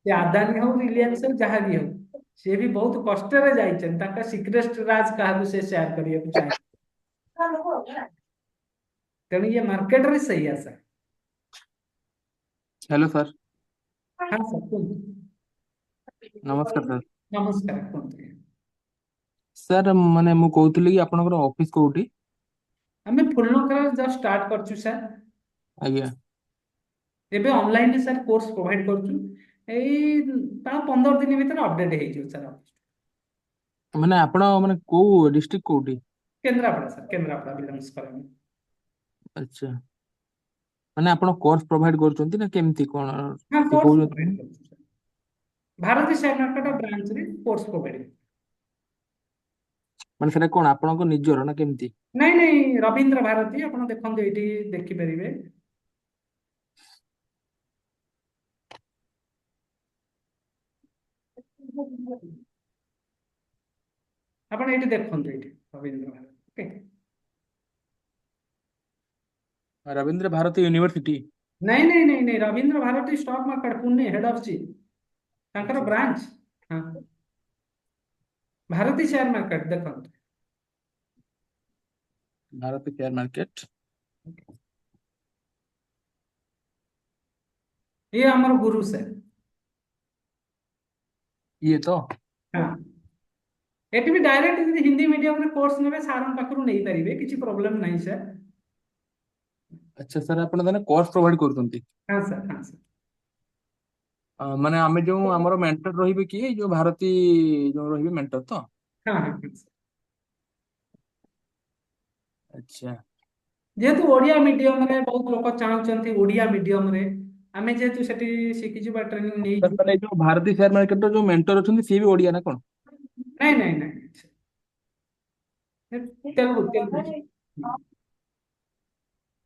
ସେ ଆଦାନୀ ହଉ ରିଲିଆନ୍ସ ହଉ ଯାହା ବି ହଉ, ସିଏ ବି ବହୁତ କଷ୍ଟରେ ଯାଇଛନ୍ତି। ତାଙ୍କ ସିକ୍ରେଟ ରାଜ କାହାକୁ ସେ ସେୟାର କରିବାକୁ ଚାହେଁ। ତେଣୁ ଇଏ ମାର୍କେଟରେ ସେଇ ଆଶା। Hello sir. ହଁ ସାର୍ କୁହନ୍ତୁ। नमस्कार सर। ନମସ୍କାର, କୁହନ୍ତୁ। सर माने मु कहूଥିଲି कि आपनकर ऑफिस कोउठी? ଆମେ ଫୁଲନଖରା ଜଷ୍ଟ ଷ୍ଟାର୍ଟ କରିଛୁ ସାର୍। आज्ञा। ଏବେ ଅନଲାଇନରେ ସାର୍ କୋର୍ସ ପ୍ରୋଭାଇଡ କରୁଛୁ। ଏଇ ତା 15 ଦିନ ଭିତରେ ଅପଡେଟ ହେଇଯିବ ସାର୍। माने आपण माने को डिस्ट्रिक्ट कोउठी? କେନ୍ଦ୍ରାପଡ଼ା ସାର୍, କେନ୍ଦ୍ରାପଡ଼ା ବିଲଙ୍ଗସ୍ କରେ ମୁଁ। अच्छा, माने आपण कोर्स प्रोवाइड करचंती ना केमती कोन ହଁ କୋର୍ସ ଶିଖଉଛନ୍ତି? ପ୍ରୋଭାଇଡ କରୁଛୁ ସାର୍। ଭାରତୀ ସେୟାର ମାର୍କେଟ ବ୍ରାଞ୍ଚରେ କୋର୍ସ ପ୍ରୋଭାଇଡ। ମାନେ ସେଟା କୋन ଆପଣଙ୍କ ନିଜର ନା କେମତି? ନାଇଁ ନାଇଁ, ରବୀନ୍ଦ୍ର ଭାରତୀ ଆପଣ ଦେଖନ୍ତୁ, ଏଇଠି ଦେଖିପାରିବେ। ଆପଣ ଏଇଠି ଦେଖନ୍ତୁ, ଏଇଠି ରବୀନ୍ଦ୍ର ଭାରତୀ। ଓକେ। रविंद्र भारती यूनिवर्सिटी। ନାଇଁ ନାଇଁ ନାଇଁ ନାଇଁ, Rabindra Bharati stock market Pune head office ତାଙ୍କର अच्छा ବ୍ରାଞ୍ଚ। ହଁ, ଭାରତୀ ସେୟାର ମାର୍କେଟ ଦେଖନ୍ତୁ। Bharati share market. ये ଆମର ଗୁରୁ ସାର୍। ये तो ହଁ, ଏଠି ବି ଡାଇରେକ୍ଟ ଯଦି ହିନ୍ଦୀ ମିଡିୟମରେ କୋର୍ସ ନେବେ ସାରଙ୍କ ପାଖରୁ ନେଇପାରିବେ, କିଛି ପ୍ରୋବ୍ଲେମ ନାହିଁ ସାର୍। अच्छा सर, आपण ତାନେ କୋର୍ସ ପ୍ରୋଭାଇଡ କରୁଛନ୍ତି? ହଁ ସାର୍, ହଁ ସାର୍। ମାନେ ଆମେ ଯୋଉ ଆମର ମେଣ୍ଟର ରହିବେ କି ଯୋଉ ଭାରତୀ ଯୋଉ ରହିବେ ମେଣ୍ଟର ତ? ହଁ ହଁ ହଁ ସାର୍। अच्छा। ଯେହେତୁ ଓଡିଆ ମିଡିୟମରେ ବହୁତ ଲୋକ ଚାହୁଁଛନ୍ତି, ଓଡିଆ ମିଡିୟମରେ ଆମେ ଯେହେତୁ ସେଠି ଶିଖିଛୁ ବା ଟ୍ରେନିଂ सर ନେଇଛୁ। ତାହେଲେ ଏଇ ଯୋଉ ଭାରତୀ शेयर मार्केट ର ଯୋଉ ମେଣ୍ଟର ଅଛନ୍ତି ସିଏ ବି ଓଡିଆ ନା କଣ? ନାଇଁ ନାଇଁ ନାଇଁ, ତେଲୁଗୁ ତେଲୁଗୁ।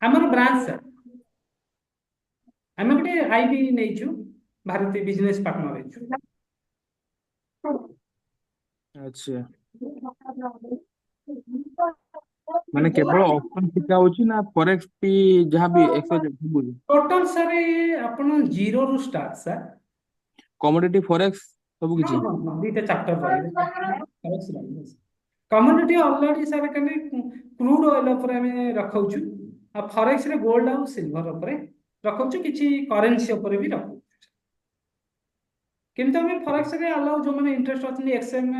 ଆମର ବ୍ରାଞ୍ଚ ସାର୍। ଆମେ ଗୋଟେ ଆଇବି ନେଇଛୁ, ଭାରତୀ ବିଜନେସ ପାର୍ଟନର ହେଇଛୁ। अच्छा, ମାନେ କେବଳ ଅପସନ ଶିଖା ହଉଛି ନା ଫରେକ୍ସ ବି ଯାହା ବି ଏକ୍ସଚେଞ୍ଜ ସବୁ? ଟୋଟାଲ ସାର୍ ଆପଣ ଜିରୋ ରୁ ଷ୍ଟାର୍ଟ ସାର୍। କମୋଡିଟି ଫରେକ୍ସ ସବୁ ହଁ କିଛି? ହଁ ହଁ, ଦିଟା ଚାପ୍ଟର ରହିବ। କମ୍ୟୁନିଟି ଅଲରେଡି ସାର୍ କାଲି କ୍ରୁଡ ଅଏଲ ଉପରେ ଆମେ ରଖଉଛୁ, ଆଉ ଫରେକ୍ସ ରେ ଗୋଲ୍ଡ ଆଉ ସିଲଭର ଉପରେ ରଖଉଛୁ, କିଛି କରେନ୍ସି ଉପରେ ବି ରଖୁଛୁ। କିନ୍ତୁ ଆମେ ଫରେକ୍ସ ରେ ଆଲାଉ ଯୋଉମାନେ ଇଣ୍ଟରେଷ୍ଟ ଅଛନ୍ତି, ଏକ୍ସଏମ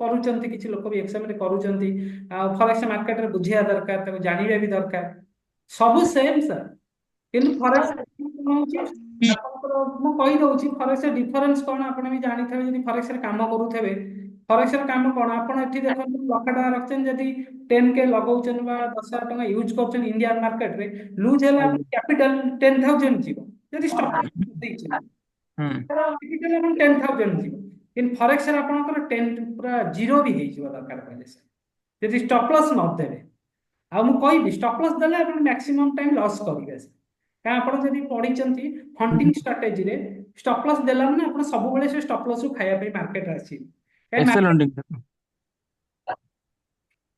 କରୁଛନ୍ତି, କିଛି ଲୋକ ବି ଏକ୍ସଏମ ରେ କରୁଛନ୍ତି, ଆଉ ଫରେକ୍ସ ମାର୍କେଟରେ ବୁଝିବା ଦରକାର, ତାକୁ ଜାଣିବା ବି ଦରକାର। ସବୁ ସେମ୍ ସାର୍, କିନ୍ତୁ ଫରେକ୍ସ କଣ ହଉଛି ଆପଣଙ୍କର, ମୁଁ କହିଦଉଛି ଫରେକ୍ସ ଡିଫରେନ୍ସ କଣ ଆପଣ ବି ଜାଣିଥିବେ ଯଦି ଫରେକ୍ସ ରେ କାମ କରୁଥିବେ। ଫରେକ୍ସ ର କାମ କଣ, ଆପଣ ଏଠି ଦେଖନ୍ତୁ 1,00,000 ଟଙ୍କା ରଖିଛନ୍ତି, ଯଦି 10K ଲଗଉଛନ୍ତି ବା 10,000 ଟଙ୍କା ୟୁଜ କରୁଛନ୍ତି ଇଣ୍ଡିଆନ ମାର୍କେଟରେ, ଲୁଜ ହେଲେ ଆପଣ ଆଜ୍ଞା। କ୍ୟାପିଟାଲ 10,000 ଯିବ। ଯଦି ଷ୍ଟକ୍ ଦେଇଛନ୍ତି ହୁଁ। କ୍ୟାପିଟାଲ ଆପଣ 10,000 ଯିବ, କିନ୍ତୁ ଫରେକ୍ସ ରେ ଆପଣଙ୍କର 10 ପୁରା ଜିରୋ ବି ହେଇଯିବ ଦରକାର ପଡ଼ିଲେ ସାର୍, ଯଦି ଷ୍ଟପ୍ ଲସ୍ ନ ଦେବେ। ଆଉ ମୁଁ କହିବି ଷ୍ଟପ୍ ଲସ୍ ଦେଲେ ଆପଣ ମ୍ୟାକ୍ସିମମ୍ ଟାଇମ୍ ଲସ୍ କରିବେ। କାରଣ ଆପଣ ଯଦି ପଢିଛନ୍ତି ହଣ୍ଟିଂ ଷ୍ଟ୍ରାଟେଜିରେ, ଷ୍ଟପ୍ ଲସ୍ ଦେଲା ମାନେ ଆପଣ ସବୁବେଳେ ସେ ଷ୍ଟପ୍ ଲସ୍ କୁ ଖାଇବା ପାଇଁ ମାର୍କେଟରେ ଆସିବେ। କାହିଁକି Excel market, hunting,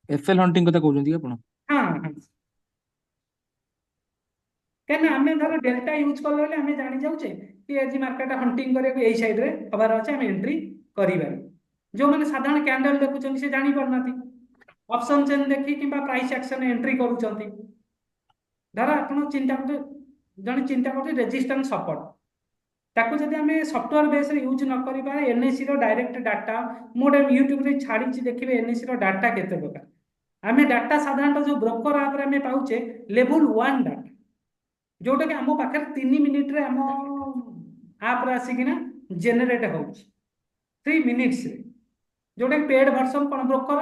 Excel hunting କଥା କହୁଛନ୍ତି କି ଆପଣ? ହଁ ହଁ, କାହିଁକିନା ଆମେ ଧର ଡେଲ୍ଟା ୟୁଜ୍ କଲା ବେଳେ ଆମେ ଜାଣି ଯାଉଛେ କି ଆଜି ମାର୍କେଟ ହଣ୍ଟିଂ କରିବାକୁ ଏଇ ସାଇଡରେ ହବାର ଅଛି, ଆମେ ଏଣ୍ଟ୍ରି କରିବାନି। ଯୋଉମାନେ ସାଧାରଣ କ୍ୟାଣ୍ଡେଲ ଦେଖୁଛନ୍ତି ସେ ଜାଣି ପାରୁନାହାନ୍ତି, ଅପସନ ଚେନ୍ ଦେଖି କିମ୍ବା ପ୍ରାଇସ୍ ଆକ୍ସନ ଏଣ୍ଟ୍ରି କରୁଛନ୍ତି। ଧର ଆପଣ ଚିନ୍ତା କରୁଥିବେ, ଜଣେ ଚିନ୍ତା କରୁଛି ରେଜିଷ୍ଟାନ୍ସ ସପୋର୍ଟ, ତାକୁ ଯଦି ଆମେ ସଫ୍ଟୱେयर ବେସ୍ରେ ୟୁଜ୍ ନ କରିବା, ଏନ୍ଏସି ର ଡାଇରେକ୍ଟ ଡାଟା ମୁଁ ଗୋଟେ ୟୁଟ୍ୟୁବରେ ଛାଡ଼ିଛି, ଦେଖିବେ ଏନ୍ଏସି ର ଡାଟା କେତେ ପ୍ରକାର। ଆମେ ଡାଟା ସାଧାରଣତଃ ଯୋଉ ବ୍ରୋକର ଆପରେ ଆମେ ପାଉଛେ ଲେବୁଲ 1 ଡାଟା, ଯୋଉଟା କି ଆମ ପାଖରେ 3 ମିନିଟରେ ଆମ ଆପରେ ଆସିକିନା ଜେନେରେଟ ହଉଛି 3 ମିନିଟ୍ସରେ, ଯୋଉଟା କି ପେଡ୍ ଭର୍ସନ କଣ ବ୍ରୋକର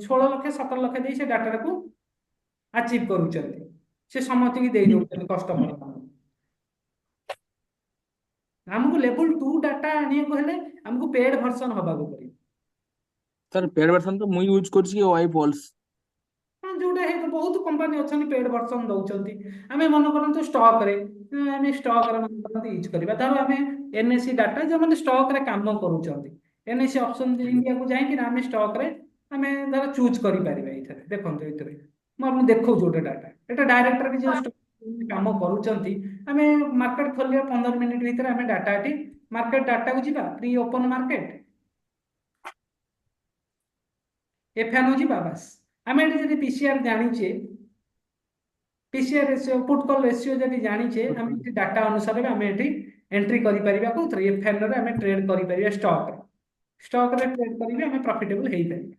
16 ଲକ୍ଷ 17 ଲକ୍ଷ ଦେଇ ସେ ଡାଟାକୁ ଆଚିଭ୍ କରୁଛନ୍ତି, ସେ ସମସ୍ତଙ୍କୁ ଦେଇ ଦଉଛନ୍ତି କଷ୍ଟମର। ଆମକୁ ଲେବୁଲ 2 ଡାଟା ଆଣିବାକୁ ହେଲେ ଆମକୁ ପେଡ୍ ଭର୍ସନ ହବାକୁ ପଡିବ। सर पेड वर्जन तो मुई यूज करछि वाई पल्स। ହଁ, ଯୋଉଟା ହେଇଥିବ बहुत कंपनी अच्छी पेड वर्जन दौरान आम मन करते स्टक रे आम स्टक मन करते यूज करवा धर आम एनएससी डाटा जो मैंने स्टक रे काम करुँच एनएससी ऑप्शन इंडिया को जाकि आम स्टक रे आम धर चूज कर देखो ये मुझे देखो गोटे डाटा ये डायरेक्टर भी जो काम करुँच मार्केट खोलिया 15 मिनिट भितर आम डाटा ये मार्केट डाटा को जीवा प्री ओपन मार्केट एफएनओ जीवा बस आम ये पीसीआर जानीचे PCR ratio put call ratio जब जानीचे आम डाटा अनुसार आम ये एंट्री करिपरिबा को एफएनओ रे आम ट्रेड करिपरिबा स्टॉक रे ट्रेड करिवे आम प्रॉफिटेबल हेई पारिबा।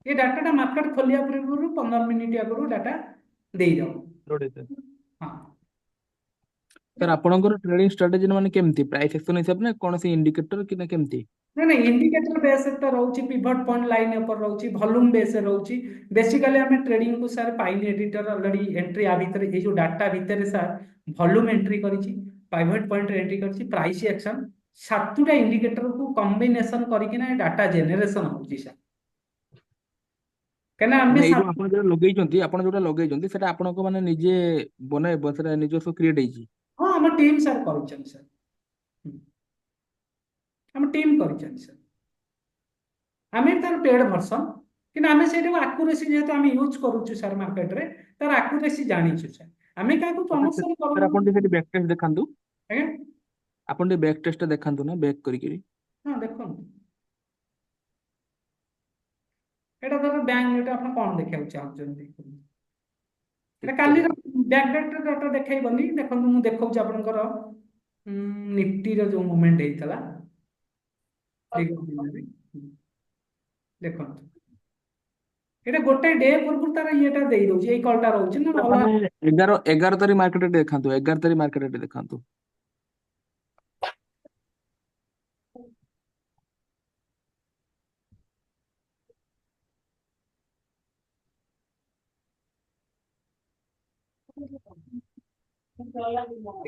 ये डाटा मार्केट खोलिया पूर्व 15 मिनिट आगु डाटा दे जाओ। हाँ सर आपनकर ट्रेडिंग स्ट्रेटजी माने केमती प्राइस एक्शन हिसाब ना कौन सी इंडिकेटर कि ना केमती नहीं नहीं इंडिकेटर बेस तो रोची पिवट पॉइंट लाइन ऊपर रोची वॉल्यूम बेस रोची बेसिकली आम ट्रेडिंग को sir pine editor already entry आ भीतर ये जो डाटा भीतर सर वॉल्यूम एंट्री करिछि पिवट पॉइंट एंट्री करिछि प्राइस एक्शन सातुटा इंडिकेटर को कॉम्बिनेशन करके ना डाटा जनरेशन होची सर कहना आमे एई जो आपण जो लगेई जंती आपण जोटा लगेई जंती सेटा आपण को माने निजे बने बसरा निजे सो क्रिएट हेची हाँ हम टीम सर करिछन सर हम टीम करिछन सर आम तार पेड भर्सन कि आम से आकुरेसी जेहेतु आम यूज करुचु सर मार्केट रे तार आकुरेसी जानिछु सर आम क्या प्रमोशन सर आपण करू। सेठी बैक टेस्ट देखांतु आज्ञा आपण बैक टेस्ट देखांतु ना बैक करी हाँ देखो एटा धर बैंक एटा आपण कोन देखिया चाहछन एटा काली बैक डाटा देखाइबनी देखो मु देखौ छ आपनकर निफ्टी रो जो मूवमेंट हेतला देखो एटा गोटे डे पूर्व तार येटा देई दउछ एई कॉलटा रहउछ ना वाला माने 11 तारिख मार्केट रेट देखांतु 11 तारिख मार्केट रेट देखांतु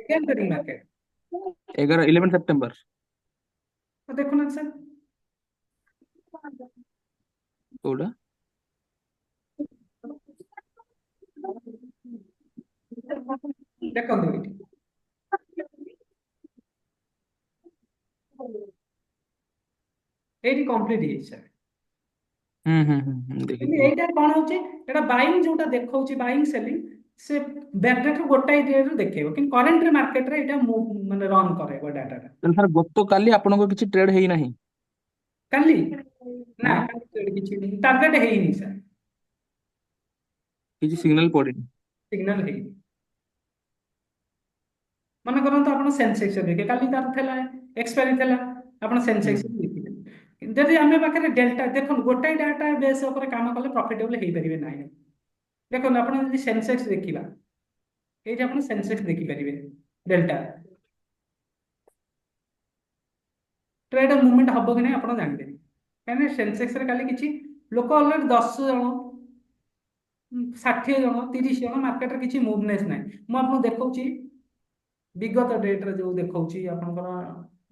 केन करी मार्केट 11 सितंबर तो देखो ना सर कोडा देखो एटी एटी कंप्लीट हे सर देखि एटा कोन होची एटा बाइंग जोटा देखौची बाइंग सेलिंग से बैकडेट गोटाई डे रो देखेबो कि करंट रे मार्केट रे एटा माने रन करेबो डाटा सर गत काली आपण को किछि ट्रेड हेई नाही काली ना काली ट्रेड किछि नहीं टारगेट हेइनी सर किछि सिग्नल पडिनी सिग्नल हेइनी मन करंतु आपण सेंसेक्स देखे काली तार थेला एक्सपायरी थेला आपण सेंसेक्स देखिले जदि आमे पाखरे डेल्टा देखन गोटाई डाटा बेस ऊपर काम कले प्रॉफिटेबल हेइ परिबे नाही देखो आपण जदि सेंसेक्स देखिबा ए जे आपण सेंसेक्स देखि परिबे डेल्टा ट्रेड मूवमेंट हबो कि नहीं आपण जानबे कहने सेंसेक्स रे काली किछि लोक ऑलरेडी 10 जण 60 जण 30 जण मार्केट रे किछि मूवनेस नाही मु आपन देखौची विगत डेट रे जो देखौची आपनकर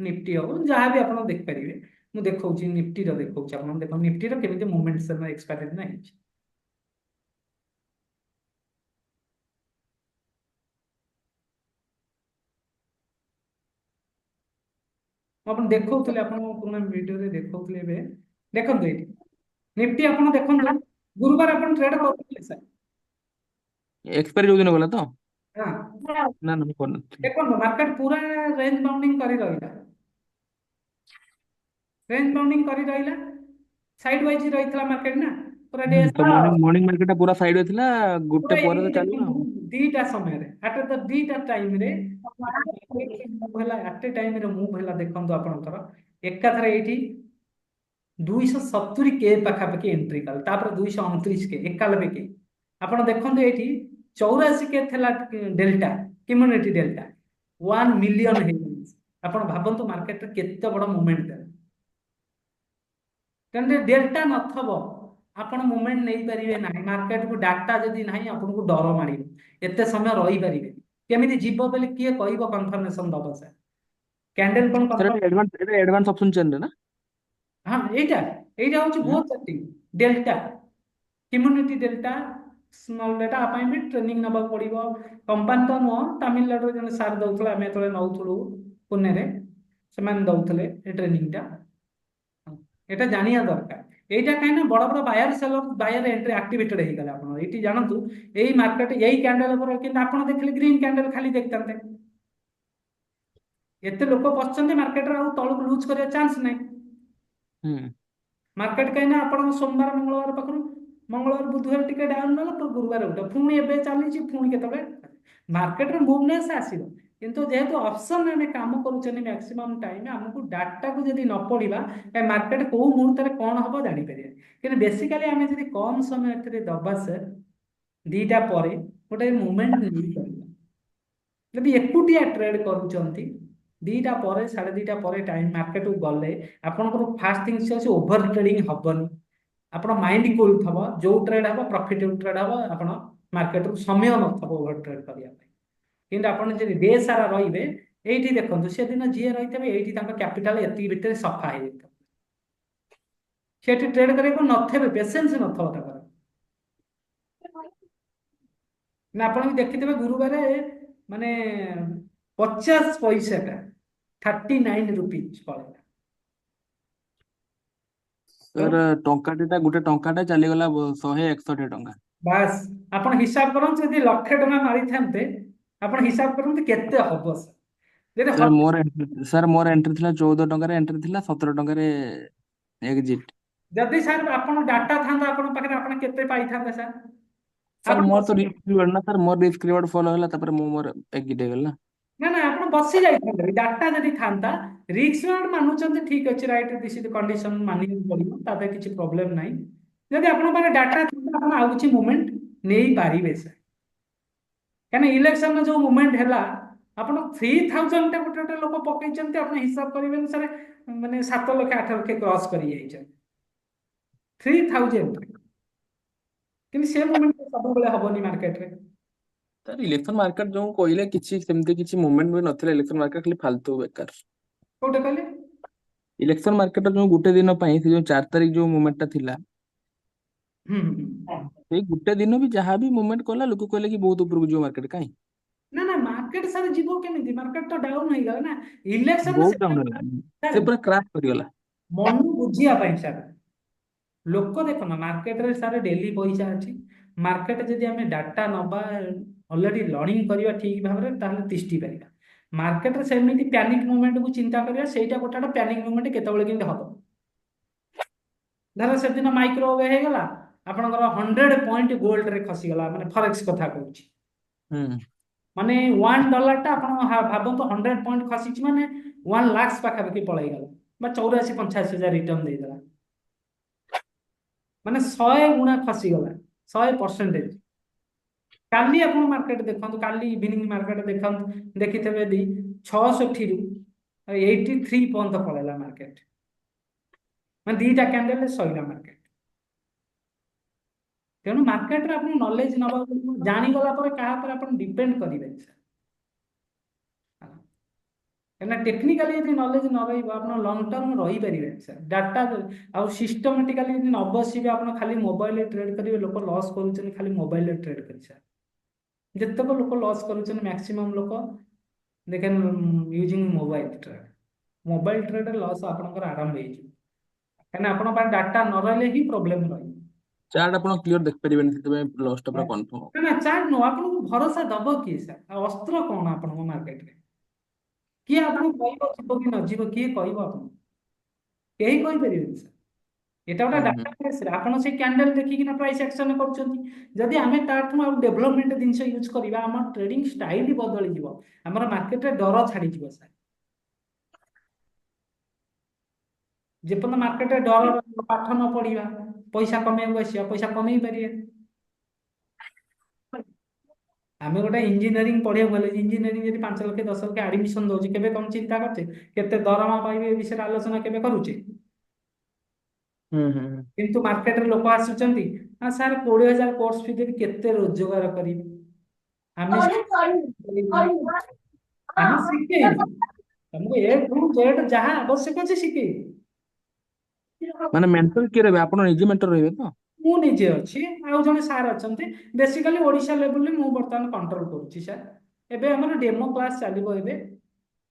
निफ्टी हो जहां भी आपण देख परिबे मु देखौची निफ्टी रो देखौची आपण देखो निफ्टी रो केमिति मूवमेंट से एक्सपायरी नाही आपण देखौतले आपण पुना वीडियो रे देखौतले बे देखंतु एटी निफ्टी आपण देखंतु गुरुवार आपण ट्रेड करथले सर एक्सपायरी जो दिन गला तो हां ना ना कोन देखंतु मार्केट पूरा रेंज बाउंडिंग करी रहिला रेंज बाउंडिंग करी रहिला साइड वाइज रहितला मार्केट ना पूरा डे तो मॉर्निंग मार्केट पूरा साइड होथिला गुट्टे पूरा पर तो एई चलला देखंतु दीटा समय रे एट द दीटा टाइम रे भला एट टाइम रे मूव भला देखंतु आपनकर एकाथरे एठी 270 के पाखापाखि एंट्री कल तापर 229 के 91 के आपण देखंतु एठी 84 के थेला डेल्टा कम्युनिटी डेल्टा 1 मिलियन हे आपण भाबंतु मार्केट रे केते बड़ मूवमेंट दे तंदे डेल्टा नथबो आपण मूवमेंट नहीं परिबे नाही मार्केट को डाटा जदी नाही आपण को डर मारिबो एते समय रही परिबे केमिति जीवो बेले किए कहबो कंफर्मेशन दबो से କ୍ୟାଣ୍ଡେଲ କଣ sir confirm? Advance option chain रे ना। ହଁ ଏଇଟା ଏଇଟା ହଉଛି ହୁଁ। ଭୋ charting delta immunity delta small data ଆ ପାଇଁ ବି ଟ୍ରେନିଂ ନେବାକୁ ପଡିବ। କମ୍ପାନୀ ତ ନୁହଁ, ତାମିଲନାଡୁରେ ଜଣେ ସାର୍ ଦଉଥିଲେ, ଆମେ ଯେତେବେଳେ ନଉଥିଲୁ ପୁନେରେ, ସେମାନେ ଦଉଥିଲେ ଏ ଟ୍ରେନିଂଟା। এটা ଜାଣିବା ଦରକାର। এইটা କାହିଁକି ନା ବଡ ବଡ ବାୟର ସେଲର ବାୟର ଏଣ୍ଟ୍ରି ଆକ୍ଟିଭେଟେଡ ହେଇଗଲା। ଆପଣ ଏଇଠି ଜାଣନ୍ତୁ ଏଇ ମାର୍କେଟ ଏଇ କ୍ୟାଣ୍ଡେଲ ଉପରେ, କିନ୍ତୁ ଆପଣ ଦେଖିଲେ ଗ୍ରୀନ କ୍ୟାଣ୍ଡେଲ ଖାଲି ଦେଖିଥାନ୍ତେ। ଏତେ ଲୋକ ପଶିଛନ୍ତି ମାର୍କେଟରେ, ଆଉ ତଳକୁ ଲୁଜ କରିବା ଚାନ୍ସ ନାହିଁ। हम्म। ମାର୍କେଟ କାହିଁକି ନା ଆପଣଙ୍କ ସୋମବାର ମଙ୍ଗଳବାର ପାଖରୁ ମଙ୍ଗଳବାର ବୁଧବାର ଟିକେ ଡାଉନ ନେଲା ତ ଗୁରୁବାର ଉଠେ, ପୁଣି ଏବେ ଚାଲିଛି, ପୁଣି କେତେବେଳେ ମାର୍କେଟରେ ମୁଭନେସ୍ ଆସିବ। କିନ୍ତୁ ଯେହେତୁ ଅପସନ ଆମେ କାମ କରୁଛନ୍ତି ମ୍ୟାକ୍ସିମମ୍ ଟାଇମ, ଆମକୁ ଡାଟାକୁ ଯଦି ନ ପଢିବା ଏ ମାର୍କେଟ କୋଉ ମୁହୂର୍ତ୍ତରେ କଣ ହବ ଜାଣିପାରିବା। କିନ୍ତୁ ବେସିକାଲି ଆମେ ଯଦି କମ ସମୟ ଏଥିରେ ଦବା ସାର୍, ଦିଟା ପରେ ଗୋଟେ ମୁଭମେଣ୍ଟ ନେଇପାରିବା। ଯଦି ଏକୁଟିଆ ଟ୍ରେଡ କରୁଛନ୍ତି, ଦିଟା ପରେ ସାଢେ ଦିଟା ପରେ ଟାଇମ ମାର୍କେଟକୁ ଗଲେ ଆପଣଙ୍କର ଫାର୍ଷ୍ଟ ଥିଙ୍ଗସ ଅଛି ଓଭର ଟ୍ରେଡିଂ ହବନି। ଆପଣ ମାଇଣ୍ଡ କୁଲ ଥବ, ଯୋଉ ଟ୍ରେଡ ହବ ପ୍ରଫିଟେବଲ ଟ୍ରେଡ ହବ, ଆପଣ ମାର୍କେଟକୁ ସମୟ ନଥିବ ଓଭର ଟ୍ରେଡ କରିବା ପାଇଁ। କିନ୍ତୁ ଆପଣ ଯଦି ଡେ ସାରା ରହିବେ, ଏଇଠି ଦେଖନ୍ତୁ ସେଦିନ ଯିଏ ରହିଥିବେ ଏଇଠି ତାଙ୍କ କ୍ୟାପିଟାଲ ଏତିକି ଭିତରେ ସଫା ହେଇଯାଇଥିବ, ସେଠି ଟ୍ରେଡ କରିବାକୁ ନଥିବେ, ପେସେନ୍ସ ନଥିବ ତାଙ୍କର। ନା ଆପଣ ବି ଦେଖିଥିବେ ଗୁରୁବାରେ ମାନେ 50 ପଇସାଟା 39 रुपीज ପଳେଇଲା। सर ତେଣୁ ଟଙ୍କାଟା ଗୋଟେ ଟଙ୍କାଟା ଚାଲିଗଲା 161 ଟଙ୍କା। ବାସ୍ ଆପଣ ହିସାବ କରନ୍ତୁ, ଯଦି 1,00,000 ଟଙ୍କା ମାରିଥାନ୍ତେ, ଆପଣ ହିସାବ କରନ୍ତୁ କେତେ ହବ ସାର୍। ଯଦି ମୋର ଏଣ୍ଟ୍ରି ଥିଲା 14 ଟଙ୍କାରେ, ଏଣ୍ଟ୍ରି ଥିଲା 17 ଟଙ୍କାରେ ଏକ୍ଜିଟ୍। ଯଦି ସାର୍ ଆପଣ ଡାଟା ଥାନ୍ତା ଆପଣଙ୍କ ପାଖରେ, ଆପଣ କେତେ ପାଇଥାନ୍ତେ ସାର୍? सर ଆପଣ मोर तो ବସି रिस्क रिवार्ड ना, sir more risk reward follow होला, तापर मु मोर एग्जिट ହେଇଗଲା ନା। ନା ନା ଆପଣ ବସି ଯାଇଥାନ୍ତେ, ଡାଟା ଯଦି ଥାନ୍ତା। ରିକ୍ସ ମାନୁଛନ୍ତି, ଠିକ ଅଛି, ରାଇଟ, ଦିସ୍ ଇଜ କଣ୍ଡିସନ ମାନିବାକୁ ପଡିବ, ତା ପାଇଁ କିଛି ପ୍ରୋବ୍ଲେମ ନାହିଁ। ଯଦି ଆପଣଙ୍କ ପାଖରେ ଡାଟା ଥାନ୍ତା, ଆପଣ ଆଉ କିଛି ମୁଭମେଣ୍ଟ ନେଇପାରିବେ ସାର୍। କାହିଁକିନା ଇଲେକ୍ସନ ଯୋଉ ମୁଭମେଣ୍ଟ ହେଲା, ଆପଣ 3,000 ଟା ଗୋଟେ ଗୋଟେ ଲୋକ ପକେଇଛନ୍ତି, ଆପଣ ହିସାବ କରିବେନି ସାର୍, ମାନେ 7 ଲକ୍ଷ 8 ଲକ୍ଷ କ୍ରସ କରି ଯାଇଛନ୍ତି 3,000। କିନ୍ତୁ ସେ ମୁଭମେଣ୍ଟ ସବୁବେଳେ ହବନି ମାର୍କେଟରେ। सर इलेक्शन मार्केट जो कहले किछि सेमती किछि मूवमेंट भी नथिला, इलेक्शन मार्केट खाली फालतू बेकार। କୋଉଟା କହିଲେ? इलेक्शन मार्केट जो गुटे दिन पई से जो 4 तारीख जो मूवमेंट टा थिला, ହୁଁ ହୁଁ। ସେଇ ଗୁଟେ ଦିନ ବି ଯାହା ବି ମୁଭମେंट କଲା ଲୋକ କହିଲେ କି ବହୁତ ଉପରକୁ ଯିବ ମାର୍କେଟ, କାଇଁ ନା ନା ମାର୍କେଟ ସାର୍ ଯିବ କେମିତି? ମାର୍କେଟ ତ ଡାଉନ ହେଇଗଲା ନା। ଇଲେକ୍ସନ ବହୁତ ଡାଉନ ହେଲା, ସାର୍ ସେ ପୁରା କ୍ରାଶ କରିଗଲା। ମନୁ ବୁଝିବା ପାଇଁ ସାର୍, ଲୋକ ଦେଖନ ମାର୍କେଟରେ ସାର୍ ଡେଲି ପଇସା ଅଛି। ମାର୍କେଟ ଯଦି ଆମେ ଡାଟା ନବା, ଅଲରେଡି ଲର୍ଣ୍ଣିଂ କରିବା ଠିକ ଭାବରେ, ତାହେଲେ ତିଷ୍ଠି ପାରିବା। ମାର୍କେଟରେ ସେମିତି ପ୍ୟାନିକ ମୁଭମେଣ୍ଟକୁ ଚିନ୍ତା କରିବା, ସେଇଟା ଗୋଟେ ଗୋଟେ ପ୍ୟାନିକ ମୁଭମେଣ୍ଟ କେତେବେଳେ କେମିତି ହବ। ଧର ସେଦିନ ମାଇକ୍ରୋୱେଭ ହେଇଗଲା, ଆପଣଙ୍କର 100 ପଏଣ୍ଟ ଗୋଲ୍ଡରେ ଖସିଗଲା, ମାନେ ଫରେକ୍ସ କଥା କହୁଛି। ହୁଁ। ମାନେ $1 ଟା ଆପଣ ଭାବନ୍ତୁ 100 ପଏଣ୍ଟ ଖସିଛି, ମାନେ 1 ଲାକ୍ସ ପାଖାପାଖି ପଳେଇଗଲା, ବା 84-85 ହଜାର ରିଟର୍ନ ଦେଇଦେଲା। ମାନେ 100 ଗୁଣା ଖସିଗଲା, 100%। କାଲି ଆପଣ ମାର୍କେଟ ଦେଖନ୍ତୁ, କାଲି ଇଭିନିଂ ମାର୍କେଟ ଦେଖନ୍ତୁ, ଦେଖିଥିବେ ଯଦି 66 ରୁ 83 ପର୍ଯ୍ୟନ୍ତ ପଳେଇଲା ମାର୍କେଟ, ମାନେ ଦିଟା କ୍ୟାଣ୍ଡେଲ ସଇଲା ମାର୍କେଟ। ତେଣୁ ମାର୍କେଟରେ ଆପଣ ନଲେଜ ନବାକୁ ପଡ଼ିବ, ଜାଣିଗଲା ପରେ କାହା ଉପରେ ଆପଣ ଡିପେଣ୍ଡ କରିବେନି ସାର୍। କାହିଁକିନା ଟେକ୍ନିକାଲି ଯଦି ନଲେଜ ନ ରହିବ, ଆପଣ ଲଙ୍ଗ ଟର୍ମ ରହିପାରିବେନି ସାର୍। ଡାଟା ଆଉ ସିଷ୍ଟମେଟିକାଲି ଯଦି ନ ବସିବେ, ଆପଣ ଖାଲି ମୋବାଇଲରେ ଟ୍ରେଡ୍ କରିବେ, ଲୋକ ଲସ୍ କରୁଛନ୍ତି ଖାଲି ମୋବାଇଲରେ ଟ୍ରେଡ୍ କରି ସାର୍। ଯେତେକ ଲୋକ ଲସ୍ କରୁଛନ୍ତି, ମ୍ୟାକ୍ସିମମ୍ ଲୋକ ଦେଖେନ using mobile trade. Mobile trade loss ଆପଣଙ୍କର ଆରମ୍ଭ ହେଇଯିବ, କାହିଁକିନା ଆପଣଙ୍କ ପାଖରେ ଡାଟା ନ ରହିଲେ ହିଁ ପ୍ରୋବ୍ଲେମ ରହିବ। ଚାର୍ଟ ଆପଣ କ୍ଲିୟର ଦେଖି ପାରିବେନି, ସେଥିପାଇଁ ଲସ୍ ଟା ପୁରା କନଫର୍ମ ହବ। ନା ନା ଚାର୍ଟ ନୁହଁ, ଆପଣଙ୍କୁ ଭରସା ଦବ କିଏ ସାର୍? ଆଉ ଅସ୍ତ୍ର କଣ ଆପଣଙ୍କ ମାର୍କେଟରେ? କିଏ ଆପଣଙ୍କୁ କହିବ ଯିବ କି ନ ଯିବ? କିଏ କହିବ ଆପଣଙ୍କୁ? କେହି କହିପାରିବେନି ସାର୍। এটা ଗୋଟେ ହୁଁ ହୁଁ। ଡାଟା ବେସରେ ଆପଣ ସେଇ କ୍ୟାଣ୍ଡେଲ ଦେଖିକିନା ପ୍ରାଇସ୍ ଆକ୍ସନ କରୁଛନ୍ତି। ଯଦି ଆମେ ତାଠୁ ଆଉ ଡେଭଲପମେଣ୍ଟ ଜିନିଷ ୟୁଜ କରିବା, ଆମ ଟ୍ରେଡିଂ ଷ୍ଟାଇଲ ବଦଳିଯିବ, ଆମର ମାର୍କେଟରେ ଡର ଛାଡିଯିବ ସାର୍। ଯେପର୍ଯ୍ୟନ୍ତ ମାର୍କେଟରେ ଡର ରହିବ, ପାଠ ନ ପଢିବା, ପଇସା କମେଇବାକୁ ଆସିବା, ପଇସା କମେଇ ପାରିବା। ଆମେ ଗୋଟେ ଇଞ୍ଜିନିୟରିଂ ପଢିବାକୁ ଗଲେ, ଇଞ୍ଜିନିୟରିଂ ଯଦି 5 ଲକ୍ଷ 10 ଲକ୍ଷ ଆଡମିସନ ଦଉଛି, କେବେ କଣ ଚିନ୍ତା କରୁଛେ କେତେ ଦରମା ପାଇବେ ଏ ବିଷୟରେ ଆଲୋଚନା କେବେ କରୁଛେ? ହୁଁ ହୁଁ। କିନ୍ତୁ ମାର୍କେଟରେ ଲୋକ ଆସୁଛନ୍ତି, ହଁ ସାର୍ 20,000 କୋର୍ସ ଫି ଦେବି, କେତେ ରୋଜଗାର କରିବି? ଆମେ ଆମେ ଶିଖେଇବୁ, ତମକୁ ଏ ଠୁ ଜେଡ୍ ଯାହା ଆବଶ୍ୟକ ଅଛି ଶିଖେଇବି। ମାନେ ମେଣ୍ଟର କିଏ ରହିବେ, ଆପଣ ନିଜେ ମେଣ୍ଟର ରହିବେ ତ? ମୁଁ ନିଜେ ଅଛି, ଆଉ ଜଣେ ସାର୍ ଅଛନ୍ତି। ବେସିକାଲି ଓଡ଼ିଶା ଲେବୁଲରେ ମୁଁ ବର୍ତ୍ତମାନ କଣ୍ଟ୍ରୋଲ କରୁଛି ସାର୍। ଏବେ ଆମର ଡେମୋ କ୍ଲାସ୍ ଚାଲିବ ଏବେ।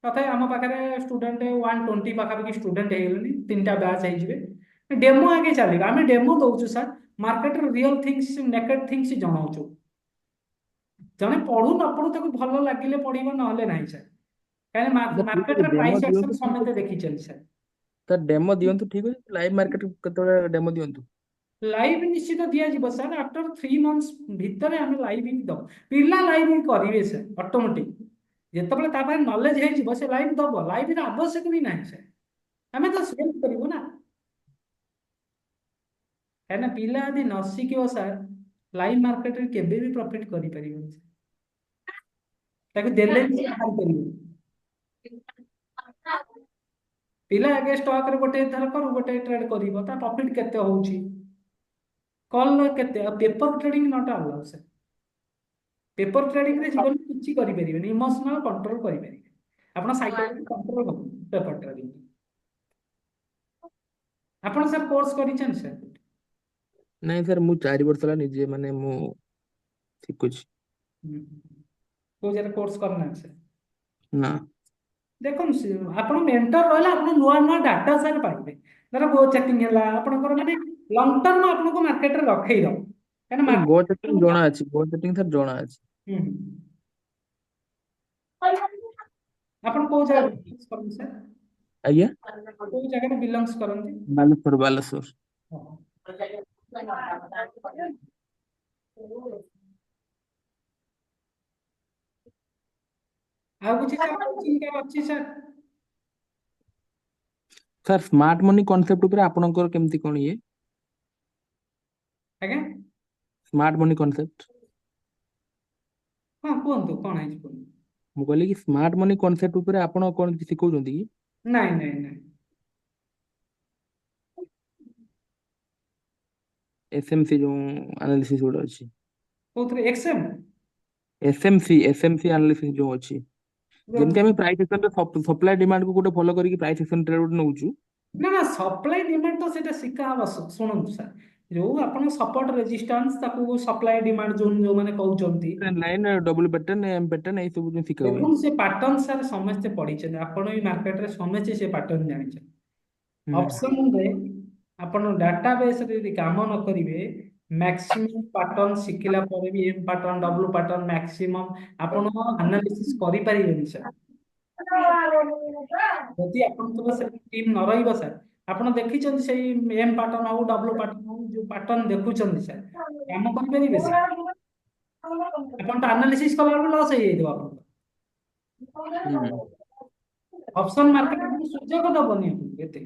ତଥାପି ଆମ ପାଖରେ ଷ୍ଟୁଡେଣ୍ଟ 120 ପାଖାପାଖି ଷ୍ଟୁଡେଣ୍ଟ ହେଇଗଲେଣି, 3ଟା ବ୍ୟାଚ୍ ହେଇଯିବେ। ଡେମୋ ଆଗେ ଚାଲିବ, ଆମେ ଡେମୋ ଦଉଛୁ ସାର୍। ମାର୍କେଟର ରିଅଲ ଥିଙ୍ଗସ୍, ନେକେଡ୍ ଥିଙ୍ଗସ୍ ଜଣାଉଛୁ। ଜଣେ ପଢୁ ନ ପଢୁ ତାକୁ ଭଲ ଲାଗିଲେ ପଢିବ, ନହେଲେ ନାହିଁ ସାର୍। କାହିଁକି ଠିକ ଅଛି, ମାର୍କେଟରେ ଡେମୋ ପ୍ରାଇସ୍ ଆକ୍ସନ ଦିଅନ୍ତୁ, ଠିକ ସମସ୍ତେ ଅଛି। ଦେଖିଛନ୍ତି ସାର୍। ତ ଡେମୋ ଦିଅନ୍ତୁ, ଠିକ ଅଛି। ଲାଇଭ ମାର୍କେଟ କେତେବେଳେ ଡେମୋ ଦିଅନ୍ତୁ। ଲାଇଭ୍ ନିଶ୍ଚିତ ଦିଆଯିବ ସାର୍। ଆଫ୍ଟର 3 months ଭିତରେ ଆମେ ଲାଇଭ୍ ହିଁ ଦବୁ। ପିଲା ଲାଇଭ୍ ହିଁ କରିବେ ସାର୍ ଅଟୋମେଟିକ। ଯେତେବେଳେ ତା ପାଇଁ ନଲେଜ ହେଇଯିବ ସେ ଲାଇଭ୍ ଦବ। ଲାଇଭ୍ର ଆବଶ୍ୟକ ବି ନାହିଁ ସାର୍, ଆମେ ତ ସେଲ୍ କରିବୁ ନା। କାହିଁକିନା ପିଲା ଯଦି ନ ଶିଖିବ ସାର୍, ଲାଇଭ୍ ମାର୍କେଟରେ କେବେ ବି ପ୍ରଫିଟ୍ କରିପାରିବନି। ତାକୁ ଦେଲେ ବି ସେ ବାହାରି ପାରିବନି। ପିଲା ଆଗେ ଷ୍ଟକରେ ଗୋଟେ ଥର କରୁ, ଗୋଟେ ଟ୍ରେଡ୍ କରିବ, ତା ପ୍ରଫିଟ୍ କେତେ ହଉଛି, କଲ୍ କେତେ। ଆଉ paper trading not allow sir. Paper ଟ୍ରେଡିଂରେ ଜୀବନ କିଛି କରିପାରିବେନି, ଇମୋସନାଲ କଣ୍ଟ୍ରୋଲ କରିପାରିବେ। ଆପଣ ସାଇକୋଲୋଜି କଣ୍ଟ୍ରୋଲ ହବ ପେପର ଟ୍ରେଡିଂ। ଆପଣ ସାର୍ କୋର୍ସ କରିଛନ୍ତି ସାର୍? ନାଇଁ ସାର୍, ମୁଁ 4 ବର୍ଷ ହେଲା ନିଜେ ମାନେ ମୁଁ ଶିଖୁଛି। ହୁଁ। କୋଉ ଜାଗାରେ କୋର୍ସ କରିନାହାନ୍ତି ସାର୍? ନା। ଦେଖନ୍ତୁ ଆପଣ ମେଣ୍ଟର ରହିଲେ ଆପଣ ନୂଆ ନୂଆ ଡାଟା ସାର୍ ପାଇବେ। ଧର ଗୋ ଚେକିଂ ହେଲା, ଆପଣଙ୍କର ମାନେ ଲଙ୍ଗ ଟର୍ମ ଆପଣଙ୍କୁ ମାର୍କେଟରେ ରଖେଇଦବ। କାହିଁକିନା ସାର୍ ଗୋ ଚେକିଂ ମାର୍କେଟ। ଜଣା ଅଛି, ଗୋ ଚେକିଂ ସାର୍ ଜଣା ଅଛି। ହୁଁ। ଆପଣ କୋଉ ଜାଗାରେ ବିଲଙ୍ଗସ୍ କରନ୍ତି ସାର୍? ଆଜ୍ଞା। କୋଉ ଜାଗାରେ ବିଲଙ୍ଗସ୍ କରନ୍ତି? ବାଲେଶ୍ୱର, ବାଲେଶ୍ୱର। ଓହୋ। ଆଉ କିଛି ସାର୍ କୋଚିଂ ଅଛି sir? Sir smart money concept ଉପରେ ଆପଣଙ୍କର କେମିତି କଣ ଇଏ? ଆଜ୍ଞା। Smart money concept. ହଁ କୁହନ୍ତୁ, କଣ ହେଇଛି କୁହନ୍ତୁ। ମୁଁ କହିଲି କି ସ୍ମାର୍ଟ ମନି କନସେପ୍ଟ ଉପରେ ଆପଣ କଣ କିଛି ଶିଖଉଛନ୍ତି କି? ନାଇଁ ନାଇଁ ନାଇଁ। ଏସଏମସି ଯୋଉ ଆନାଲିସିସ୍ ଗୋଟେ ଅଛି। କୋଉଥିରେ ଏକ୍ସଏମ୍? ଏସଏମସି ଆନାଲିସିସ୍ ଯୋଉ ଅଛି। ଯେମିତି ଆମେ ପ୍ରାଇସ୍ ଆକ୍ସନରେ ସପ୍ଲାଇ ଡିମାଣ୍ଡକୁ ଗୋଟେ ଫଲୋ କରିକି ପ୍ରାଇସ୍ ଆକ୍ସନ ଟ୍ରେଡ୍ ଗୋଟେ ନଉଛୁ। ନା ନା, ସପ୍ଲାଇ ଡିମାଣ୍ଡ ତ ସେଇଟା ଶିଖା ହବ। ଶୁଣନ୍ତୁ ସାର୍, ଯୋଉ ଆପଣ ସପୋର୍ଟ ରେଜିଷ୍ଟାନ୍ସ, ତାକୁ ସପ୍ଲାଇ ଡିମାଣ୍ଡ ଜୋନ୍ ଯୋଉମାନେ କହୁଛନ୍ତି। Trend line, W pattern, M pattern, ଏଇ ସବୁ ଜିନିଷ ଶିଖା ହୁଏ। ଦେଖନ୍ତୁ ସେ ପାଟର୍ନ ସାର୍ ସମସ୍ତେ ପଢିଛନ୍ତି। ଆପଣ ଏଇ ମାର୍କେଟରେ ସମସ୍ତେ ସେ ପାଟର୍ନ ଜାଣିଛନ୍ତି। ହୁଁ ଅପସନରେ ଆପଣ ଡାଟାବେସରେ ଯଦି କାମ ନ କରିବେ, ମ୍ୟାକ୍ସିମମ୍ ପାଟର୍ନ ଶିଖିଲା ପରେ B M pattern, W pattern, maximum ଆପଣ ଆନାଲିସିସ୍ କରିପାରିବେନି ସାର୍। ଯଦି ଆପଣଙ୍କର ସେ ଟିମ୍ ନ ରହିବ ସାର୍, ଆପଣ ଦେଖିଛନ୍ତି ସେଇ ଏମ୍ ପାଟର୍ନ ହଉ, ଡବ୍ଲୁ ପାଟର୍ନ ହଉ, ଯୋଉ ପାଟର୍ନ ଦେଖୁଛନ୍ତି ସାର୍, କାମ କରିପାରିବେ ସାର୍? ଆପଣ ତ ଆନାଲିସିସ୍ କଲାବେଳକୁ ଲସ୍ ହେଇଯାଇଥିବ ଆପଣଙ୍କର। ହୁଁ ଅପସନ ମାର୍କେଟ ଆପଣଙ୍କୁ ସୁଯୋଗ ଦବନି ଆପଣଙ୍କୁ ଏତେ।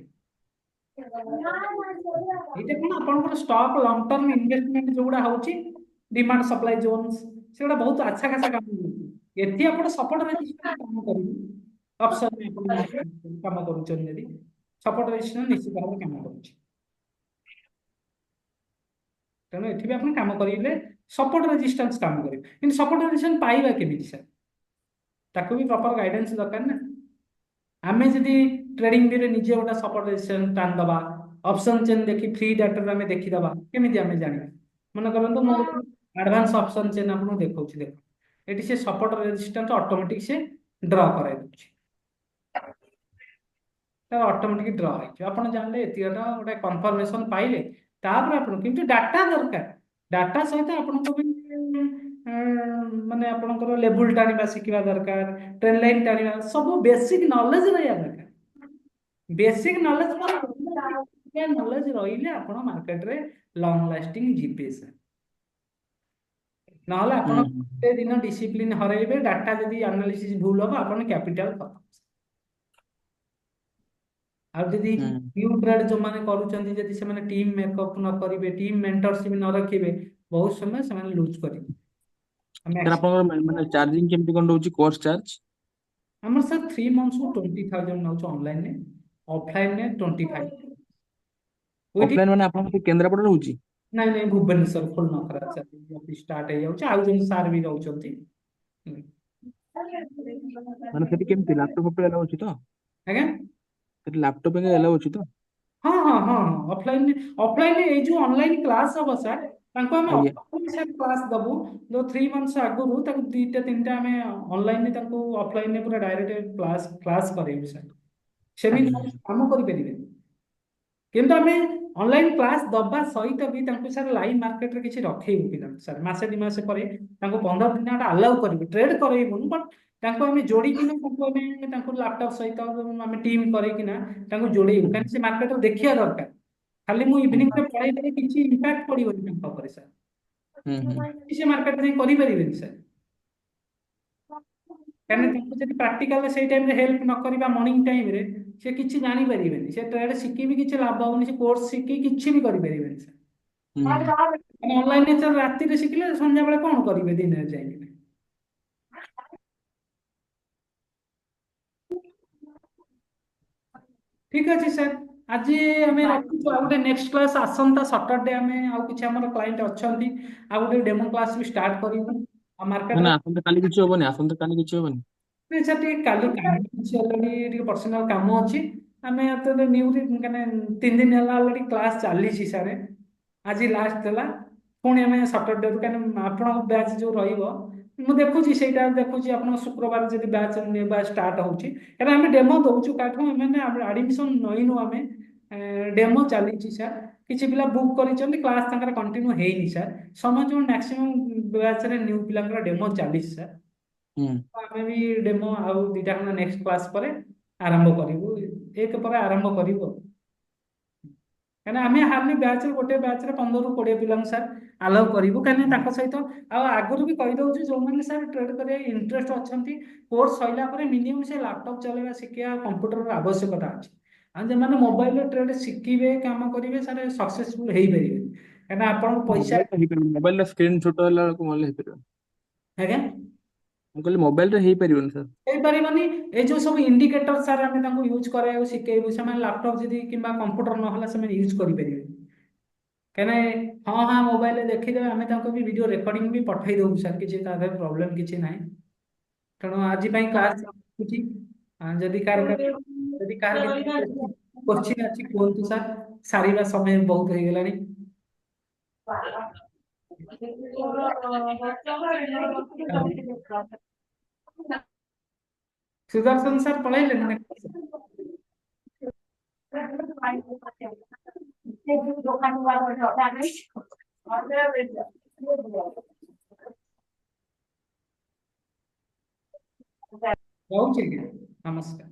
ଏଇଟା କଣ ଆପଣଙ୍କର ଷ୍ଟକ୍ ଲଙ୍ଗ ଟର୍ମ ଇନଭେଷ୍ଟମେଣ୍ଟ ଯୋଉଗୁଡା ହଉଛି, ଡିମାଣ୍ଡ ସପ୍ଲାଇ ଜୋନ୍ସ, ସେଗୁଡା ବହୁତ ଆଚ୍ଛା ଖାସା କାମ କରୁଛି। ଏଠି ଆପଣ ସପୋର୍ଟ ରେଜିଷ୍ଟାନ୍ସ କାମ କରିବେ। ଅପସନ କାମ କରୁଛନ୍ତି ଯଦି ସପୋର୍ଟ ରେଜିଷ୍ଟାନ୍ସ ନିଶ୍ଚିତ ଭାବରେ କାମ କରୁଛି। ତେଣୁ ଏଠି ବି ଆପଣ କାମ କରିଲେ ସପୋର୍ଟ ରେଜିଷ୍ଟାନ୍ସ କାମ କରିବେ। କିନ୍ତୁ ସପୋର୍ଟ ରେଜିଷ୍ଟାନ୍ସ ପାଇବା କେମିତି ସାର୍? ତାକୁ ବି ପ୍ରପର ଗାଇଡାନ୍ସ ଦରକାର ନା। ଆମେ ଯଦି ଟ୍ରେଡିଂ ବିରେ ନିଜେ ଗୋଟେ ସପୋର୍ଟ ରେଜିଷ୍ଟାନ୍ସ ଟାଣିଦବା, ଅପସନ ଚେନ୍ ଦେଖି ଫ୍ରି ଡାଟାରେ ଆମେ ଦେଖିଦବା, କେମିତି ଆମେ ଜାଣିବା? ମନେ କରନ୍ତୁ ମୁଁ ଗୋଟେ ଆଡଭାନ୍ସ ଅପସନ ଚେନ୍ ଆପଣଙ୍କୁ ଦେଖଉଛି, ଦେଖ ଏଠି ସେ ସପୋର୍ଟ ରେଜିଷ୍ଟାନ୍ସ ଅଟୋମେଟିକ ସେ ଡ୍ର କରାଇ ଦଉଛି। ତ ଅଟୋମେଟିକ ଡ୍ର ହେଇଯିବ। ଆପଣ ଜାଣିଲେ ଏତିକଟା ଗୋଟେ କନଫର୍ମେସନ ପାଇଲେ, ତାପରେ ଆପଣ କିନ୍ତୁ ଡାଟା ଦରକାର। ଡାଟା ସହିତ ଆପଣଙ୍କୁ ବି ମାନେ ଆପଣଙ୍କର ଲେବୁଲ ଟାଣିବା ଶିଖିବା ଦରକାର, ଟ୍ରେଣ୍ଡ ଲାଇନ ଟାଣିବା, ସବୁ ବେସିକ ନଲେଜ ରହିବା ଦରକାର। ବେସିକ ନଲେଜ ନଲେଜ ରହିଲେ ଆପଣ ମାର୍କେଟରେ ଲଙ୍ଗ ଲାଷ୍ଟିଂ ଯିବେ ସାର୍। ନହେଲେ ଆପଣ ହୁଁ ଗୋଟେ ଦିନ ଡିସିପ୍ଲିନ ହରେଇବେ, ଡାଟା ଯଦି ଆନାଲିସିସ୍ ଭୁଲ ହବ, ଆପଣ କ୍ୟାପିଟାଲ ଖତମ। ଆଉ ଯଦି ହୁଁ ନ୍ୟୁ ଟ୍ରେଡ୍ ଯୋଉମାନେ କରୁଛନ୍ତି, ଯଦି ସେମାନେ ଟିମ୍ ମେକଅପ୍ ନ କରିବେ, ଟିମ୍ ମେଣ୍ଟରସିପ ନ ରଖିବେ, ବହୁତ ସମୟ ସେମାନେ ଲୁଜ୍ କରିବେ। ସାର୍ ଆପଣଙ୍କର ମାନେ ଚାର୍ଜିଂ କେମିତି କଣ ରହୁଛି, କୋର୍ସ ଚାର୍ଜ? ଆମର ସାର୍ 3 monthsକୁ 20,000 ନଉଛି ଅନଲାଇନରେ, ଅଫଲାଇନରେ 25। ୱିଥ୍ ଅଫଲାଇନ ମାନେ ଆପଣଙ୍କ ସେ କେନ୍ଦ୍ରାପଡ଼ା ରହୁଛି? ନାଇଁ ନାଇଁ, ଭୁବନେଶ୍ୱର ଫୁଲ ନଖରା ଅଫିସ ଷ୍ଟାର୍ଟ ହେଇଯାଉଛି। ଆଉ ଜଣେ ସାର୍ ବି ରହୁଛନ୍ତି। ମାନେ ସେଠି କେମିତି ଲାପଟପ୍ ଫାପଟପ୍ ଏଲାଉ ଅଛି ତ? ଆଜ୍ଞା। ସେଠି ଲାପଟପ୍ ପାଇଁ ଏଲାଉ ଅଛି ତ? ହଁ ହଁ ହଁ ହଁ, ଅଫଲାଇନ ଏଇ ଯୋଉ ଅନଲାଇନ କ୍ଲାସ ହବ ସାର୍, ତାଙ୍କୁ ଆମେ ଆଜ୍ଞା। ଅଫଲାଇନ କ୍ଲାସ ଦବୁ। ଯୋଉ 3 months ଆଗରୁ ତାକୁ 2ଟା 3ଟା ଆମେ ଅନଲାଇନରେ ତାଙ୍କୁ ଅଫଲାଇନରେ ପୁରା ଡାଇରେକ୍ଟ କ୍ଲାସ କରେଇବୁ ସାର୍। ସେମିତି ହୁଁ କାମ କରିପାରିବେନି। କିନ୍ତୁ ଆମେ ଅନଲାଇନ କ୍ଲାସ ଦବା ସହିତ ବି ତାଙ୍କୁ ସାର୍ ଲାଇଭ ମାର୍କେଟରେ କିଛି ରଖେଇବୁ ପିଲାଙ୍କୁ ସାର୍। ମାସେ 2 ମାସ ପରେ ତାଙ୍କୁ 15 ଦିନ ଆଲାଉ କରିବୁ, ଟ୍ରେଡ୍ କରେଇବୁନି, ବଟ୍ ତାଙ୍କୁ ଆମେ ଯୋଡ଼ିକିନା ତାଙ୍କୁ ଲାପଟପ୍ ସହିତ ଆମେ ଟିମ୍ କରେଇକିନା ତାଙ୍କୁ ଯୋଡ଼େଇବୁ। ହୁଁ କାହିଁକି ସେ ମାର୍କେଟକୁ ଦେଖିବା ଦରକାର। ଖାଲି ମୁଁ ହୁଁ ଇଭିନିଂରେ ପଢେଇ ଦେଲେ କିଛି ଇମ୍ପାକ୍ଟ ପଡ଼ିବନି ତାଙ୍କ ଉପରେ ସାର୍। ହୁଁ ହୁଁ ସେ ମାର୍କେଟରେ ଯାଇ କରିପାରିବେନି ସାର୍। କାହିଁକିନା ତାଙ୍କୁ ଯଦି ପ୍ରାକ୍ଟିକାଲ ସେଇ ଟାଇମରେ ହେଲ୍ପ ନ କରିବା ମର୍ଣ୍ଣିଂ ଟାଇମରେ, ସେ କିଛି ଜାଣିପାରିବେନି। ସେ ଟ୍ରେଡ୍ ଶିଖିବି କିଛି ଲାଭ ହବନି, ସେ କୋର୍ସ ଶିଖି କିଛି ବି କରିପାରିବେନି ସାର୍। ହୁଁ ଅନଲାଇନରେ ରାତିରେ ଶିଖିଲେ ସନ୍ଧ୍ୟାବେଳେ କଣ କରିବେ ଦିନରେ ଯାଇକି? ଠିକ ଅଛି ସାର୍, ଆଜି ଆମେ ରଖୁଛୁ। ଆଉ ଗୋଟେ ନେକ୍ସଟ କ୍ଲାସ୍ ଆସନ୍ତା ସଟରଡେ ଆମେ ଆଉ କିଛି ଆମର କ୍ଲାଇଣ୍ଟ ଅଛନ୍ତି, ଆଉ ଗୋଟେ ଡେମୋ କ୍ଲାସ୍ ବି ଷ୍ଟାର୍ଟ କରିବୁ। ଆଉ ନା ମାର୍କେଟରେ ନା ଆସନ୍ତା କାଲି କିଛି ହବନି, ଆସନ୍ତା କାଲି କିଛି ହବନି। ସାର୍ ଟିକେ କାଲି କାମ ଅଛି, ଅଲରେଡି ଟିକେ ପର୍ସନାଲ କାମ ଅଛି। ଆମେ ନ୍ୟୁରେ ମାନେ 3 ଦିନ ହେଲା ଅଲରେଡି କ୍ଲାସ୍ ଚାଲିଛି ସାର୍। ଆଜି ଲାଷ୍ଟ ଥିଲା। ପୁଣି ଆମେ ସଟରଡେରୁ, କାହିଁକିନା ଆପଣଙ୍କ ବ୍ୟାଚ୍ ଯୋଉ ରହିବ, ମୁଁ ଦେଖୁଛି ସେଇଟା ଦେଖୁଛି ଆପଣଙ୍କ ଶୁକ୍ରବାର ଯଦି ବ୍ୟାଚ୍ ନେବା ଷ୍ଟାର୍ଟ ହଉଛି। କାରଣ ଆମେ ଡେମୋ ଦଉଛୁ କାଠୁ, ମାନେ ଆଡମିସନ ନେଇନୁ ଆମେ, ଡେମୋ ଚାଲିଛି ସାର୍। କିଛି ପିଲା ବୁକ୍ କରିଛନ୍ତି, କ୍ଲାସ୍ ତାଙ୍କର କଣ୍ଟିନ୍ୟୁ ହେଇନି ସାର୍। ସମସ୍ତଙ୍କ ମ୍ୟାକ୍ସିମମ୍ ବ୍ୟାଚରେ ନ୍ୟୁ ପିଲାଙ୍କର ଡେମୋ ଚାଲିଛି ସାର୍। ହୁଁ ଆମେ ବି ଡେମୋ ଆଉ 2ଟା ଖଣ୍ଡେ ନେକ୍ସଟ କ୍ଲାସ୍ ପରେ ଆରମ୍ଭ କରିବୁ, 1 ପରେ ଆରମ୍ଭ କରିବୁ ଆଉ। କାହିଁକିନା ଆମେ ହାର୍ଡଲି ବ୍ୟାଚରେ ଗୋଟେ ବ୍ୟାଚରେ 15ରୁ 20 ପିଲାଙ୍କୁ ସାର୍ ଆଲାଉ କରିବୁ। କାହିଁକିନା ତାଙ୍କ ସହିତ ଆଉ ଆଗରୁ ବି କହିଦଉଛି, ଯୋଉମାନେ ସାର୍ ଟ୍ରେଡ୍ କରିବା ଇଣ୍ଟରେଷ୍ଟ ଅଛନ୍ତି, କୋର୍ସ ସରିଲା ପରେ ମିନିମମ୍ ସେ ଲାପଟପ୍ ଚଲେଇବା ଶିଖିବା କମ୍ପ୍ୟୁଟରର ଆବଶ୍ୟକତା ଅଛି। ଆଉ ସେମାନେ ମୋବାଇଲରେ ଟ୍ରେଡ୍ ଶିଖିବେ, କାମ କରିବେ, ସାର୍ ସକ୍ସେସଫୁଲ ହେଇପାରିବେ। କାହିଁକିନା ଆପଣଙ୍କ ପଇସା, ମୋବାଇଲରେ ହେଇପାରିବନି, ମୋବାଇଲର ସ୍କ୍ରିନ୍ ଛୋଟ ହେଲା ବେଳକୁ ମୋବାଇଲ ହେଇପାରିବନି। ଆଜ୍ଞା, ମୁଁ କହିଲି ମୋବାଇଲରେ ହେଇପାରିବନି ସାର୍। ହେଇପାରିବନି। ଏଇ ଯୋଉ ସବୁ ଇଣ୍ଡିକେଟର ସାର୍ ଆମେ ତାଙ୍କୁ ୟୁଜ୍ କରିବାକୁ ଶିଖେଇବୁ। ସେମାନେ ଲାପଟପ୍ ଯଦି କିମ୍ବା କମ୍ପ୍ୟୁଟର ନହେଲା ସେମାନେ ୟୁଜ୍ କରିପାରିବେ। କାହିଁକିନା ହଁ ହଁ ମୋବାଇଲରେ ଦେଖିଦେବେ, ଆମେ ତାଙ୍କୁ ବି ଭିଡ଼ିଓ ରେକର୍ଡିଂ ବି ପଠେଇ ଦେବୁ ସାର୍, କିଛି ତା ଦେହରେ ପ୍ରୋବ୍ଲେମ୍ କିଛି ନାହିଁ। ତେଣୁ ଆଜି ପାଇଁ କ୍ଲାସ୍ ରଖୁଛି। ଯଦି କାହାର କିଛି କୋଶ୍ଚିନ୍ ଅଛି କୁହନ୍ତୁ ସାର୍, ସାରିବା ସମୟ ବହୁତ ହେଇଗଲାଣି। ସୁଦର୍ଶନ ସାର୍ ପଳେଇଲେଣି ନା? ରହୁଛି ଆଜ୍ଞା, ନମସ୍କାର।